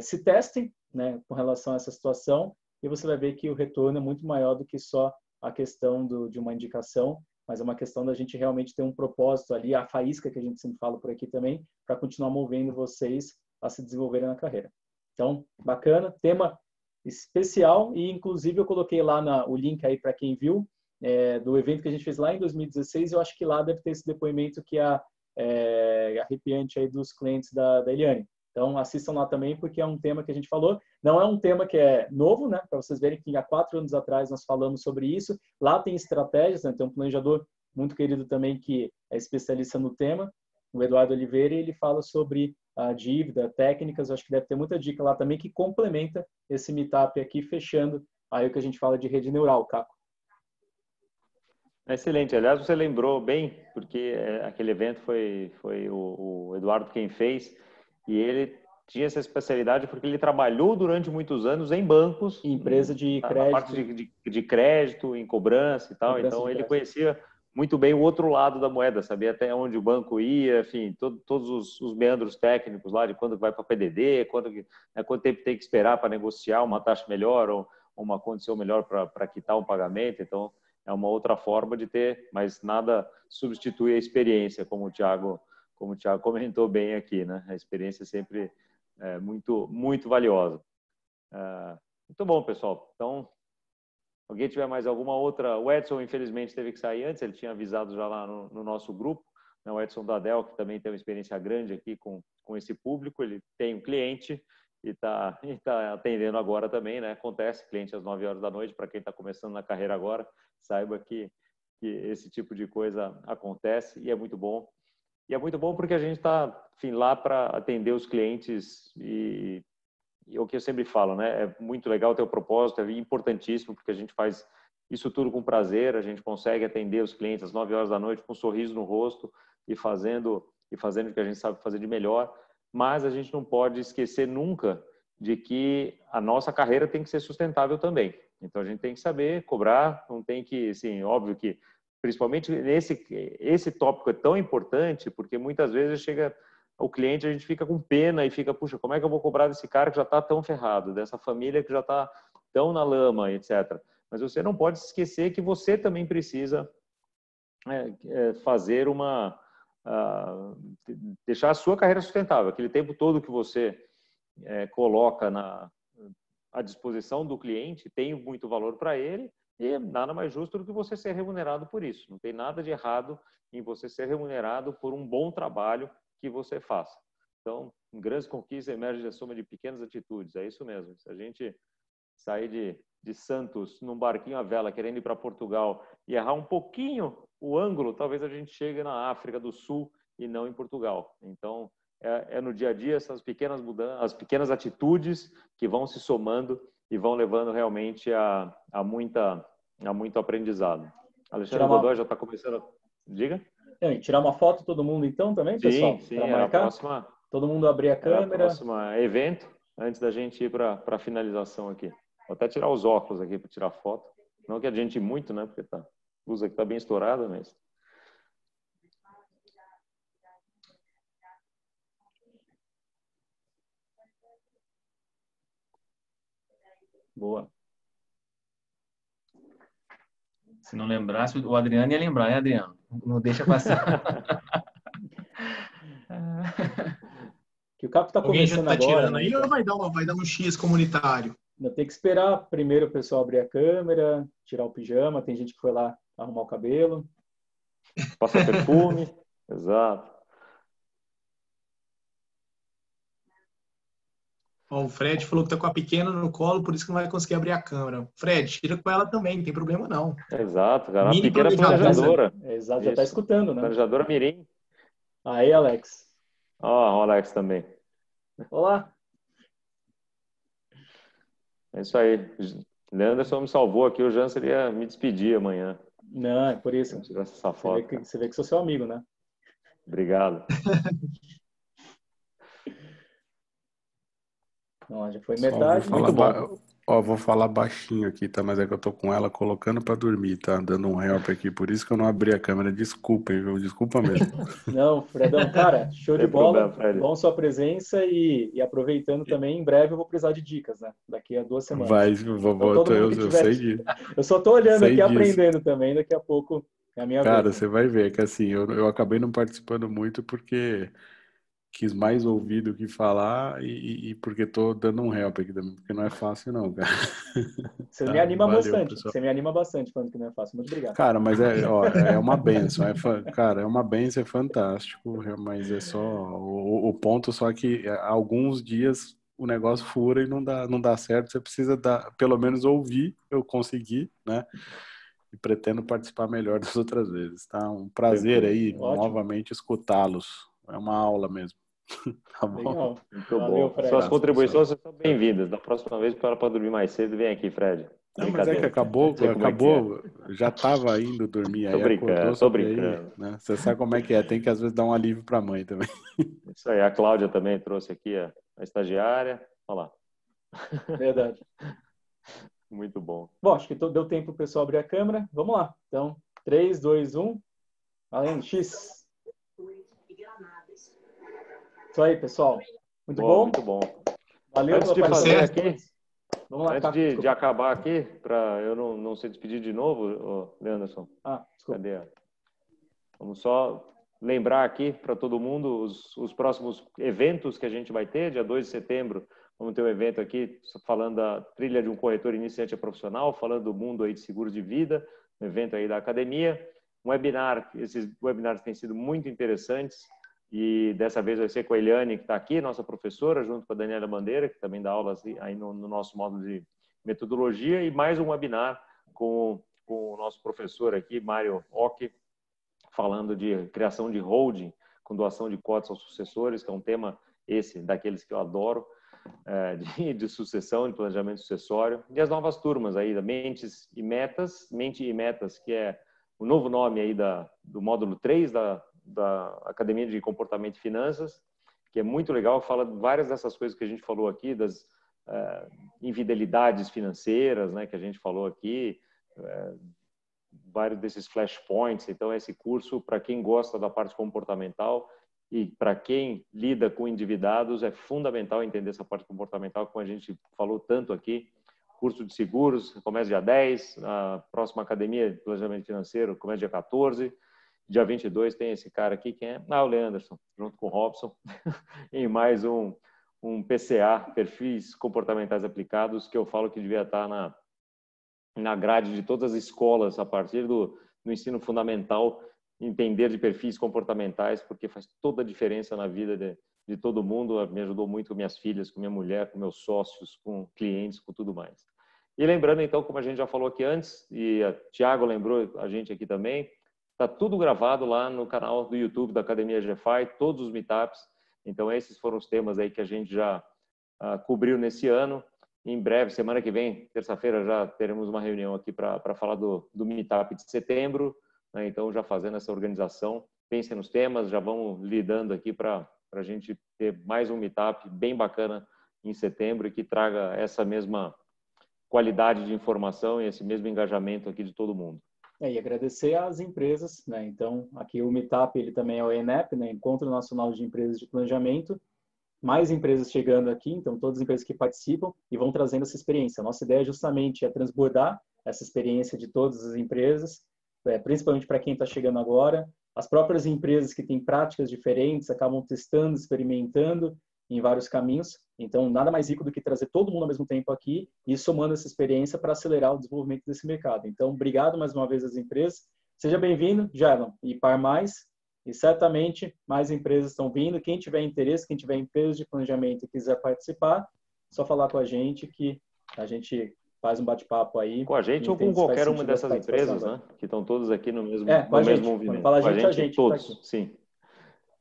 se testem, né, com relação a essa situação, e você vai ver que o retorno é muito maior do que só a questão de uma indicação, mas é uma questão da gente realmente ter um propósito ali, a faísca que a gente sempre fala por aqui também, para continuar movendo vocês a se desenvolverem na carreira. Então, bacana, tema especial, e inclusive eu coloquei lá o link aí para quem viu, do evento que a gente fez lá em 2016, eu acho que lá deve ter esse depoimento que é arrepiante aí dos clientes da Eliane. Então, assistam lá também, porque é um tema que a gente falou. Não é um tema que é novo, né? Para vocês verem que há 4 anos atrás nós falamos sobre isso. Lá tem estratégias, né? Tem um planejador muito querido também que é especialista no tema, o Eduardo Oliveira, e ele fala sobre a dívida, técnicas. Eu acho que deve ter muita dica lá também que complementa esse meetup aqui, fechando aí o que a gente fala de rede neural, Caco. Excelente. Aliás, você lembrou bem, porque aquele evento foi o Eduardo quem fez, e ele tinha essa especialidade porque ele trabalhou durante muitos anos em bancos, empresa de crédito, na parte de crédito, em cobrança e tal. Então, ele conhecia muito bem o outro lado da moeda, sabia até onde o banco ia, enfim, todos os meandros técnicos lá, de quando vai para PDD, quanto tempo tem que esperar para negociar uma taxa melhor ou uma condição melhor para quitar um pagamento. Então, é uma outra forma de ter, mas nada substitui a experiência, como o Thiago comentou bem aqui, né? A experiência sempre é muito, muito valiosa. Muito bom, pessoal. Então, alguém tiver mais alguma outra? O Edson, infelizmente, teve que sair antes, ele tinha avisado já lá no nosso grupo, O Edson Dadel, que também tem uma experiência grande aqui com esse público, ele tem um cliente e está atendendo agora também, né? Acontece, cliente às 9 horas da noite, para quem está começando na carreira agora, saiba que esse tipo de coisa acontece e é muito bom. E é muito bom porque a gente está, enfim, lá para atender os clientes e o que eu sempre falo, né? É muito legal ter o propósito, é importantíssimo porque a gente faz isso tudo com prazer, a gente consegue atender os clientes às 9 horas da noite com um sorriso no rosto e fazendo o que a gente sabe fazer de melhor, mas a gente não pode esquecer nunca de que a nossa carreira tem que ser sustentável também. Então a gente tem que saber cobrar, não tem que, assim, óbvio que principalmente esse tópico é tão importante porque muitas vezes chega o cliente, a gente fica com pena e fica, puxa, como é que eu vou cobrar desse cara que já está tão ferrado, dessa família que já está tão na lama, etc. Mas você não pode esquecer que você também precisa fazer deixar a sua carreira sustentável. Aquele tempo todo que você coloca à disposição do cliente tem muito valor para ele e nada mais justo do que você ser remunerado por isso. Não tem nada de errado em você ser remunerado por um bom trabalho que você faça. Então, grandes conquistas emergem da soma de pequenas atitudes. É isso mesmo. Se a gente sair de Santos num barquinho à vela querendo ir para Portugal e errar um pouquinho o ângulo, talvez a gente chegue na África do Sul e não em Portugal. Então, é no dia a dia essas pequenas mudanças, as pequenas atitudes que vão se somando e vão levando realmente a muito aprendizado. Alexandre Godoy já está começando. Diga. Tirar uma foto todo mundo então também, pessoal? Sim, era a próxima. Todo mundo abrir a câmera. Era a próxima evento, antes da gente ir para a finalização aqui. Vou até tirar os óculos aqui para tirar foto. Não que adiante muito, né? Porque a luz aqui está bem estourada, mas... Boa. Se não lembrasse, o Adriano ia lembrar, hein, Adriano? Não deixa passar. Que o Capo está começando tá agora. Tirando aí ou vai dar um X comunitário? Tem que esperar primeiro o pessoal abrir a câmera, tirar o pijama. Tem gente que foi lá arrumar o cabelo. Passa perfume. Exato. Ó, o Fred falou que tá com a pequena no colo, por isso que não vai conseguir abrir a câmera. Fred, tira com ela também, não tem problema não. Exato, cara. Mini Uma pequena planejadora. Exato, já tá escutando, né? Planejadora mirim. Aí, Alex. Ó, o Alex também. Olá. É isso aí. Leanderson me salvou aqui, o Jansen ia me despedir amanhã. Não, é por isso. Tirar essa foto. Você vê que sou seu amigo, né? Obrigado. Não, já foi metade. Muito bom. Ó, vou falar baixinho aqui, tá? Mas é que eu tô com ela colocando pra dormir, tá? Dando um help aqui, por isso que eu não abri a câmera. Desculpem, viu? Desculpa mesmo. Não, Fredão, cara, show de bola. Problema, bom sua presença e aproveitando também, em breve eu vou precisar de dicas, né? Daqui a 2 semanas. Eu sei disso. Eu só tô olhando sei aqui, disso. aprendendo também, daqui a pouco é a minha vez. Cara, você vai ver que assim, eu acabei não participando muito porque quis mais ouvir do que falar e porque tô dando um help aqui também, porque não é fácil não, cara. Você me anima Valeu, bastante. pessoal. Você me anima bastante falando que não é fácil. Muito obrigado. Cara, mas é uma benção. Cara, é uma benção, é fantástico, mas é só o ponto só que alguns dias o negócio fura e não dá certo. Você precisa pelo menos ouvir, eu consegui, né? E pretendo participar melhor das outras vezes, tá? Um prazer aí, novamente, escutá-los. É uma aula mesmo. Tá bom? Legal. Muito Valeu, bom. Fred. Suas contribuições são bem-vindas. Da próxima vez, para dormir mais cedo, vem aqui, Fred. Não, mas é que acabou, já estava indo dormir, aí acordou sobre aí, né? Você sabe como é que é, tem que às vezes dar um alívio para a mãe também. Isso aí, a Cláudia também trouxe aqui a estagiária. Olha lá. Verdade. Muito bom. Bom, acho que deu tempo para o pessoal abrir a câmera. Vamos lá. Então, 3, 2, 1. Valendo, X. Isso aí, pessoal. Muito bom? Muito bom. Valeu antes de fazer aqui, vamos lá, antes de acabar aqui, para eu não ser despedir de novo, Leanderson. Desculpa. Cadê? Vamos só lembrar aqui para todo mundo os próximos eventos que a gente vai ter. Dia 2 de setembro, vamos ter um evento aqui falando da trilha de um corretor iniciante a profissional, falando do mundo aí de seguros de vida, um evento aí da academia. um webinar. Esses webinars têm sido muito interessantes e dessa vez vai ser com a Eliane, que está aqui, nossa professora, junto com a Daniela Bandeira, que também dá aulas aí no nosso módulo de metodologia, e mais um webinar com o nosso professor aqui, Mário Ock, falando de criação de holding com doação de cotas aos sucessores, que é um tema daqueles que eu adoro, de sucessão, de planejamento sucessório, e as novas turmas aí da Mente e Metas, que é o novo nome aí do módulo 3 da Academia de Comportamento e Finanças, que é muito legal, fala várias dessas coisas que a gente falou aqui, das infidelidades financeiras, né, que a gente falou aqui, vários desses flashpoints. Então, esse curso, para quem gosta da parte comportamental e para quem lida com endividados, é fundamental entender essa parte comportamental, como a gente falou tanto aqui. Curso de seguros começa dia 10, a próxima academia de planejamento financeiro começa dia 14, dia 22 tem esse cara aqui, quem é? O Leanderson, junto com o Robson, em mais um PCA, Perfis Comportamentais Aplicados, que eu falo que devia estar na grade de todas as escolas, a partir do ensino fundamental, entender de perfis comportamentais, porque faz toda a diferença na vida de todo mundo. Me ajudou muito com minhas filhas, com minha mulher, com meus sócios, com clientes, com tudo mais. E lembrando, então, como a gente já falou aqui antes, e a Thiago lembrou a gente aqui também, está tudo gravado lá no canal do YouTube da Academia GFI, todos os meetups. Então, esses foram os temas aí que a gente já cobriu nesse ano. Em breve, semana que vem, terça-feira, já teremos uma reunião aqui para falar do meetup de setembro, né? Então, já fazendo essa organização, pensem nos temas, já vamos lidando aqui para a gente ter mais um meetup bem bacana em setembro e que traga essa mesma qualidade de informação e esse mesmo engajamento aqui de todo mundo. E agradecer às empresas, né? Então, aqui o meetup, ele também é o ENEP, né? Encontro Nacional de Empresas de Planejamento. Mais empresas chegando aqui, então todas as empresas que participam e vão trazendo essa experiência. A nossa ideia justamente é transbordar essa experiência de todas as empresas, principalmente para quem está chegando agora. As próprias empresas que têm práticas diferentes acabam testando, experimentando em vários caminhos. Então, nada mais rico do que trazer todo mundo ao mesmo tempo aqui e somando essa experiência para acelerar o desenvolvimento desse mercado. Então, obrigado mais uma vez às empresas. Seja bem-vindo, Jadon, e para mais. E certamente mais empresas estão vindo. Quem tiver interesse, quem tiver empresas de planejamento e quiser participar, só falar com a gente que a gente faz um bate-papo aí. Com a gente ou com qualquer uma dessas empresas, né? Que estão todos aqui no mesmo movimento. Fala a gente, todos, tá aqui. Sim.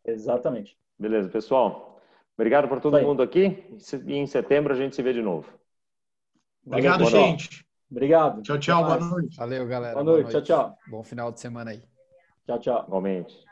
Exatamente. Beleza, pessoal. Obrigado por todo mundo aqui. E em setembro a gente se vê de novo. Obrigado, gente. Obrigado. Tchau, tchau. Boa noite. Valeu, galera. Boa noite. Tchau, tchau. Bom final de semana aí. Tchau, tchau. Igualmente.